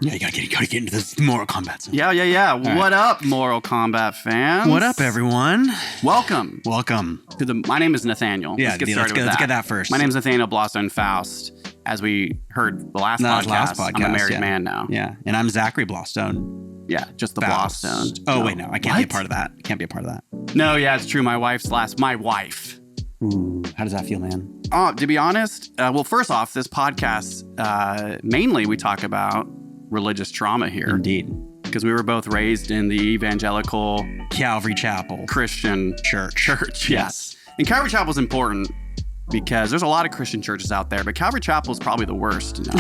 Yeah, you gotta get into this Mortal Kombat zone. Yeah. What up, Mortal Kombat fans? What up, everyone? Welcome. My name is Nathaniel. Yeah, let's get started with that. Let's get that first. My name is Nathaniel Blostone Faust. As we heard the last podcast, I'm a married man now. Yeah, and I'm Zachary Blostone. Yeah, just the Faust. Blostone. Oh, wait, no. I can't be a part of that. Can't be a part of that. No, yeah, it's true. My wife. Ooh, how does that feel, man? To be honest, well, first off, this podcast, mainly we talk about religious trauma here. Indeed. Because we were both raised in the evangelical Calvary Chapel Christian church. Yes. And Calvary Chapel is important because there's a lot of Christian churches out there, but Calvary Chapel is probably the worst. You know?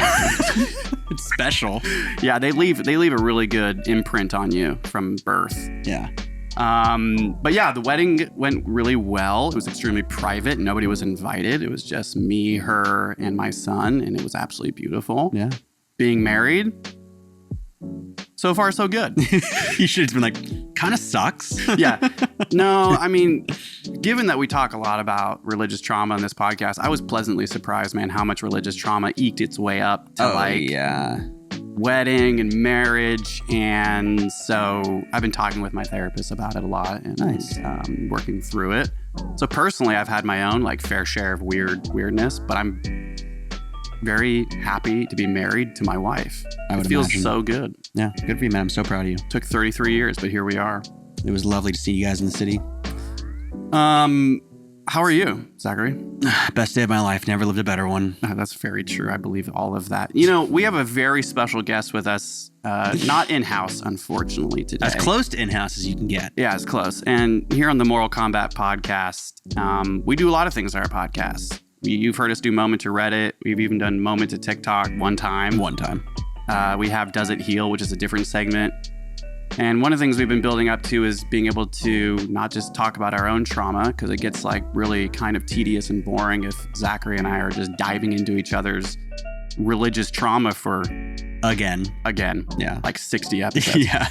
It's special. Yeah, they leave a really good imprint on you from birth. Yeah. But yeah, the wedding went really well. It was extremely private. Nobody was invited. It was just me, her, and my son, and it was absolutely beautiful. Yeah. Being married, so far so good. You should have been like, kind of sucks. Yeah. No, I mean, given that we talk a lot about religious trauma on this podcast, I was pleasantly surprised, man, how much religious trauma eked its way up to wedding and marriage. And so I've been talking with my therapist about it a lot and working through it. So personally, I've had my own like fair share of weirdness, but I'm very happy to be married to my wife. It feels so good. Yeah, good for you, man. I'm so proud of you. Took 33 years, but here we are. It was lovely to see you guys in the city. How are you, Zachary? Best day of my life. Never lived a better one. That's very true. I believe all of that. You know, we have a very special guest with us, not in-house, unfortunately, today. As close to in-house as you can get. Yeah, as close. And here on the Mortal Kombat podcast, we do a lot of things on our podcast. You've heard us do Moment to Reddit. We've even done Moment to TikTok one time. We have Does It Heal, which is a different segment. And one of the things we've been building up to is being able to not just talk about our own trauma, because it gets like really kind of tedious and boring if Zachary and I are just diving into each other's religious trauma for again. Yeah. Like 60 episodes. Yeah.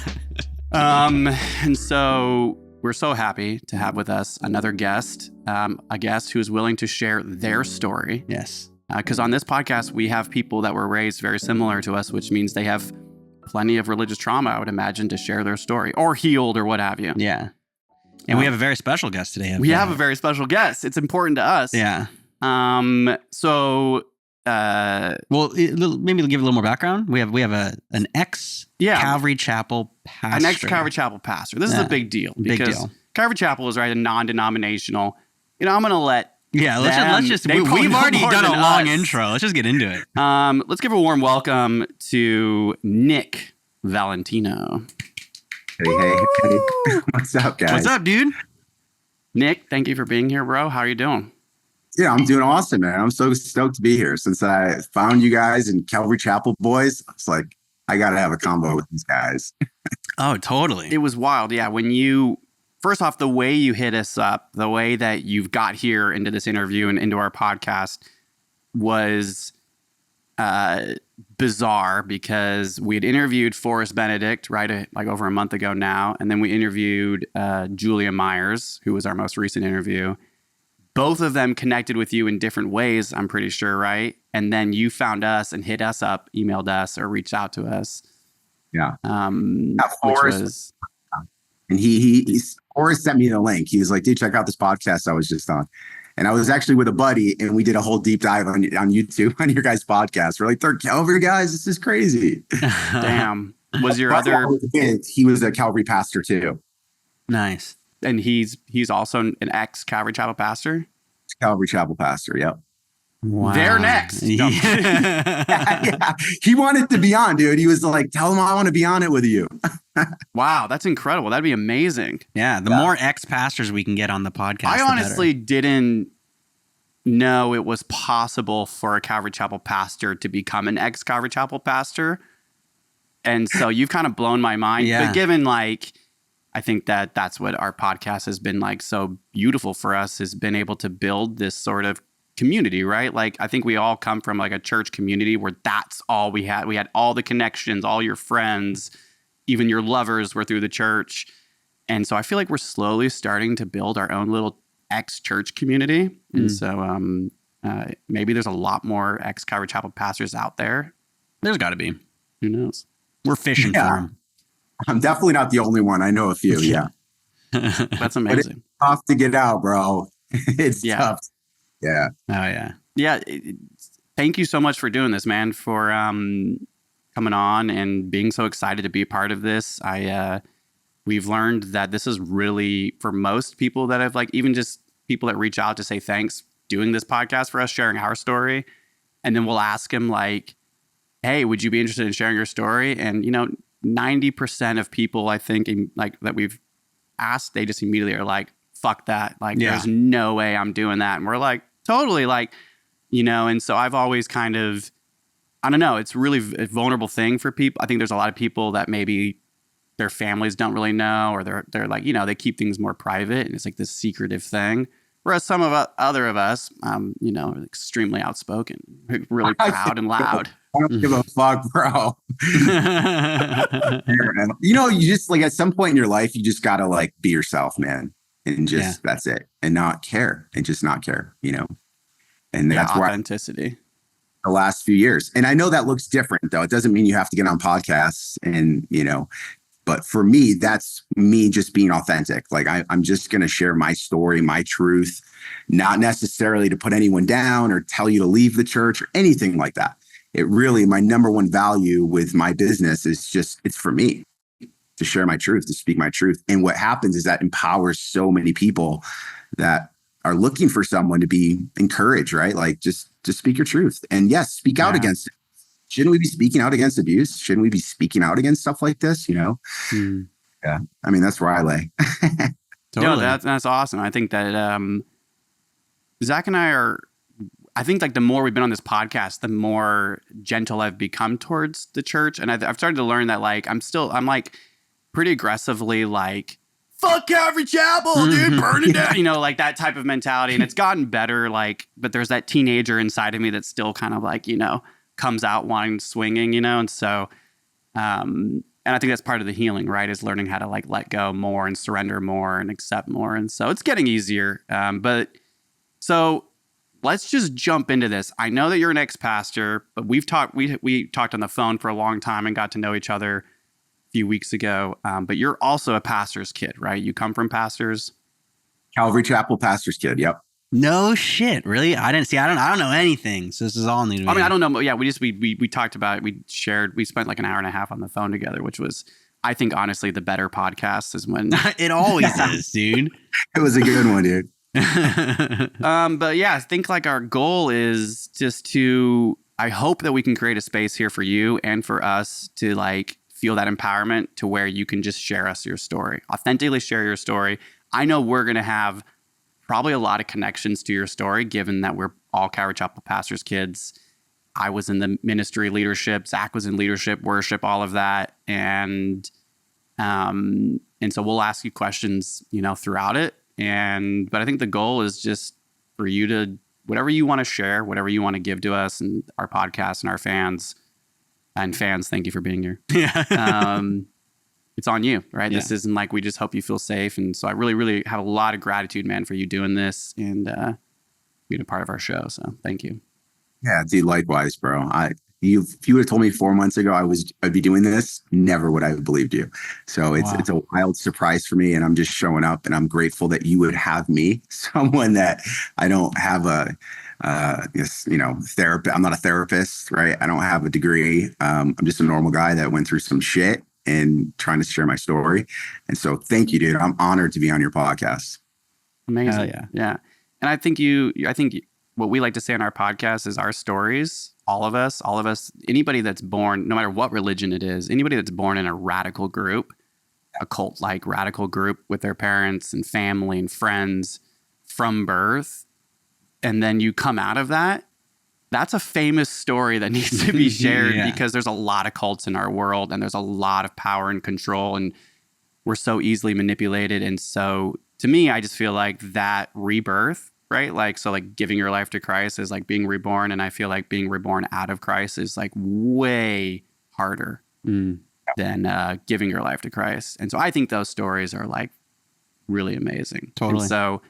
And so we're so happy to have with us another guest, a guest who is willing to share their story. Yes. Because on this podcast, we have people that were raised very similar to us, which means they have plenty of religious trauma, I would imagine, to share their story or healed or what have you. Yeah. And we have a very special guest today. We have a very special guest. It's important to us. Yeah. So... well, maybe give a little more background. We have an ex-Calvary Chapel pastor. An ex-Calvary Chapel pastor. This is a big deal. Because Calvary Chapel is a non-denominational. You know, I'm going to let let's just we've already done a long intro. Let's just get into it. Let's give a warm welcome to Nick Vallentino. Hey. What's up, guys? What's up, dude? Nick, thank you for being here, bro. How are you doing? Yeah, I'm doing awesome, man. I'm so stoked to be here. Since I found you guys and Calvary Chapel boys, it's like, I got to have a combo with these guys. Oh, totally. It was wild. Yeah. First off, the way you hit us up, the way that you've got here into this interview and into our podcast was bizarre, because we had interviewed Forrest Benedict, right, like over a month ago now. And then we interviewed Julia Myers, who was our most recent interview. Both of them connected with you in different ways, I'm pretty sure, right? And then you found us and hit us up, emailed us, or reached out to us. Yeah. Forrest. And Forrest sent me the link. He was like, dude, check out this podcast I was just on. And I was actually with a buddy, and we did a whole deep dive on YouTube on your guys' podcast. We're like, they're Calvary guys. This is crazy. Damn. Was your other... He was a Calvary pastor too. Nice. And he's also an ex-Calvary Chapel pastor? Calvary Chapel pastor, yep. Wow. They're next. Yeah. He wanted to be on, dude. He was like, tell him I want to be on it with you. Wow, that's incredible. That'd be amazing. Yeah, the more ex-pastors we can get on the podcast, I honestly didn't know it was possible for a Calvary Chapel pastor to become an ex-Calvary Chapel pastor. And so you've kind of blown my mind. Yeah. But given I think that's what our podcast has been like so beautiful for us, has been able to build this sort of community, right? Like, I think we all come from like a church community where that's all we had. We had all the connections, all your friends, even your lovers were through the church. And so I feel like we're slowly starting to build our own little ex-church community. And so maybe there's a lot more ex-Calvary Chapel pastors out there. There's got to be. Who knows? We're fishing for them. I'm definitely not the only one. I know a few. Yeah. That's amazing. It's tough to get out, bro. It's tough. Yeah. Oh, yeah. Yeah. Thank you so much for doing this, man, for coming on and being so excited to be a part of this. We've learned that this is really, for most people that have, like, even just people that reach out to say thanks, doing this podcast for us, sharing our story. And then we'll ask them, like, hey, would you be interested in sharing your story? And, 90% of people, I think, like, that we've asked, they just immediately are like, fuck that. Like, there's no way I'm doing that. And we're like, totally, like, and so I've always kind of, I don't know, it's really a vulnerable thing for people. I think there's a lot of people that maybe their families don't really know, or they're like, they keep things more private, and it's like this secretive thing. Whereas some of other of us, extremely outspoken, really proud and loud. I don't give a fuck, bro. You just, like, at some point in your life, you just gotta, like, be yourself, man, and just that's it, and not care, and just not care, And that's authenticity. The last few years, and I know that looks different, though. It doesn't mean you have to get on podcasts, and But for me, that's me just being authentic. Like, I'm just going to share my story, my truth, not necessarily to put anyone down or tell you to leave the church or anything like that. It really, my number one value with my business is just, it's for me to share my truth, to speak my truth. And what happens is that empowers so many people that are looking for someone to be encouraged, right? Like, just speak your truth. And yes, speak out against it. Shouldn't we be speaking out against abuse? Shouldn't we be speaking out against stuff like this? Yeah. I mean, that's where I lay. Totally. No, that's awesome. I think that Zach and I think, like, the more we've been on this podcast, the more gentle I've become towards the church. And I've started to learn that, like, I'm like pretty aggressively, like, fuck Calvary Chapel, dude, burn it down. Like that type of mentality. And it's gotten better, like, but there's that teenager inside of me that's still kind of like, comes out wanting swinging, and so and I think that's part of the healing, right, is learning how to, like, let go more and surrender more and accept more. And so it's getting easier, but so let's just jump into this. I know that you're an ex-pastor, but we talked on the phone for a long time and got to know each other a few weeks ago, but you're also a pastor's kid, right? You come from pastors. Calvary Chapel pastor's kid. Yep. No shit, really? I don't know anything. So this is all new to me. I mean, I don't know. Yeah, we talked about it. We spent like an hour and a half on the phone together, which was, I think, honestly, the better podcast is when it always is, dude. It was a good one, dude. But yeah, I think, like, our goal is just I hope that we can create a space here for you and for us to, like, feel that empowerment to where you can just share us your story, authentically share your story. I know we're going to have probably a lot of connections to your story, given that we're all Calvary Chapel pastors' kids. I was in the ministry leadership. Zach was in leadership, worship, all of that. And so we'll ask you questions, throughout it. But I think the goal is just for you to, whatever you want to share, whatever you want to give to us and our podcast and our fans. And fans, thank you for being here. Yeah. It's on you, right? Yeah. This isn't like, we just hope you feel safe. And so I really, really have a lot of gratitude, man, for you doing this and being a part of our show. So thank you. Yeah, dude, likewise, bro. If you would have told me 4 months ago I'd be doing this, never would I have believed you. So it's a wild surprise for me, and I'm just showing up, and I'm grateful that you would have me, someone that I don't have therapist. I'm not a therapist, right? I don't have a degree. I'm just a normal guy that went through some shit and trying to share my story. And so thank you, dude. I'm honored to be on your podcast. Amazing. Yeah. And I think what we like to say on our podcast is our stories, all of us, anybody that's born, no matter what religion it is, anybody that's born in a radical group, a cult-like radical group with their parents and family and friends from birth, and then you come out of that, that's a famous story that needs to be shared because there's a lot of cults in our world and there's a lot of power and control, and we're so easily manipulated. And so to me, I just feel like that rebirth, right? Like, so like giving your life to Christ is like being reborn. And I feel like being reborn out of Christ is like way harder than giving your life to Christ. And so I think those stories are like really amazing. Totally. And so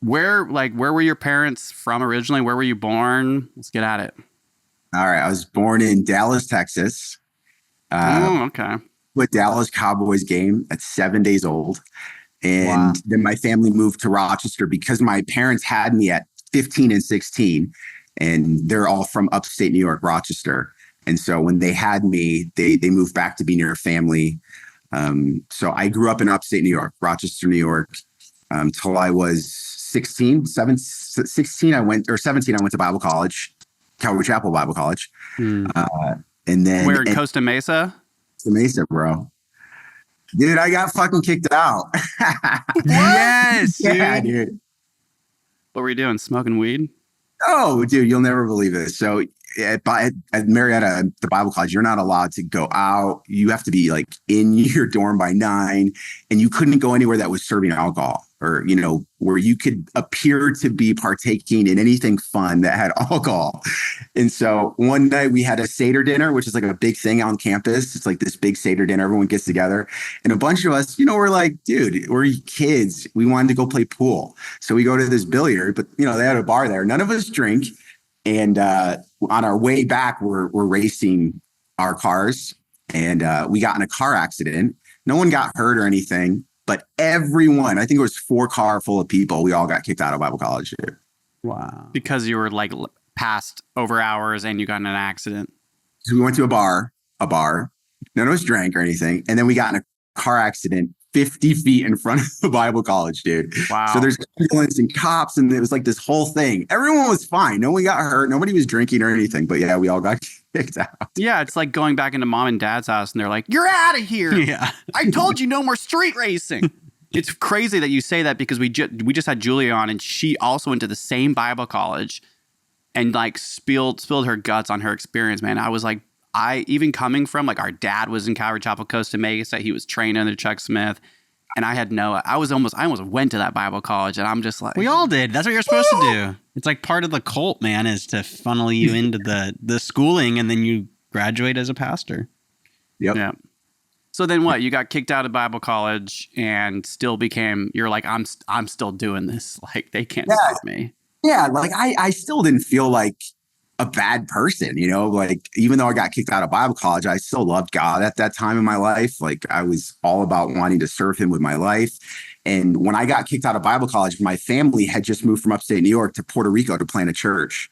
where were your parents from originally? Where were you born? Let's get at it. All right. I was born in Dallas, Texas. Okay. With Dallas Cowboys game at 7 days old. And then my family moved to Rochester because my parents had me at 15 and 16, and they're all from upstate New York, Rochester. And so when they had me, they moved back to be near family. So I grew up in upstate New York, Rochester, New York, till I was 16, 17, I went to Bible college, Calvary Chapel Bible College. And then where in Costa Mesa? Costa Mesa, bro. Dude, I got fucking kicked out. Yes, yeah, dude. What were you doing? Smoking weed? Oh, dude, you'll never believe it. So at Marietta, the Bible college, you're not allowed to go out. You have to be like in your dorm by 9, and you couldn't go anywhere that was serving alcohol or, where you could appear to be partaking in anything fun that had alcohol. And so one night we had a Seder dinner, which is like a big thing on campus. It's like this big Seder dinner. Everyone gets together, and a bunch of us, we're like, dude, we're kids. We wanted to go play pool. So we go to this billiard, but they had a bar there. None of us drink. And on our way back, we're racing our cars, and we got in a car accident. No one got hurt or anything, but everyone, I think it was 4 car full of people, we all got kicked out of Bible college. Dude. Wow. Because you were like past over hours and you got in an accident. So we went to a bar. None of us drank or anything. And then we got in a car accident 50 feet in front of the Bible college, dude. Wow. So there's ambulance and cops, and it was like this whole thing. Everyone was fine. No one got hurt. Nobody was drinking or anything. But yeah, we all got kicked out. Yeah, it's like going back into mom and dad's house, and they're like, "You're out of here." Yeah. I told you no more street racing. It's crazy that you say that because we just had Julia on, and she also went to the same Bible college and like spilled her guts on her experience, man. I was like, even coming from like our dad was in Calvary Chapel, Costa Mesa. He was trained under Chuck Smith. And I almost went to that Bible college, and I'm just like, we all did. That's what you're supposed to do. It's like part of the cult, man, is to funnel you into the schooling, and then you graduate as a pastor. Yep. Yeah. So then what? You got kicked out of Bible college and still you're like, I'm still doing this. Like they can't stop me. Yeah. Like I still didn't feel like a bad person, like even though I got kicked out of Bible college, I still loved God at that time in my life. Like I was all about wanting to serve him with my life. And when I got kicked out of Bible college, my family had just moved from upstate New York to Puerto Rico to plant a church.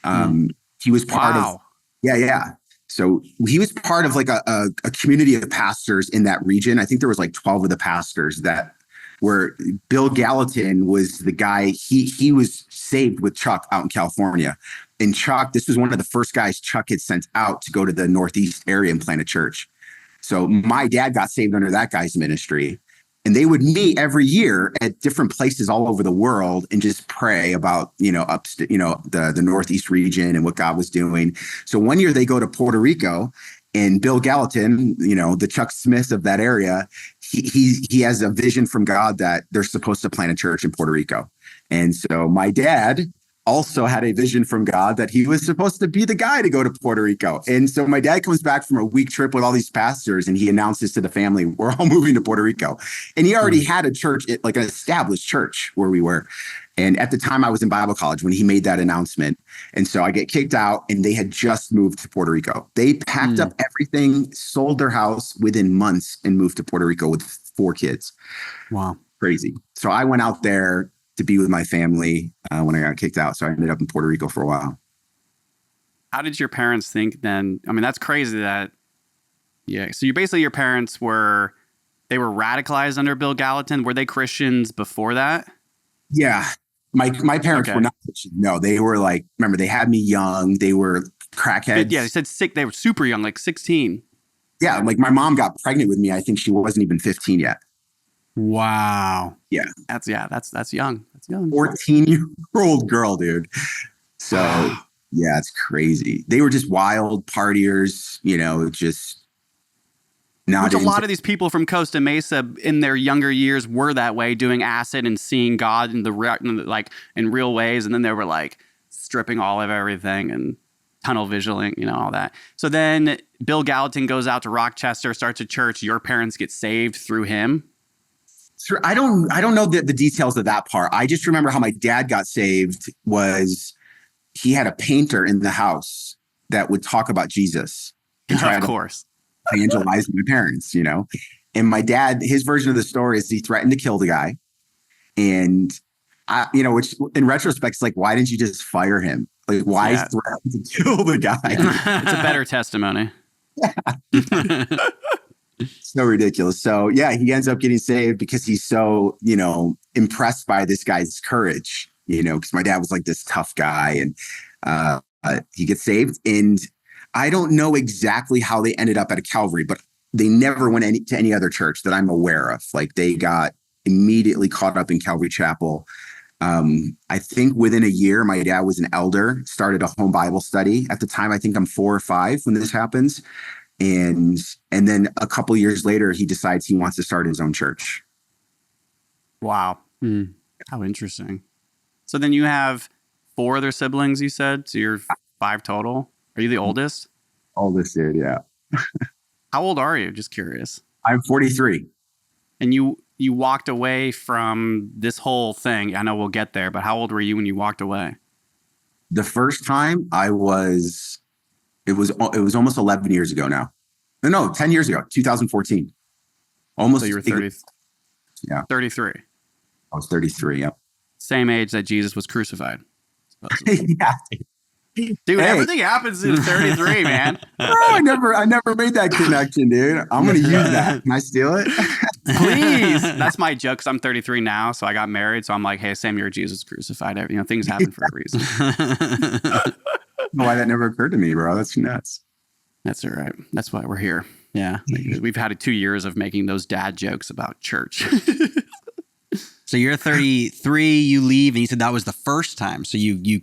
He was part of, yeah. So he was part of like a community of pastors in that region. I think there was like 12 of the pastors where Bill Gallatin was the guy. He was saved with Chuck out in California. And Chuck, this was one of the first guys Chuck had sent out to go to the Northeast area and plant a church. So my dad got saved under that guy's ministry. And they would meet every year at different places all over the world and just pray about, the Northeast region and what God was doing. So one year they go to Puerto Rico, and Bill Gallatin, the Chuck Smith of that area, he has a vision from God that they're supposed to plant a church in Puerto Rico. And so my dad also had a vision from God that he was supposed to be the guy to go to Puerto Rico. And so my dad comes back from a week trip with all these pastors, and he announces to the family, we're all moving to Puerto Rico. And he already had a church, like an established church where we were. And at the time I was in Bible college when he made that announcement. And so I get kicked out, and they had just moved to Puerto Rico. They packed up everything, sold their house within months, and moved to Puerto Rico with 4 kids. Wow. Crazy. So I went out there to be with my family when I got kicked out. So I ended up in Puerto Rico for a while. How did your parents think then? I mean, that's crazy that, yeah. So your parents were radicalized under Bill Gallatin. Were they Christians before that? Yeah. My parents were not Christian. No, they were like, remember, they had me young. They were crackheads. Yeah, they said they were super young, like 16. Yeah, like my mom got pregnant with me. I think she wasn't even 15 yet. Wow. Yeah. That's young. That's young. 14-year-old girl, dude. So yeah, it's crazy. They were just wild partiers, just not. Which a lot of these people from Costa Mesa in their younger years were that way, doing acid and seeing God in in real ways, and then they were like stripping all of everything and tunnel visioning, all that. So then Bill Gallatin goes out to Rochester, starts a church. Your parents get saved through him. Sure. I don't know the details of that part. I just remember how my dad got saved was he had a painter in the house that would talk about Jesus. Of course. evangelized my parents, And my dad, his version of the story is he threatened to kill the guy. And which in retrospect, it's like, why didn't you just fire him? Like, why threaten to kill the guy? It's a better testimony. So ridiculous. So yeah, he ends up getting saved because he's so, impressed by this guy's courage, because my dad was like this tough guy, and he gets saved. And I don't know exactly how they ended up at a Calvary, but they never went to any other church that I'm aware of. Like, they got immediately caught up in Calvary Chapel. I think within a year, my dad was an elder, started a home Bible study. At the time, I think I'm 4 or 5 when this happens. And then a couple of years later, he decides he wants to start his own church. Wow. How interesting. So then you have 4 other siblings, you said? So you're 5 total? Are you the oldest? Oldest dude, yeah. How old are you? Just curious. I'm 43. And you walked away from this whole thing. I know we'll get there, but how old were you when you walked away? The first time it was almost 11 years ago now. No, 10 years ago, 2014. Almost. So you were 30. Yeah. 33. I was 33. Yep. Same age that Jesus was crucified. Yeah. Dude, everything happens in 33, man. Bro, I never made that connection, dude. I'm going to use that. Can I steal it? Please. That's my joke, because I'm 33 now, so I got married. So I'm like, hey, same year Jesus crucified. Things happen for a reason. Why that never occurred to me, bro? That's nuts. That's all right. That's why we're here. Yeah. We've had 2 years of making those dad jokes about church. So you're 33, you leave, and you said that was the first time. So you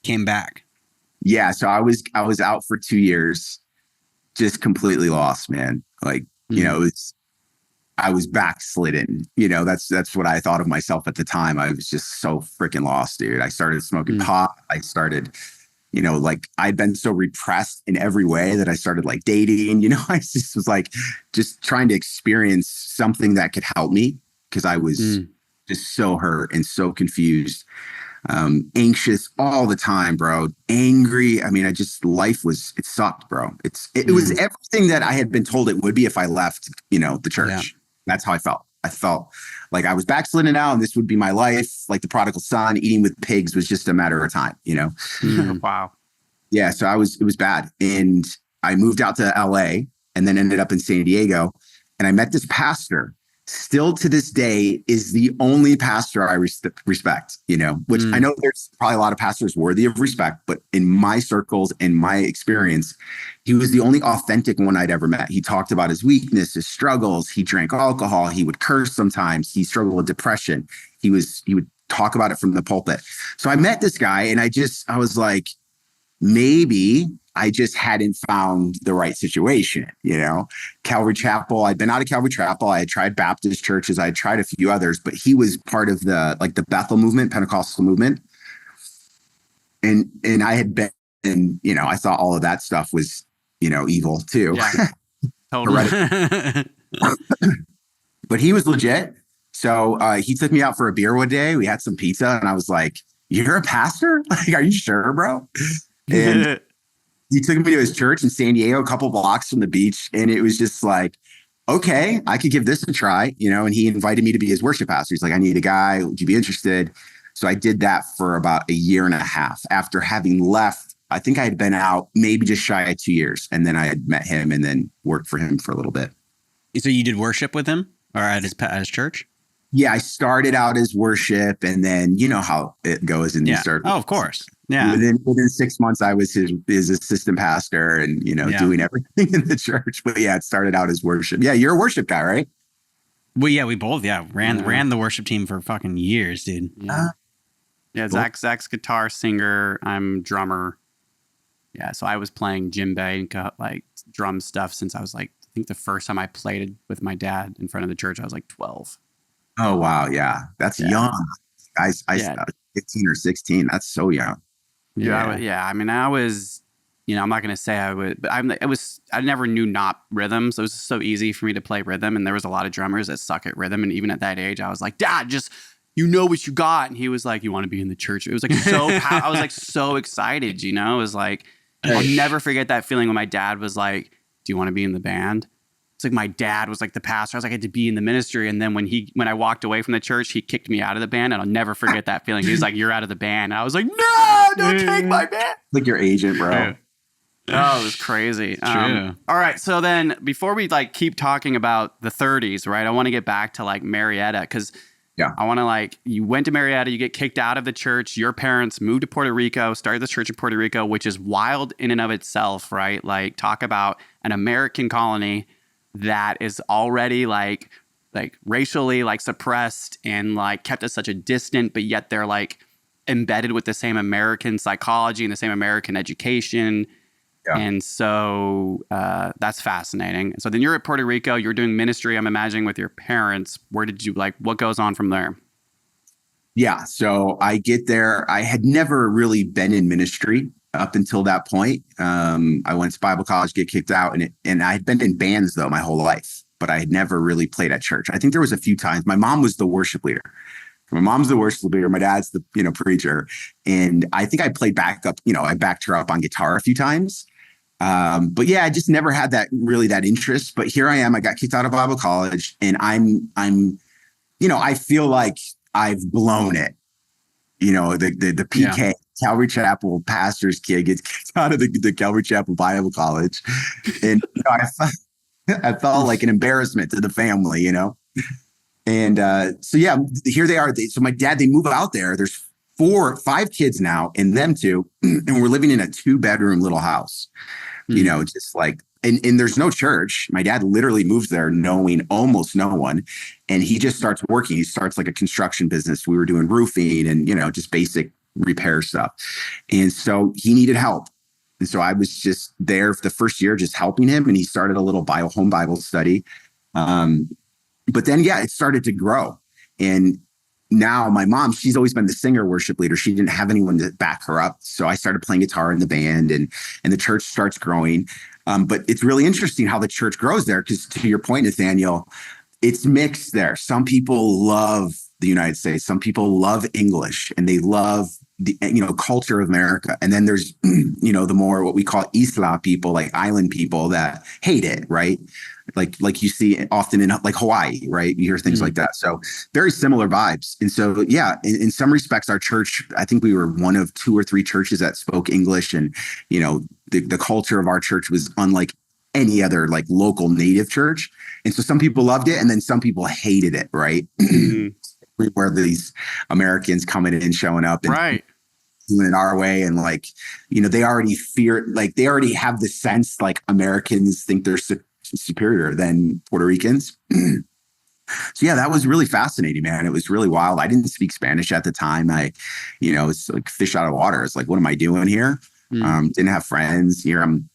came back. Yeah. So I was out for 2 years, just completely lost, man. Like, I was backslidden. That's what I thought of myself at the time. I was just so freaking lost, dude. I started smoking pot. I started, like, I'd been so repressed in every way that I started like dating. I just was like, just trying to experience something that could help me, because I was just so hurt and so confused, anxious all the time, bro. Angry. I mean, it sucked, bro. It was everything that I had been told it would be if I left, the church. Yeah. That's how I felt. I felt like I was backsliding out, and this would be my life. Like the prodigal son, eating with pigs was just a matter of time, Wow. Yeah. So it was bad. And I moved out to LA and then ended up in San Diego. And I met this pastor, still to this day is the only pastor I respect, which I know there's probably a lot of pastors worthy of respect, but in my circles and my experience, he was the only authentic one I'd ever met. He talked about his weakness, his struggles. He drank alcohol. He would curse sometimes. He struggled with depression. He would talk about it from the pulpit. So I met this guy, and I was like, maybe I just hadn't found the right situation, Calvary Chapel. I'd been out of Calvary Chapel. I had tried Baptist churches. I had tried a few others, but he was part of the Bethel movement, Pentecostal movement. And I had been, I thought all of that stuff was, evil too. Yeah, totally. But he was legit. So he took me out for a beer one day. We had some pizza, and I was like, "You're a pastor? Like, are you sure, bro?" And he took me to his church in San Diego, a couple blocks from the beach. And it was just like, okay, I could give this a try, and he invited me to be his worship pastor. He's like, I need a guy. Would you be interested? So I did that for about a year and a half. After having left, I think I had been out maybe just shy of 2 years. And then I had met him and then worked for him for a little bit. So you did worship with him or at his church? Yeah, I started out as worship, and then you know how it goes in these circles. Oh, of course. Yeah. Within 6 months, I was his assistant pastor, and doing everything in the church. But yeah, it started out as worship. Yeah, you're a worship guy, right? Well, yeah, we both ran the worship team for fucking years, dude. Yeah, Zach's guitar singer. I'm drummer. Yeah, so I was playing djembe and like drum stuff since I was like, I think the first time I played with my dad in front of the church, I was like 12. Oh, wow. Yeah. That's young. I 15 or 16. That's so young. Yeah. I mean, I was, I'm not going to say I would, but I never knew not rhythm. So it was so easy for me to play rhythm. And there was a lot of drummers that suck at rhythm. And even at that age, I was like, Dad, just, what you got. And he was like, you want to be in the church? It was like I was like so excited, It was like, I'll never forget that feeling when my dad was like, do you want to be in the band? It's like my dad was like the pastor. I was like, I had to be in the ministry. And then when I walked away from the church, he kicked me out of the band, and I'll never forget that feeling. He was like, you're out of the band. And I was like, no, don't take my band. Like your agent, bro. Yeah. Oh, it was crazy. True. All right. So then before we like keep talking about the 30s, right, I want to get back to like Marietta, because I want to like, you went to Marietta, you get kicked out of the church. Your parents moved to Puerto Rico, started the church in Puerto Rico, which is wild in and of itself, right? Like talk about an American colony that is already like racially like suppressed and like kept at such a distance, but yet they're like embedded with the same American psychology and the same American education. Yeah. And so that's fascinating. So then you're at Puerto Rico, you're doing ministry, I'm imagining, with your parents. Where did you what goes on from there? Yeah. So I get there. I had never really been in ministry up until that point. I went to Bible college, get kicked out, and I had been in bands though my whole life, but I had never really played at church. I think there was a few times. My mom was the worship leader. My mom's the worship leader. My dad's the preacher, and I think I played backup. I backed her up on guitar a few times. But yeah, I just never had that interest. But here I am. I got kicked out of Bible college, and I'm I feel like I've blown it. The PK, Calvary Chapel pastor's kid, gets kicked out of the Calvary Chapel Bible College. And I felt like an embarrassment to the family, And so, yeah, here they are. So my dad, they move out there. There's 5 kids now and them two. And we're living in a 2-bedroom little house, just like, and there's no church. My dad literally moves there knowing almost no one. And he just starts working. He starts like a construction business. We were doing roofing and, just basic repair stuff. And so he needed help. And so I was just there for the first year, just helping him. And he started a little home Bible study. But then, it started to grow. And now my mom, she's always been the singer worship leader. She didn't have anyone to back her up. So I started playing guitar in the band, and the church starts growing. But it's really interesting how the church grows there, because to your point, Nathaniel, it's mixed there. Some people love the United States. Some people love English, and they love the culture of America. And then there's the more what we call Isla people, like island people, that hate it, right? Like you see often in like Hawaii, right? You hear things like that. So very similar vibes. And so, in some respects, our church, I think we were one of 2 or 3 churches that spoke English. And, the culture of our church was unlike any other like local native church. And so some people loved it, and then some people hated it, right? Where these Americans coming in and showing up and doing it our way. And they already they already have the sense like Americans think they're superior than Puerto Ricans. So that was really fascinating, man. It was really wild. I didn't speak Spanish at the time. It's like fish out of water. It's like, what am I doing here? Didn't have friends here. I'm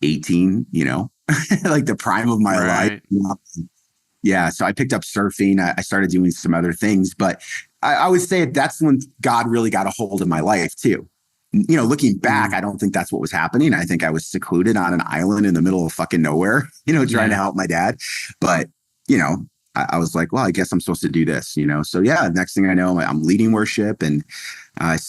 18, like the prime of my life. Yeah. So I picked up surfing. I started doing some other things, but I would say that's when God really got a hold of my life too. Looking back, I don't think that's what was happening. I think I was secluded on an island in the middle of fucking nowhere, trying to help my dad. But, I was like, well, I guess I'm supposed to do this, So next thing I know, I'm leading worship, and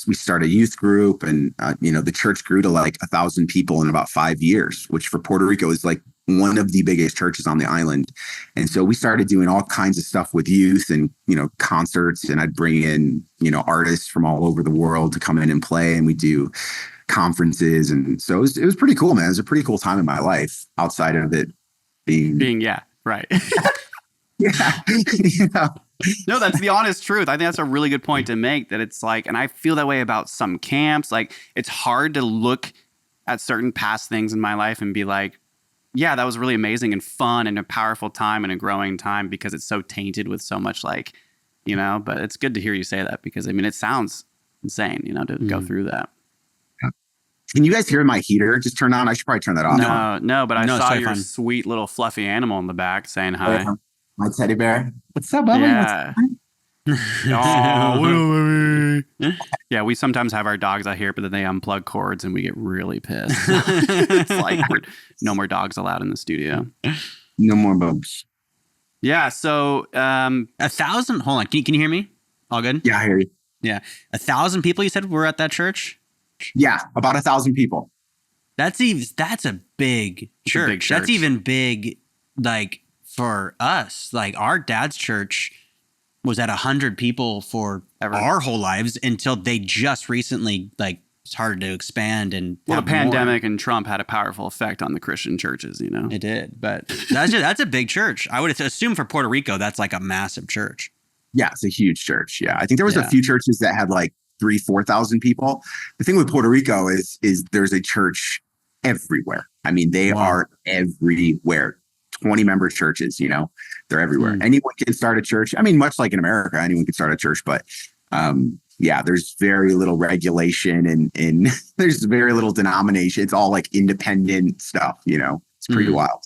we started a youth group, and, the church grew to like 1,000 people in about 5 years, which for Puerto Rico is like one of the biggest churches on the island. And so we started doing all kinds of stuff with youth and, concerts, and I'd bring in, artists from all over the world to come in and play, and we do conferences. And so it was pretty cool, man. It was a pretty cool time in my life outside of it being right. Yeah. No, that's the honest truth. I think that's a really good point to make, that it's like, and I feel that way about some camps. Like, it's hard to look at certain past things in my life and be like, yeah, that was really amazing and fun and a powerful time and a growing time, because it's so tainted with so much but it's good to hear you say that, because it sounds insane, to go through that. Can you guys hear my heater just turned on? I should probably turn that off. No, but I saw your sweet little fluffy animal in the back saying hi. My teddy bear. What's up, Bubba? Yeah. Yeah, we sometimes have our dogs out here, but then they unplug cords and we get really pissed. It's like no more dogs allowed in the studio. No more bubs. Yeah, so 1,000. Hold on, can you hear me? All good? Yeah, I hear you. Yeah, 1,000 people. You said were at that church. Yeah, about 1,000 people. That's a big church. Big church. That's even big, like for us. Like our dad's church was at 100 people for our whole lives until they just recently like started to expand and the pandemic and Trump had a powerful effect on the Christian churches, you know. It did, but that's a big church. I would assume for Puerto Rico that's like a massive church. Yeah, it's a huge church. Yeah, I think there was a few churches that had like 3,000-4,000 people. The thing with Puerto Rico is there's a church everywhere. I mean, they are everywhere. 20-member churches, you know, they're everywhere. Anyone can start a church. I mean, much like in America, anyone can start a church, but there's very little regulation and there's very little denomination. It's all like independent stuff, you know. It's pretty wild.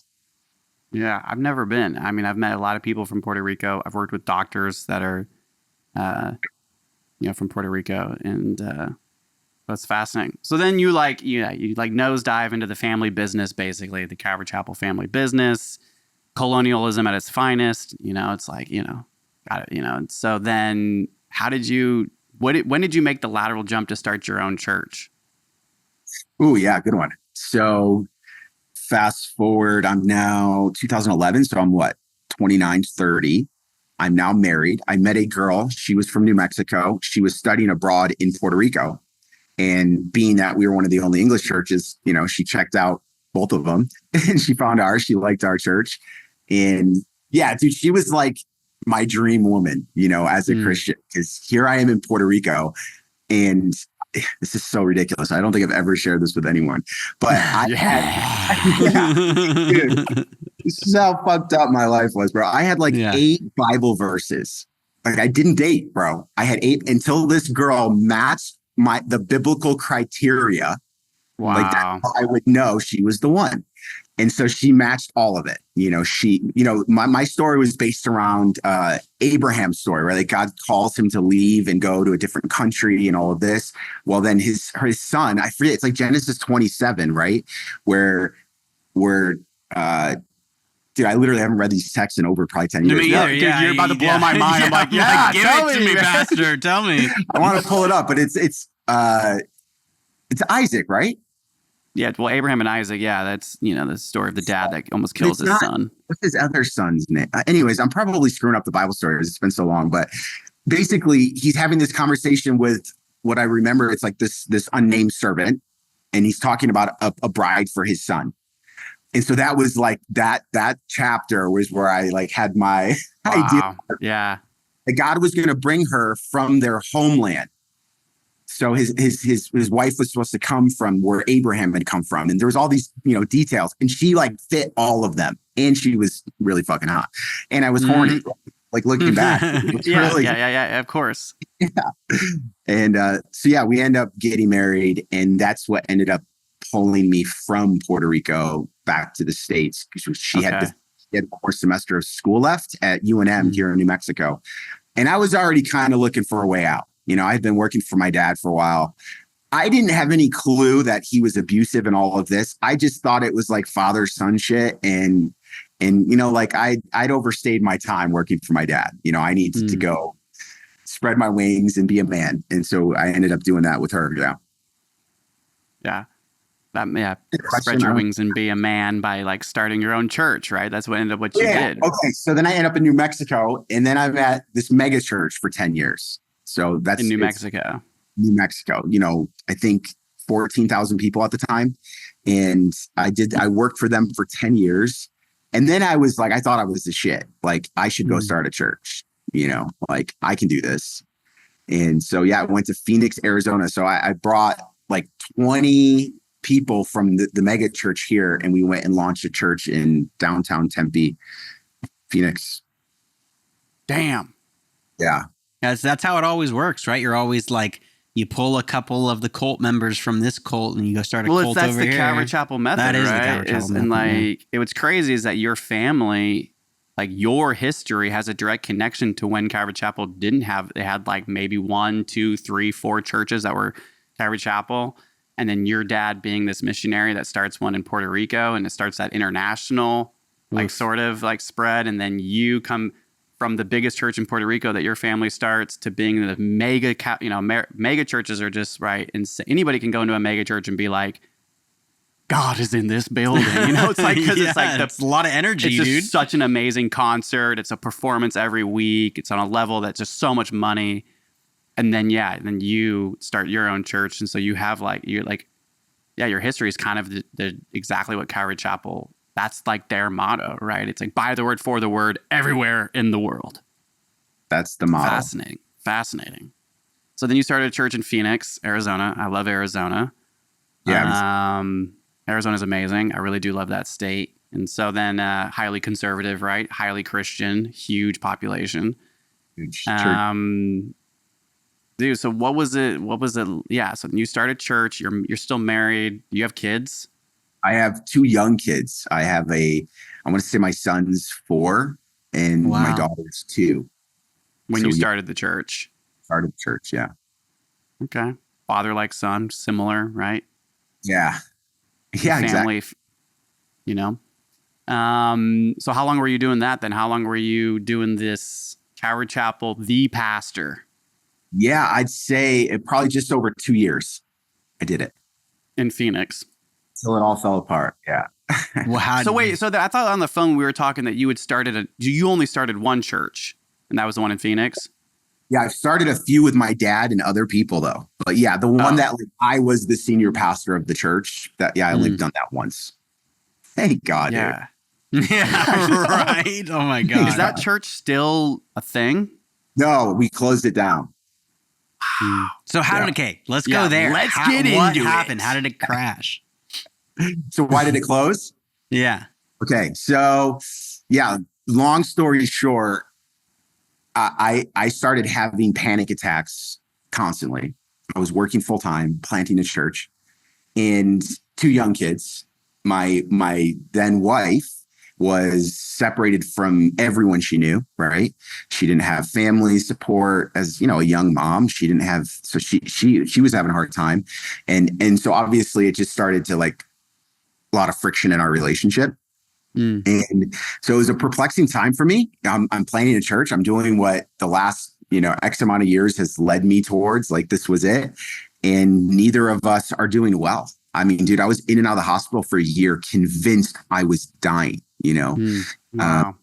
Yeah, I've never been. I mean, I've met a lot of people from Puerto Rico. I've worked with doctors that are, from Puerto Rico, and that's fascinating. So then you nosedive into the family business, basically the Calvary Chapel family business, colonialism at its finest. You know, it's like got it. You know, and so then when did you make the lateral jump to start your own church? Oh yeah, good one. So fast forward, I'm now 2011, so I'm 29, 30. I'm now married. I met a girl. She was from New Mexico. She was studying abroad in Puerto Rico. And being that we were one of the only English churches, you know, she checked out both of them and she found ours. She liked our church. And yeah, dude, she was like my dream woman, you know, as a Christian, because here I am in Puerto Rico. And this is so ridiculous. I don't think I've ever shared this with anyone, but dude, this is how fucked up my life was, bro. I had like 8 Bible verses. Like I didn't date, bro. I had 8 until this girl matched the biblical criteria. Wow. Like that's how I would know she was the one. And so she matched all of it. You know, my story was based around Abraham's story, where like God calls him to leave and go to a different country and all of this. Well, then his son, I forget, it's like Genesis 27, right? Where dude, I literally haven't read these texts in over probably 10 years. Dude, you're about to blow my mind. I'm like, give it to me, pastor. Tell me. I want to pull it up, but it's Isaac, right? Yeah, well, Abraham and Isaac, that's, the story of the dad that almost kills his son. What's his other son's name? Anyways, I'm probably screwing up the Bible story because it's been so long, but basically he's having this conversation with what I remember. It's like this unnamed servant, and he's talking about a bride for his son. And so that was like that chapter was where I like had my idea. Yeah. That God was going to bring her from their homeland. So his wife was supposed to come from where Abraham had come from. And there was all these, details, and she like fit all of them. And she was really fucking hot. And I was horny, like looking back. Yeah, of course. Yeah. And so we end up getting married, and that's what ended up pulling me from Puerto Rico back to the States. She had one more semester of school left at UNM here in New Mexico. And I was already kind of looking for a way out. I'd been working for my dad for a while. I didn't have any clue that he was abusive and all of this. I just thought it was like father-son shit. And like I'd overstayed my time working for my dad. I needed to go spread my wings and be a man. And so I ended up doing that with her. Yeah. Yeah. Spread your wings and be a man by like starting your own church, right? That's what ended up what you did. Okay. So then I end up in New Mexico, and then I'm at this mega church for 10 years. So that's in New Mexico. New Mexico, I think 14,000 people at the time. And I worked for them for 10 years. And then I was like, I thought I was the shit. Like I should go start a church, like I can do this. And so, I went to Phoenix, Arizona. So I brought like 20 people from the mega church here, and we went and launched a church in downtown Tempe, Phoenix. Damn. Yeah. That's how it always works, right? You're always like, you pull a couple of the cult members from this cult and you go start a cult over here. Well, that's the Calvary Chapel method, right? That is the Calvary Chapel method. And like, what's crazy is that your family, like your history has a direct connection to when Calvary Chapel they had like maybe 1, 2, 3, 4 churches that were Calvary Chapel. And then your dad being this missionary that starts one in Puerto Rico, and it starts that international, like sort of like spread. And then you come from the biggest church in Puerto Rico that your family starts to being the mega churches are just right. And anybody can go into a mega church and be like, God is in this building. It's like, because it's a lot of energy, it's dude. just such an amazing concert. It's a performance every week. It's on a level that's just so much money. And then, then you start your own church. And so you have your history is kind of the exactly what Calvary Chapel, that's like their motto, right? It's like by the word, for the word, everywhere in the world. That's the model. Fascinating. So then you started a church in Phoenix, Arizona. I love Arizona. Yeah. Arizona's amazing. I really do love that state. And so then highly conservative, right? Highly Christian, huge population. Huge church. Dude, so what was it? Yeah, so you started church. You're still married. You have kids? I have 2 young kids. I want to say my son's 4 and my daughter's 2. When you started the church? Started the church, yeah. Okay. Father like son, similar, right? Yeah. Yeah, family, exactly. So how long were you doing that then? How long were you doing this Calvary Chapel, the pastor? Yeah, I'd say it probably just over 2 years. I did it. In Phoenix. Till it all fell apart, yeah. Well, I thought on the phone we were talking that you only started one church, and that was the one in Phoenix? Yeah, I've started a few with my dad and other people though. But yeah, the one that I was the senior pastor of the church. I only done that once. Thank God. Yeah. Dude. Yeah, right. Oh my God. Is that church still a thing? No, we closed it down. So let's go there. Let's get into what it. happened? How did it crash? So why did it close? Yeah. Okay. So yeah, long story short, I started having panic attacks constantly. I was working full time, planting a church, and 2 young kids. My then wife was separated from everyone she knew, right? She didn't have family support as, a young mom. She didn't have, so she was having a hard time. And so obviously it just started to a lot of friction in our relationship. And so it was a perplexing time for me. I'm planning a church. I'm doing what the last, X amount of years has led me towards, this was it. And neither of us are doing well. I mean, dude, I was in and out of the hospital for a year, convinced I was dying, Wow.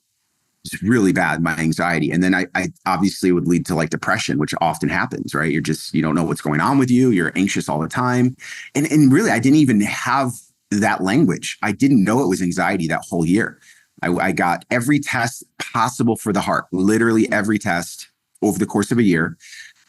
It's really bad, my anxiety. And then I obviously would lead to depression, which often happens, right? You don't know what's going on with you. You're anxious all the time. And really, I didn't even have that language. I didn't know it was anxiety that whole year. I got every test possible for the heart, literally every test over the course of a year,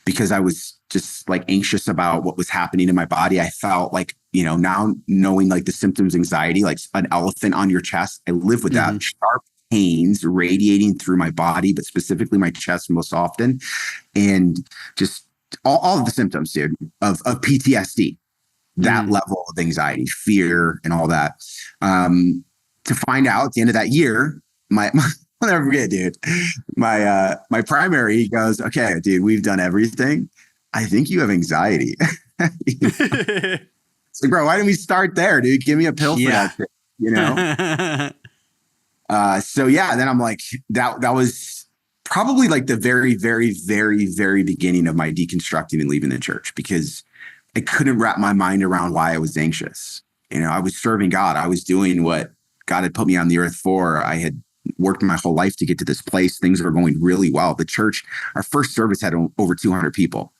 because I was just anxious about what was happening in my body. I felt now knowing the symptoms, anxiety, like an elephant on your chest. I live with that. Sharp pains radiating through my body, but specifically my chest most often. And just all of the symptoms, dude, of PTSD, that level of anxiety, fear, and all that. To find out at the end of that year, I'll never forget, dude. My primary, he goes, "Okay, dude, we've done everything. I think you have anxiety." It's bro, why didn't we start there, dude? Give me a pill for that shit, So yeah, then I'm that was probably the very, very, very, very beginning of my deconstructing and leaving the church, because I couldn't wrap my mind around why I was anxious. I was serving God. I was doing what God had put me on the earth for. I had worked my whole life to get to this place. Things were going really well. The church, our first service had over 200 people.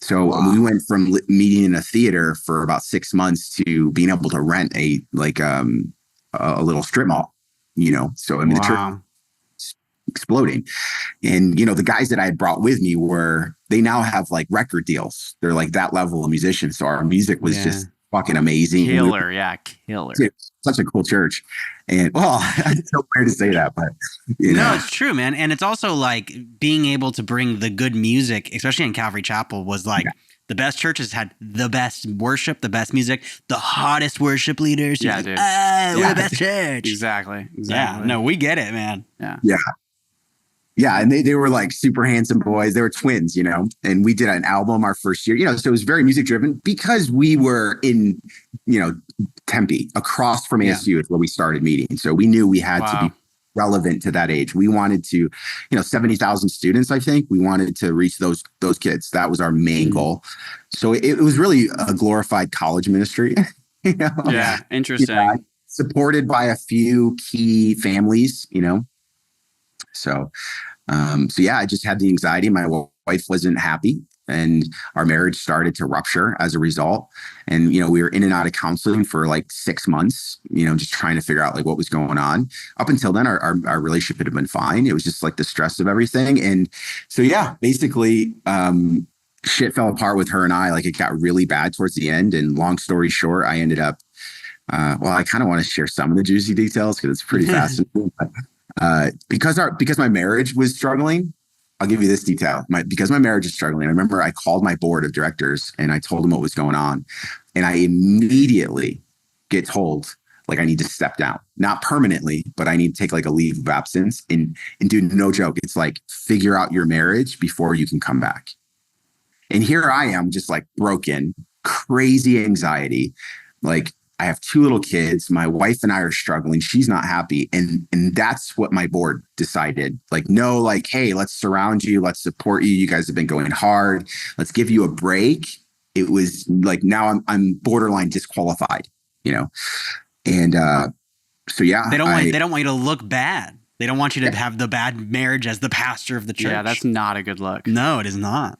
So we went from meeting in a theater for about 6 months to being able to rent a little strip mall, So I mean, the church exploding. And, the guys that I had brought with me they now have record deals. They're that level of musicians. So our music was just fucking amazing. Killer. Dude, such a cool church. And it's so weird to say that, but no, it's true, man. And it's also being able to bring the good music, especially in Calvary Chapel, was the best churches had the best worship, the best music, the hottest worship leaders. Yeah, dude. We're the best church. Exactly. Yeah, no, we get it, man. Yeah, and they were super handsome boys. They were twins, and we did an album our first year, so it was very music driven because we were in, Tempe, across from ASU is where we started meeting. So we knew we had to be relevant to that age. We wanted to, 70,000 students, I think. We wanted to reach those kids. That was our main goal. So it was really a glorified college ministry. you know? Yeah, interesting. Yeah, supported by a few key families, you know. So, so yeah, I just had the anxiety. My wife wasn't happy, and our marriage started to rupture as a result. And you know, we were in and out of counseling for like 6 months. You know, just trying to figure out like what was going on. Up until then, our relationship had been fine. It was just like the stress of everything. And so yeah, basically, shit fell apart with her and I. Like it got really bad towards the end. And long story short, I ended up. Well, I kind of want to share some of the juicy details because it's pretty fascinating. Because my marriage was struggling, I'll give you this detail. Because my marriage is struggling, I remember I called my board of directors and I told them what was going on. And I immediately get told, like, I need to step down. Not permanently, but I need to take like a leave of absence. And dude, no joke, it's like, figure out your marriage before you can come back. And here I am, just like broken, crazy anxiety. Like, I have 2 little kids. My wife and I are struggling. She's not happy. And that's what my board decided. Like, no, like, hey, let's surround you. Let's support you. You guys have been going hard. Let's give you a break. It was like, now I'm borderline disqualified, you know? And so, yeah. They don't want you to look bad. They don't want you to have the bad marriage as the pastor of the church. Yeah, that's not a good look. No, it is not.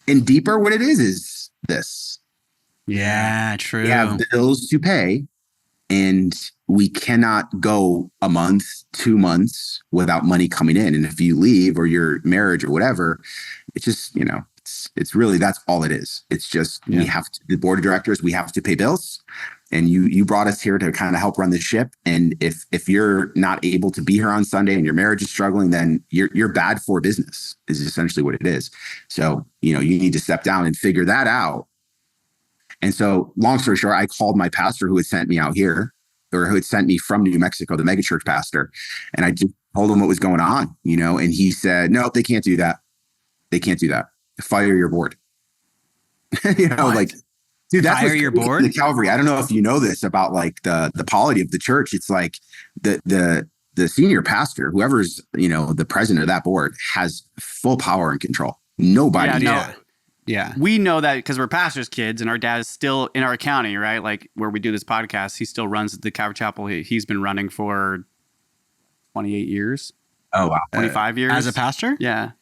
And deeper, what it is this. Yeah, true. We have bills to pay, and we cannot go a month, 2 months without money coming in. And if you leave or your marriage or whatever, it's just, you know, it's really, that's all it is. It's just, we have to, the board of directors, we have to pay bills. And you brought us here to kind of help run the ship. And if you're not able to be here on Sunday and your marriage is struggling, then you're bad for business is essentially what it is. So, you know, you need to step down and figure that out. And so, long story short, I called my pastor who had sent me out here, or who had sent me from New Mexico, the megachurch pastor. And I just told him what was going on, you know, and he said, no, they can't do that. They can't do that. Fire your board. You know, what? Like, dude, that's fire your board? The Calvary. I don't know if you know this about like the polity of the church. It's like the senior pastor, whoever's, you know, the president of that board, has full power and control. Nobody. Yeah. We know that because we're pastors' kids and our dad is still in our county, right? Like where we do this podcast, he still runs the Calvary Chapel. He's been running for 28 years. Oh, wow. 25 years. As a pastor? Yeah.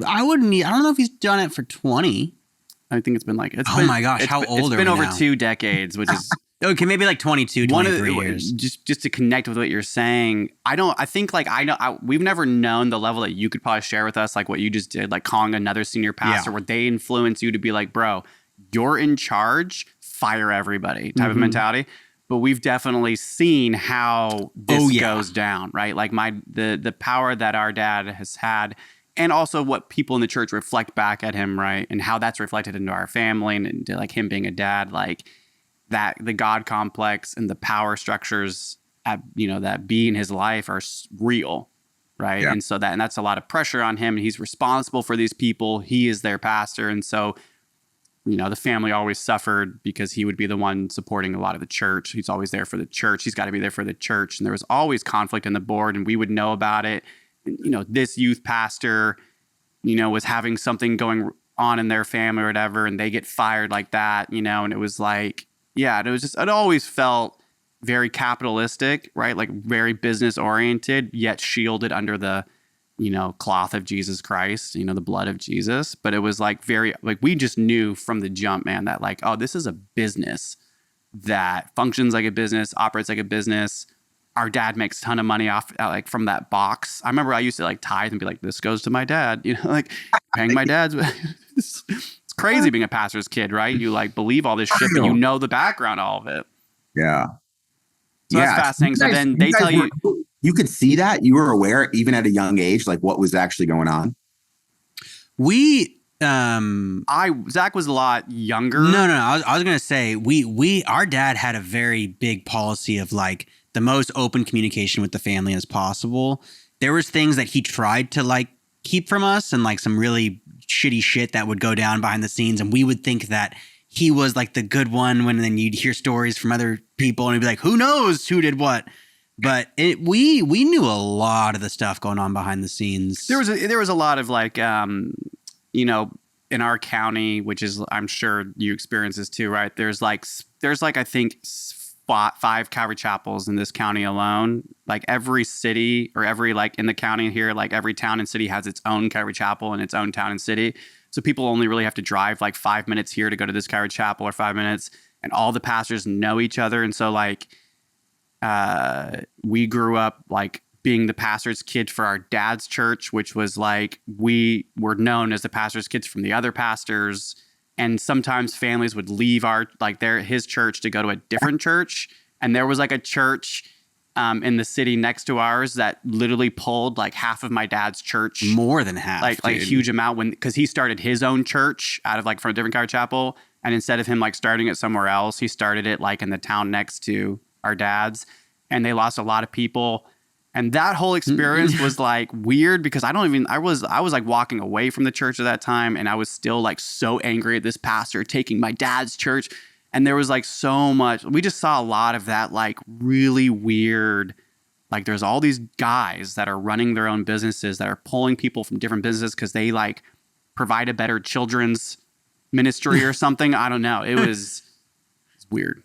I don't know if he's done it for 20. I think it's been like, my gosh, how old are we now? It's been over 2 decades, which is okay, maybe like 22, 23 years. Just to connect with what you're saying, we've never known the level that you could probably share with us, like what you just did, like calling another senior pastor where they influence you to be like, bro, you're in charge, fire everybody type of mentality. But we've definitely seen how this goes down, right? Like the power that our dad has had, and also what people in the church reflect back at him, right? And how that's reflected into our family and into like him being a dad, like that the God complex and the power structures that be in his life are real, right? Yeah. And so that's a lot of pressure on him. He's responsible for these people. He is their pastor. And so, you know, the family always suffered because he would be the one supporting a lot of the church. He's always there for the church. He's got to be there for the church. And there was always conflict in the board, and we would know about it. And, you know, this youth pastor, you know, was having something going on in their family or whatever, and they get fired like that, you know, and it was like, it always felt very capitalistic, right? Like very business oriented, yet shielded under the, you know, cloth of Jesus Christ, you know, the blood of Jesus. But it was like we just knew from the jump, man, that like, oh, this is a business that functions like a business, operates like a business. Our dad makes a ton of money off like from that box. I remember I used to like tithe and be like, this goes to my dad, you know, like paying my dad's. It's crazy being a pastor's kid, right? You like believe all this shit, but you know the background, all of it. Yeah. So that's fascinating. So then they tell you. You could see that. You were aware, even at a young age, like what was actually going on. Zach was a lot younger. No. I was going to say, our dad had a very big policy of like the most open communication with the family as possible. There was things that he tried to like keep from us and like some really shitty shit that would go down behind the scenes. And we would think that he was like the good one when then you'd hear stories from other people and it'd be like, who knows who did what? But we knew a lot of the stuff going on behind the scenes. There was a lot of like, you know, in our county, which is, I'm sure you experience this too, right? There's like I think 5 Calvary Chapels in this county alone. Like every city or every like in the county here, like every town and city has its own Calvary Chapel and its own town and city. So people only really have to drive like 5 minutes here to go to this Calvary Chapel, or 5 minutes, and all the pastors know each other. And so like we grew up like being the pastor's kid for our dad's church, which was like, we were known as the pastor's kids from the other pastors. And sometimes families would leave his church to go to a different church. And there was like a church in the city next to ours that literally pulled like half of my dad's church. More than half, like a huge amount, because he started his own church out of like from a different Calvary Chapel. And instead of him like starting it somewhere else, he started it like in the town next to our dad's. And they lost a lot of people. And that whole experience was like weird, because I was like walking away from the church at that time, and I was still like so angry at this pastor taking my dad's church. And there was like so much, we just saw a lot of that, like really weird, like there's all these guys that are running their own businesses that are pulling people from different businesses because they like provide a better children's ministry or something. I don't know. It's weird.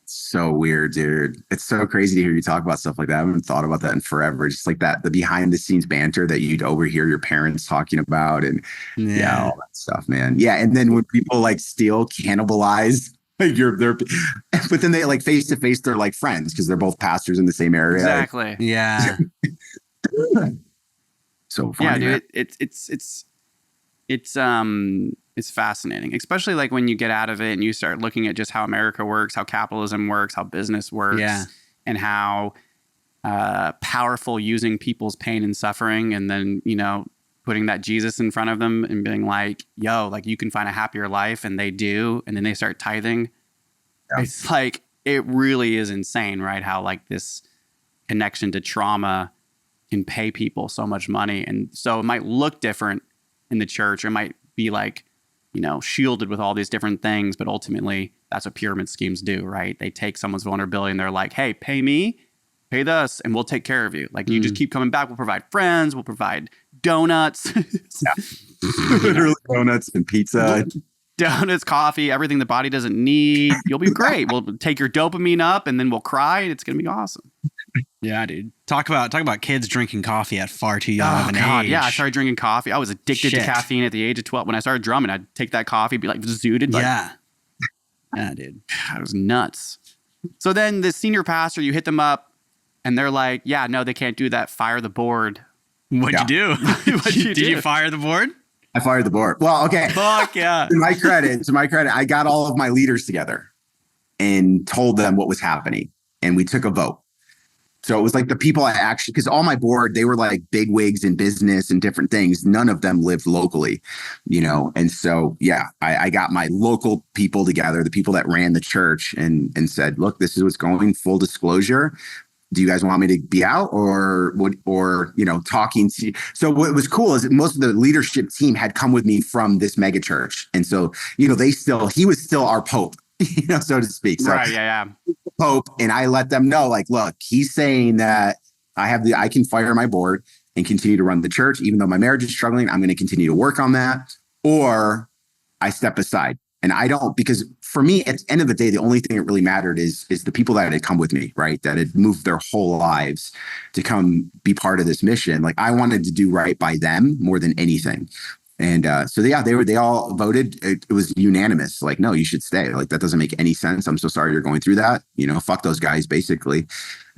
So weird, dude. It's so crazy to hear you talk about stuff like that. I haven't thought about that in forever. Just like that, the behind the scenes banter that you'd overhear your parents talking about, and all that stuff, man. Yeah. And then when people like steal, cannibalize, like but then they like face to face, they're like friends because they're both pastors in the same area. Exactly. Yeah. So funny. Yeah, dude. It's fascinating, especially like when you get out of it and you start looking at just how America works, how capitalism works, how business works, and how powerful using people's pain and suffering, and then, you know, putting that Jesus in front of them and being like, yo, like you can find a happier life, and they do, and then they start tithing. Yeah. It's like, it really is insane, right? How like this connection to trauma can pay people so much money. And so it might look different in the church, or it might be like, you know, shielded with all these different things, but ultimately that's what pyramid schemes do, right? They take someone's vulnerability and they're like, hey, pay me, pay this, and we'll take care of you. Like you just keep coming back. We'll provide friends. We'll provide donuts. Literally donuts and pizza. Donuts, coffee, everything the body doesn't need. You'll be great. We'll take your dopamine up, and then we'll cry, and it's going to be awesome. Yeah, dude. Talk about kids drinking coffee at far too young of an age. Yeah, I started drinking coffee. I was addicted to caffeine at the age of 12. When I started drumming, I'd take that coffee, be like zooted. Like, yeah, dude. It was nuts. So then the senior pastor, you hit them up, and they're like, yeah, no, they can't do that. Fire the board. What'd you do? Did you fire the board? I fired the board. Well, okay. Fuck yeah. To my credit, I got all of my leaders together and told them what was happening, and we took a vote. So it was like the people I actually, because all my board, they were like big wigs in business and different things. None of them lived locally, you know? And so, yeah, I got my local people together, the people that ran the church, and said, look, this is what's going, full disclosure. Do you guys want me to be out or you know, talking to you? So what was cool is that most of the leadership team had come with me from this mega church. And so, you know, he was still our Pope, you know, so to speak. So, right. Yeah. Pope, and I let them know, like, look, he's saying that I can fire my board and continue to run the church, even though my marriage is struggling. I'm going to continue to work on that, or I step aside. And I don't, because for me, at the end of the day, the only thing that really mattered is the people that had come with me, right? That had moved their whole lives to come be part of this mission. Like I wanted to do right by them more than anything. And so they all voted. It was unanimous. Like, no, you should stay. Like, that doesn't make any sense. I'm so sorry you're going through that. You know, fuck those guys, basically.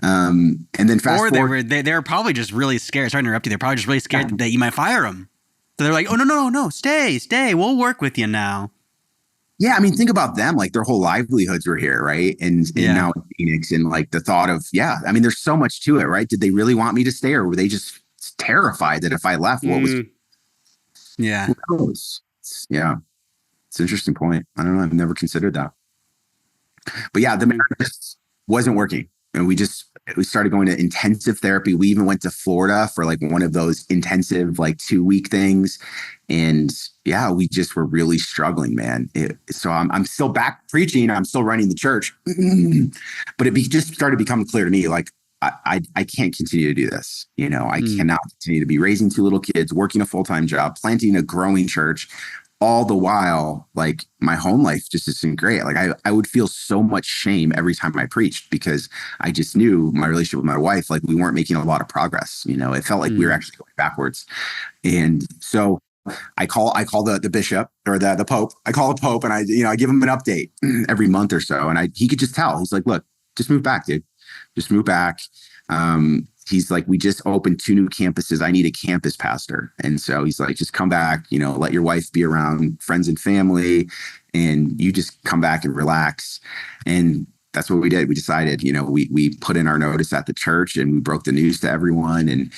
And then fast forward. They were probably just really scared. Sorry to interrupt you. They're probably just really scared that you might fire them. So they're like, oh, no, stay. We'll work with you now. Yeah, I mean, think about them. Like their whole livelihoods were here, right? And now in Phoenix, and like the thought of, I mean, there's so much to it, right? Did they really want me to stay, or were they just terrified that if I left, what was? Yeah. Who knows? Yeah, it's an interesting point. I don't know. I've never considered that. But yeah, the marriage just wasn't working, and we started going to intensive therapy. We even went to Florida for like one of those intensive like 2-week things. And yeah, we just were really struggling, man. So I'm still back preaching. I'm still running the church, but it just started becoming clear to me, like I can't continue to do this. You know, I cannot continue to be raising 2 little kids, working a full-time job, planting a growing church, all the while, like my home life just isn't great. Like I would feel so much shame every time I preached because I just knew my relationship with my wife, like we weren't making a lot of progress. It felt like we were actually going backwards. And so I call the bishop or the Pope. I call the Pope and I give him an update every month or so. And he could just tell. He's like, look, just move back, dude. Just move back. He's like, we just opened 2 new campuses. I need a campus pastor. And so he's like, just come back, let your wife be around friends and family, and you just come back and relax. And that's what we did. We decided, we put in our notice at the church and we broke the news to everyone. And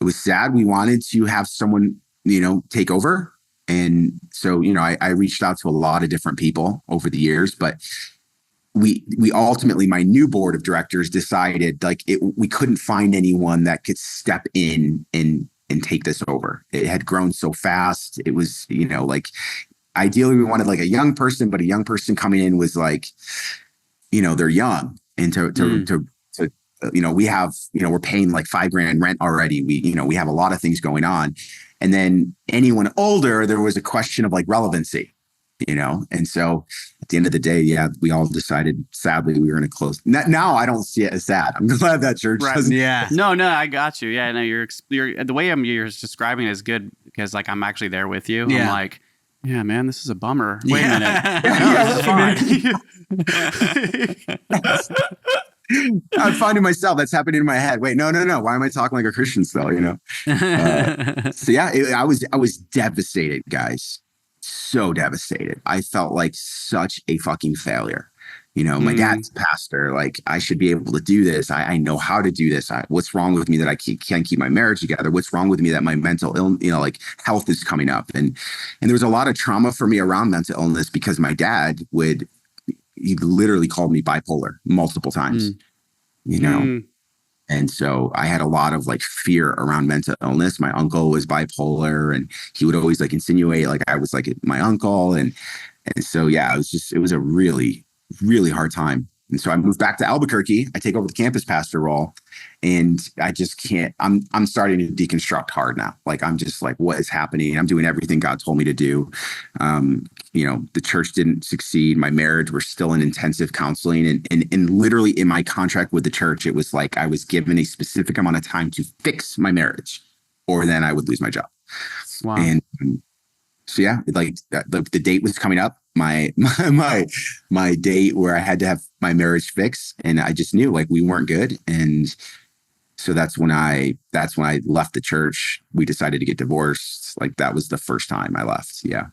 it was sad. We wanted to have someone, take over. And so, I reached out to a lot of different people over the years, but we ultimately, my new board of directors decided we couldn't find anyone that could step in and take this over. It had grown so fast. It was, ideally we wanted like a young person, but a young person coming in was like, they're young, and to we have, we're paying like $5,000 rent already. We have a lot of things going on. And then anyone older, there was a question of like relevancy. And so at the end of the day, we all decided, sadly, we were going to close. Now I don't see it as sad. I'm glad that church doesn't. Yeah. No, I got you. Yeah, no, you're the way you're describing it is good because like I'm actually there with you. Yeah. I'm like, yeah, man, this is a bummer. Wait a minute. I'm finding myself. That's happening in my head. Wait, no. Why am I talking like a Christian still? So I was devastated, guys. So devastated. I felt like such a fucking failure. My dad's a pastor. Like I should be able to do this. I know how to do this. What's wrong with me that I can't keep my marriage together? What's wrong with me that my mental illness, health is coming up? And there was a lot of trauma for me around mental illness because my dad he literally called me bipolar multiple times, And so I had a lot of like fear around mental illness. My uncle was bipolar and he would always like insinuate like I was like my uncle. And so, it was a really, really hard time. And so I moved back to Albuquerque. I take over the campus pastor role and I just can't, I'm starting to deconstruct hard now. Like, I'm just like, what is happening? I'm doing everything God told me to do. The church didn't succeed. My marriage, we're still in intensive counseling. And literally in my contract with the church, it was like, I was given a specific amount of time to fix my marriage or then I would lose my job. Wow. And so, the date was coming up. My date where I had to have my marriage fixed, and I just knew like we weren't good, and so that's when I left the church. We decided to get divorced. Like that was the first time I left. Yeah.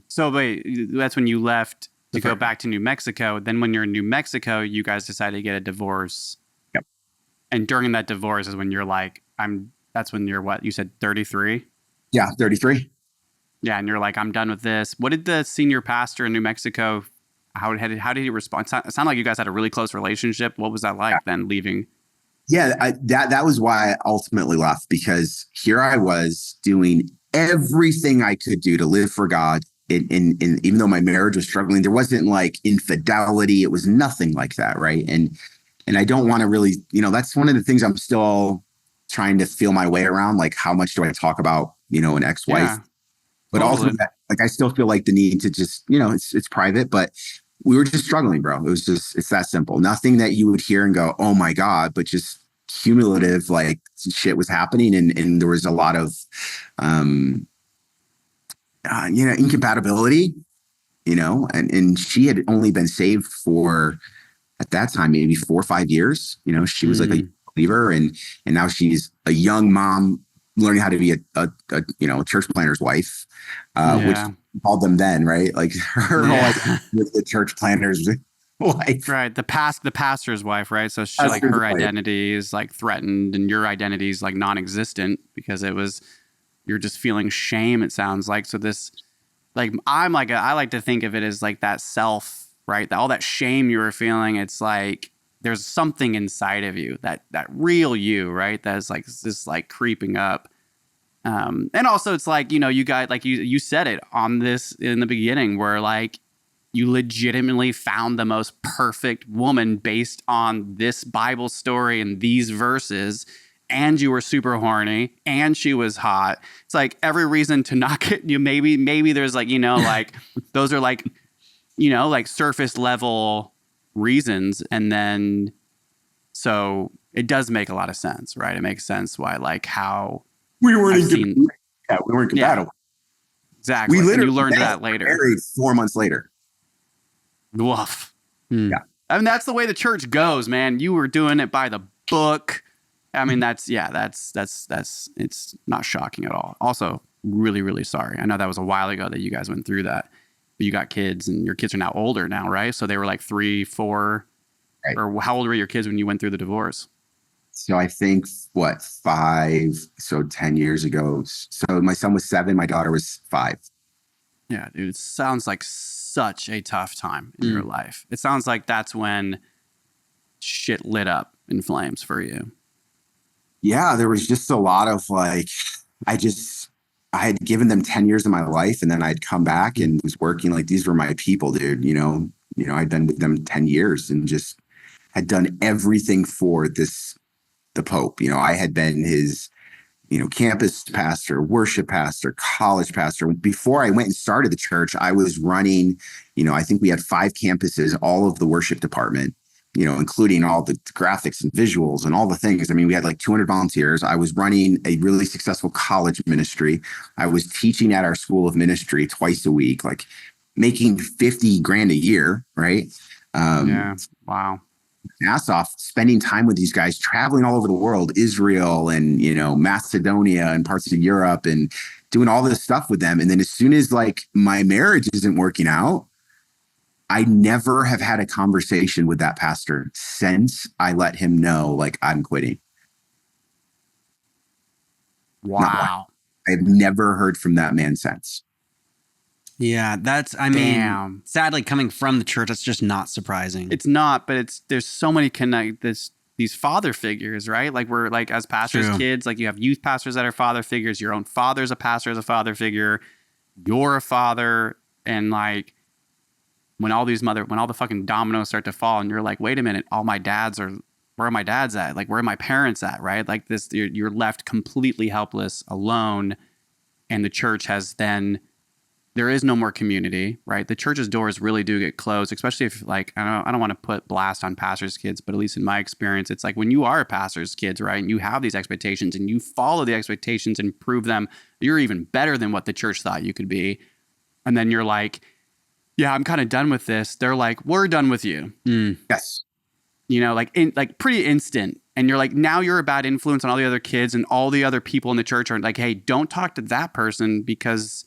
So wait, that's when you left to go back to New Mexico. Then when you're in New Mexico, you guys decided to get a divorce. Yep. And during that divorce is when you're like, that's when you're what? You said 33? Yeah, 33. Yeah, and you're like, I'm done with this. What did the senior pastor in New Mexico, how did he respond? It sounded like you guys had a really close relationship. What was that like then leaving? Yeah, that was why I ultimately left, because here I was doing everything I could do to live for God. And even though my marriage was struggling, there wasn't like infidelity. It was nothing like that, right? And I don't want to really, that's one of the things I'm still trying to feel my way around. Like, how much do I talk about, an ex-wife? Yeah. But also, like, I still feel like the need to just, it's private, but we were just struggling, bro. It's that simple. Nothing that you would hear and go, oh my God, but just cumulative, like shit was happening. And there was a lot of, incompatibility, and she had only been saved for, at that time, maybe 4 or 5 years. She was like a believer, and now she's a young mom learning how to be a church planter's wife, which called them then, right? Like her whole life with the church planter's wife, right? The pastor's wife, right? So she, like, her identity is like threatened, and your identity is like non-existent because you're just feeling shame. It sounds like. So this, like, I like to think of it as like that self, right? All that shame you were feeling. It's like there's something inside of you, that real you, right? That's like this like creeping up. And also it's like, you got, like you said it on this in the beginning, where like you legitimately found the most perfect woman based on this Bible story and these verses. and you were super horny and she was hot. It's like every reason to not get you. Maybe there's like, like those are like, like surface level reasons. And then, so it does make a lot of sense, right? It makes sense why, like how we weren't we weren't compatible. Yeah, exactly. We literally and you learned that later. Married 4 months later. Woof. Yeah. I mean, that's the way the church goes, man. You were doing it by the book. I mean, that's it's not shocking at all. Also, really, really sorry. I know that was a while ago that you guys went through that. But you got kids, and your kids are now older now, right? So they were like 3, 4, right. Or how old were your kids when you went through the divorce? So I think 5, so 10 years ago. So my son was 7, my daughter was 5. Yeah, dude, it sounds like such a tough time in your life. It sounds like that's when shit lit up in flames for you. Yeah, there was just a lot of like, I had given them 10 years of my life, and then I'd come back and was working like these were my people, dude. I'd been with them 10 years and just had done everything for the Pope. I had been his, campus pastor, worship pastor, college pastor. Before I went and started the church, I was running, I think we had 5 campuses, all of the worship department, including all the graphics and visuals and all the things. I mean, we had like 200 volunteers. I was running a really successful college ministry. I was teaching at our school of ministry twice a week, like making $50,000 a year. Right. Yeah. Wow. Ass off, spending time with these guys, traveling all over the world, Israel and, Macedonia and parts of Europe, and doing all this stuff with them. And then as soon as like my marriage isn't working out, I never have had a conversation with that pastor since I let him know, like, I'm quitting. Wow. I've never heard from that man since. Yeah, mean, sadly, coming from the church, that's just not surprising. It's not, but there's so many these father figures, right? Like we're like, as pastors' kids, like you have youth pastors that are father figures. Your own father's a pastor as a father figure. You're a father. And like when all the fucking dominoes start to fall and you're like, wait a minute, where are my dads at? Like, where are my parents at? Right? Like this, you're left completely helpless, alone. And the church there is no more community, right? The church's doors really do get closed, especially if like, I don't want to put blast on pastors' kids, but at least in my experience, it's like when you are a pastor's kids, right? And you have these expectations and you follow the expectations and prove them, you're even better than what the church thought you could be. And then you're like, yeah, I'm kind of done with this. They're like, we're done with you. Yes. Like pretty instant. And you're like, now you're a bad influence on all the other kids, and all the other people in the church are like, hey, don't talk to that person because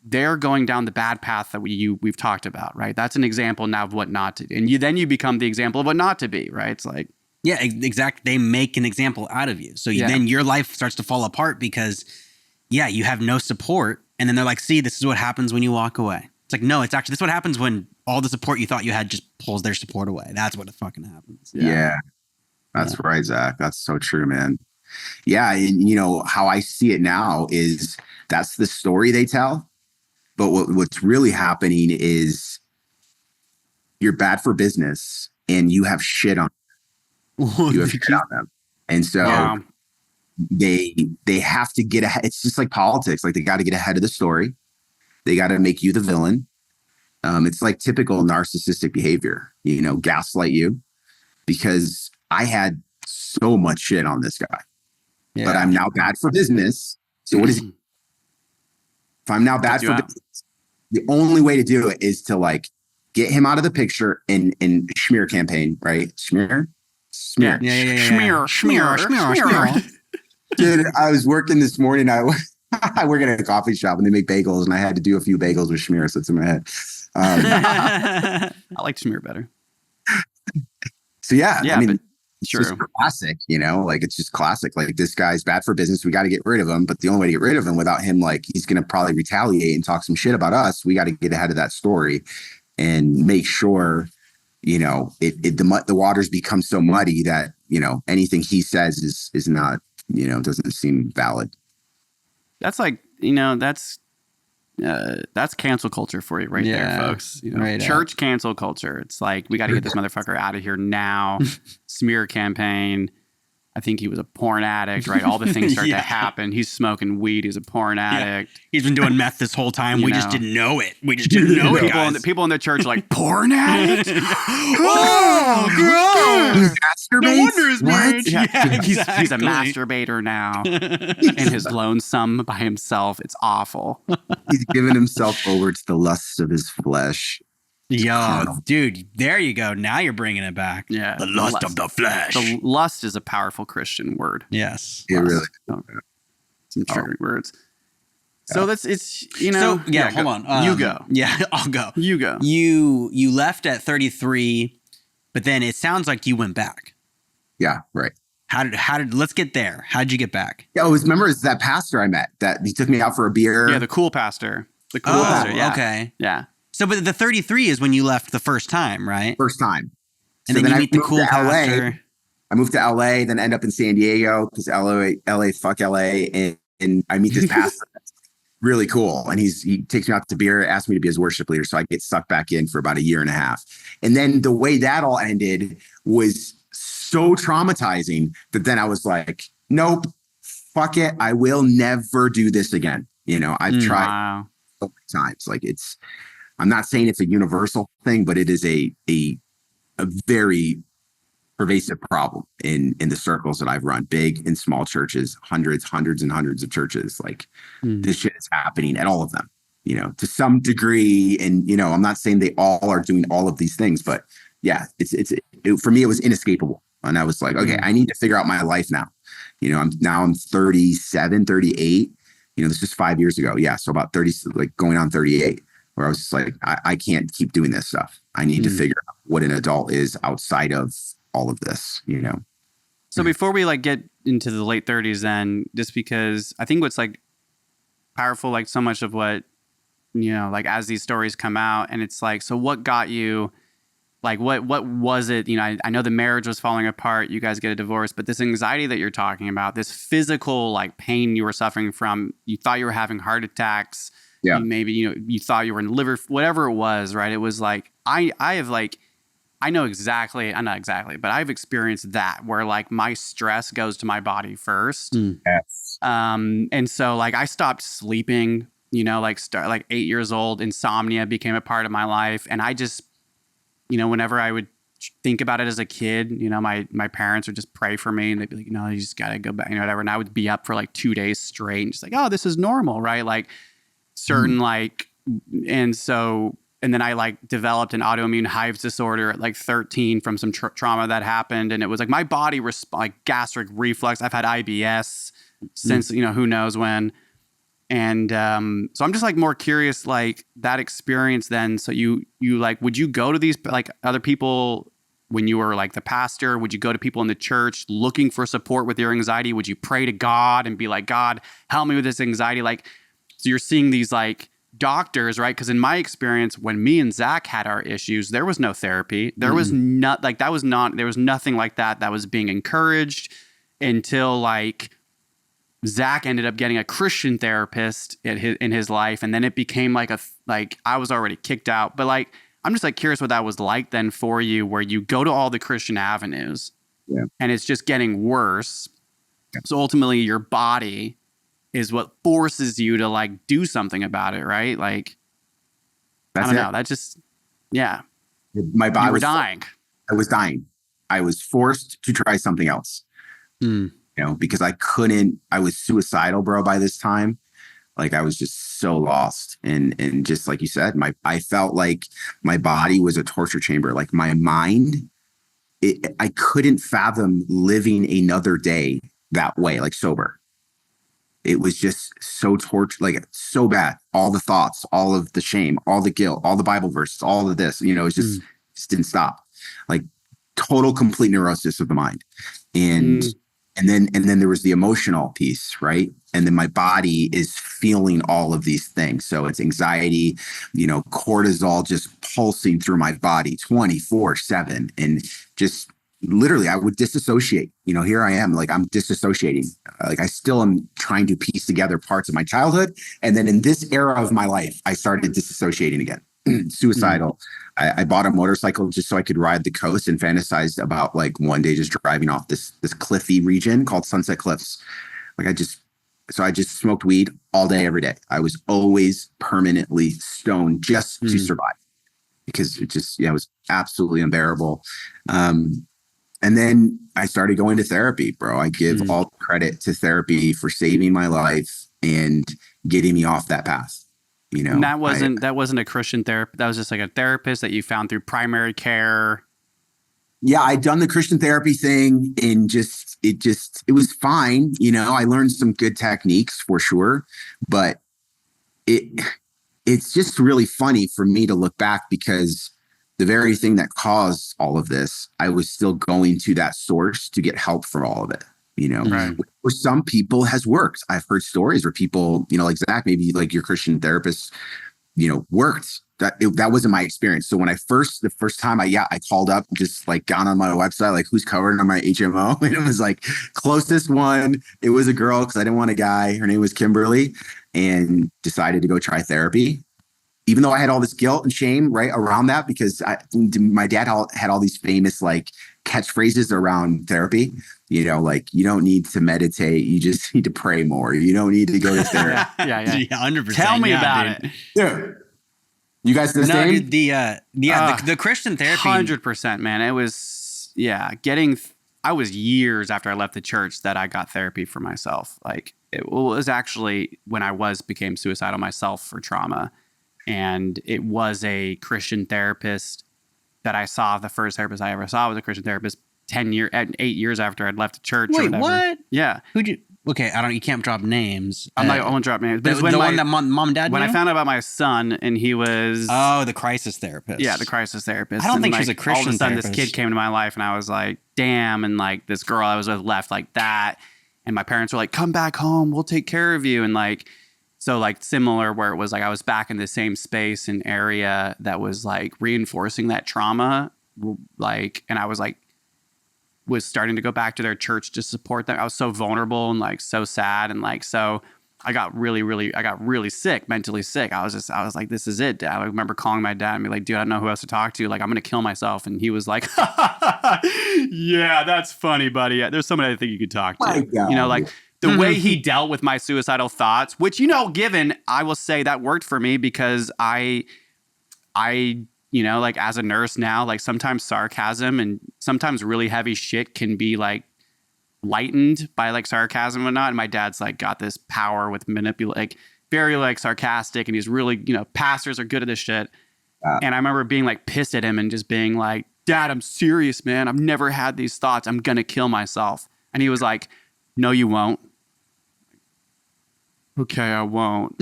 they're going down the bad path that we've talked about, right? That's an example now of what not to do. And then you become the example of what not to be, right? It's like, yeah, exactly. They make an example out of you. So then your life starts to fall apart because, you have no support. And then they're like, see, this is what happens when you walk away. It's like, no, it's actually, this is what happens when all the support you thought you had just pulls their support away. That's what fucking happens. Yeah. That's right, Zach. That's so true, man. Yeah. And how I see it now is that's the story they tell. But what's really happening is you're bad for business and you have shit on them. You have shit on them. And so they have to get ahead. It's just like politics. Like they got to get ahead of the story. They got to make you the villain. It's like typical narcissistic behavior, gaslight you, because I had so much shit on this guy, but I'm now bad for business. So what is he? If I'm now bad for business, the only way to do it is to like get him out of the picture and smear campaign, right? Smear. Smear. Dude, I was working this morning. I work at a coffee shop and they make bagels, and I had to do a few bagels with schmear. So it's in my head. I like schmear better. So I mean, it's true. just classic, like it's just classic. Like this guy's bad for business. We got to get rid of him. But the only way to get rid of him without him, like he's going to probably retaliate and talk some shit about us. We got to get ahead of that story and make sure, the waters become so muddy that, anything he says is not, doesn't seem valid. That's like, that's cancel culture for you right there, folks. Church cancel culture. It's like, we got to get this motherfucker out of here now. Smear campaign. I think he was a porn addict, right? All the things start to happen. He's smoking weed. He's a porn addict. Yeah. He's been doing meth this whole time. We just didn't know it. We just didn't know it. People in the church are like, porn addict? Oh, gross. No wonder his marriage. Yeah, he's a masturbator now. And his lonesome by himself. It's awful. He's given himself over to the lusts of his flesh. Yo, dude, there you go. Now you're bringing it back. Yeah. The lust of the flesh. The lust is a powerful Christian word. Yes. It really Some triggering words. So it's, So, hold on. You go. Yeah, I'll go. You go. You left at 33, but then it sounds like you went back. Yeah, right. How did let's get there. How did you get back? Yeah, remember it's that pastor I met that he took me out for a beer. Yeah, the cool pastor. The cool pastor. Yeah. Okay. Yeah. So, but the 33 is when you left the first time, right? First time. And then you meet the cool pastor. I moved to LA, then end up in San Diego because LA, fuck LA. And I meet this pastor. That's really cool. And he takes me out to beer, asks me to be his worship leader. So I get sucked back in for about a year and a half. And then the way that all ended was so traumatizing that then I was like, nope, fuck it. I will never do this again. I've tried so many times. Like I'm not saying it's a universal thing, but it is a very pervasive problem in the circles that I've run, big and small churches, hundreds and hundreds of churches. Like this shit is happening at all of them, to some degree. And, I'm not saying they all are doing all of these things, but yeah, for me, it was inescapable. And I was like, okay, I need to figure out my life now. I'm 37, 38, this is 5 years ago. Yeah. So about 30, like going on 38. Where I was just like, I can't keep doing this stuff. I need to figure out what an adult is outside of all of this, So before we get into the late 30s, then, just because I think what's powerful, so much of what, as these stories come out, and it's so what got you, what was it? I know the marriage was falling apart. You guys get a divorce, but this anxiety that you're talking about, this physical pain you were suffering from, you thought you were having heart attacks. Yeah. Maybe, you thought you were in liver, whatever it was, right? It was I know exactly, not exactly, but I've experienced that where my stress goes to my body first. Yes. And so I stopped sleeping, 8 years old, insomnia became a part of my life. And I just, whenever I would think about it as a kid, my parents would just pray for me and they'd be like, no, you just got to go back, whatever. And I would be up for 2 days straight and just oh, this is normal, right? Certain and then I developed an autoimmune hives disorder at 13 from some trauma that happened. And it was my body gastric reflux. I've had IBS since, who knows when. And so I'm just more curious, that experience then. So you would you go to these other people when you were the pastor? Would you go to people in the church looking for support with your anxiety? Would you pray to God and be like, God, help me with this anxiety? So you're seeing these doctors, right? Because in my experience, when me and Zach had our issues, there was no therapy. There was not there was nothing like that was being encouraged until Zach ended up getting a Christian therapist in his life. And then it became I was already kicked out. But I'm just curious what that was like then for you, where you go to all the Christian avenues and it's just getting worse. Yeah. So ultimately your body is what forces you to do something about it, right? I don't know. That just, yeah. My body was dying. I was dying. I was forced to try something else, because I was suicidal, bro, by this time. I was just so lost. And just like you said, I felt like my body was a torture chamber. My mind, I couldn't fathom living another day that way, sober. It was just so so bad. All the thoughts, all of the shame, all the guilt, all the Bible verses, all of this, it just didn't stop. Total, complete neurosis of the mind. And then there was the emotional piece, right? And then my body is feeling all of these things. So it's anxiety, cortisol just pulsing through my body 24/7, and just literally I would disassociate. Here I am, I'm disassociating. I still am trying to piece together parts of my childhood. And then in this era of my life, I started disassociating again. suicidal. I bought a motorcycle just so I could ride the coast and fantasized about like one day just driving off this cliffy region called Sunset Cliffs. Like I just smoked weed all day, every day. I was always permanently stoned just to survive because it was absolutely unbearable. And then I started going to therapy, bro. I give all credit to therapy for saving my life and getting me off that path. You know, and that wasn't a Christian therapist. That was just like a therapist that you found through primary care. Yeah, I'd done the Christian therapy thing and it was fine. You know, I learned some good techniques for sure, but it's just really funny for me to look back because the very thing that caused all of this, I was still going to that source to get help for all of it. You know, right. For some people has worked. I've heard stories where people, you know, like Zach, maybe like your Christian therapist, you know, worked. That wasn't my experience. So when the first time I called up, just like down on my website, like who's covered on my HMO, and it was like closest one. It was a girl because I didn't want a guy. Her name was Kimberly, and decided to go try therapy. Even though I had all this guilt and shame right around that, because my dad had all these famous like catchphrases around therapy. You know, like you don't need to meditate. You just need to pray more. You don't need to go to therapy. yeah, 100%. Tell me about it. Yeah. You guys the same? The Christian therapy. 100%, man. It was, I was years after I left the church that I got therapy for myself. Like it was actually when I became suicidal myself for trauma. And it was a Christian therapist that I saw. The first therapist I ever saw was a Christian therapist 8 years after I'd left the church. Wait, what? Yeah. Who'd you? Okay, you can't drop names. I won't drop names. But The one that mom and dad when knew? I found out about my son and he was... Oh, the crisis therapist. Yeah, the crisis therapist. I don't think like, she's a Christian all of a sudden, therapist. this kid came into my life and I was like, damn. And like this girl I was with left like that. And my parents were like, come back home. We'll take care of you. And like... So like similar where it was like I was back in the same space and area that was like reinforcing that trauma, like, and I was starting to go back to their church to support them. I was so vulnerable and like so sad and like so I got really sick, mentally sick. I was like, this is it, Dad. I remember calling my dad and be like, dude, I don't know who else to talk to. Like, I'm gonna kill myself. And he was like, yeah, that's funny, buddy. Yeah, there's somebody I think you could talk to. You know, like. The way he dealt with my suicidal thoughts, which, you know, I will say that worked for me because I, you know, like as a nurse now, like sometimes sarcasm and sometimes really heavy shit can be like lightened by like sarcasm and not. And my dad's like got this power with like very like sarcastic and he's really, you know, pastors are good at this shit. And I remember being like pissed at him and just being like, Dad, I'm serious, man. I've never had these thoughts. I'm going to kill myself. And he was like, no, you won't. Okay, I won't.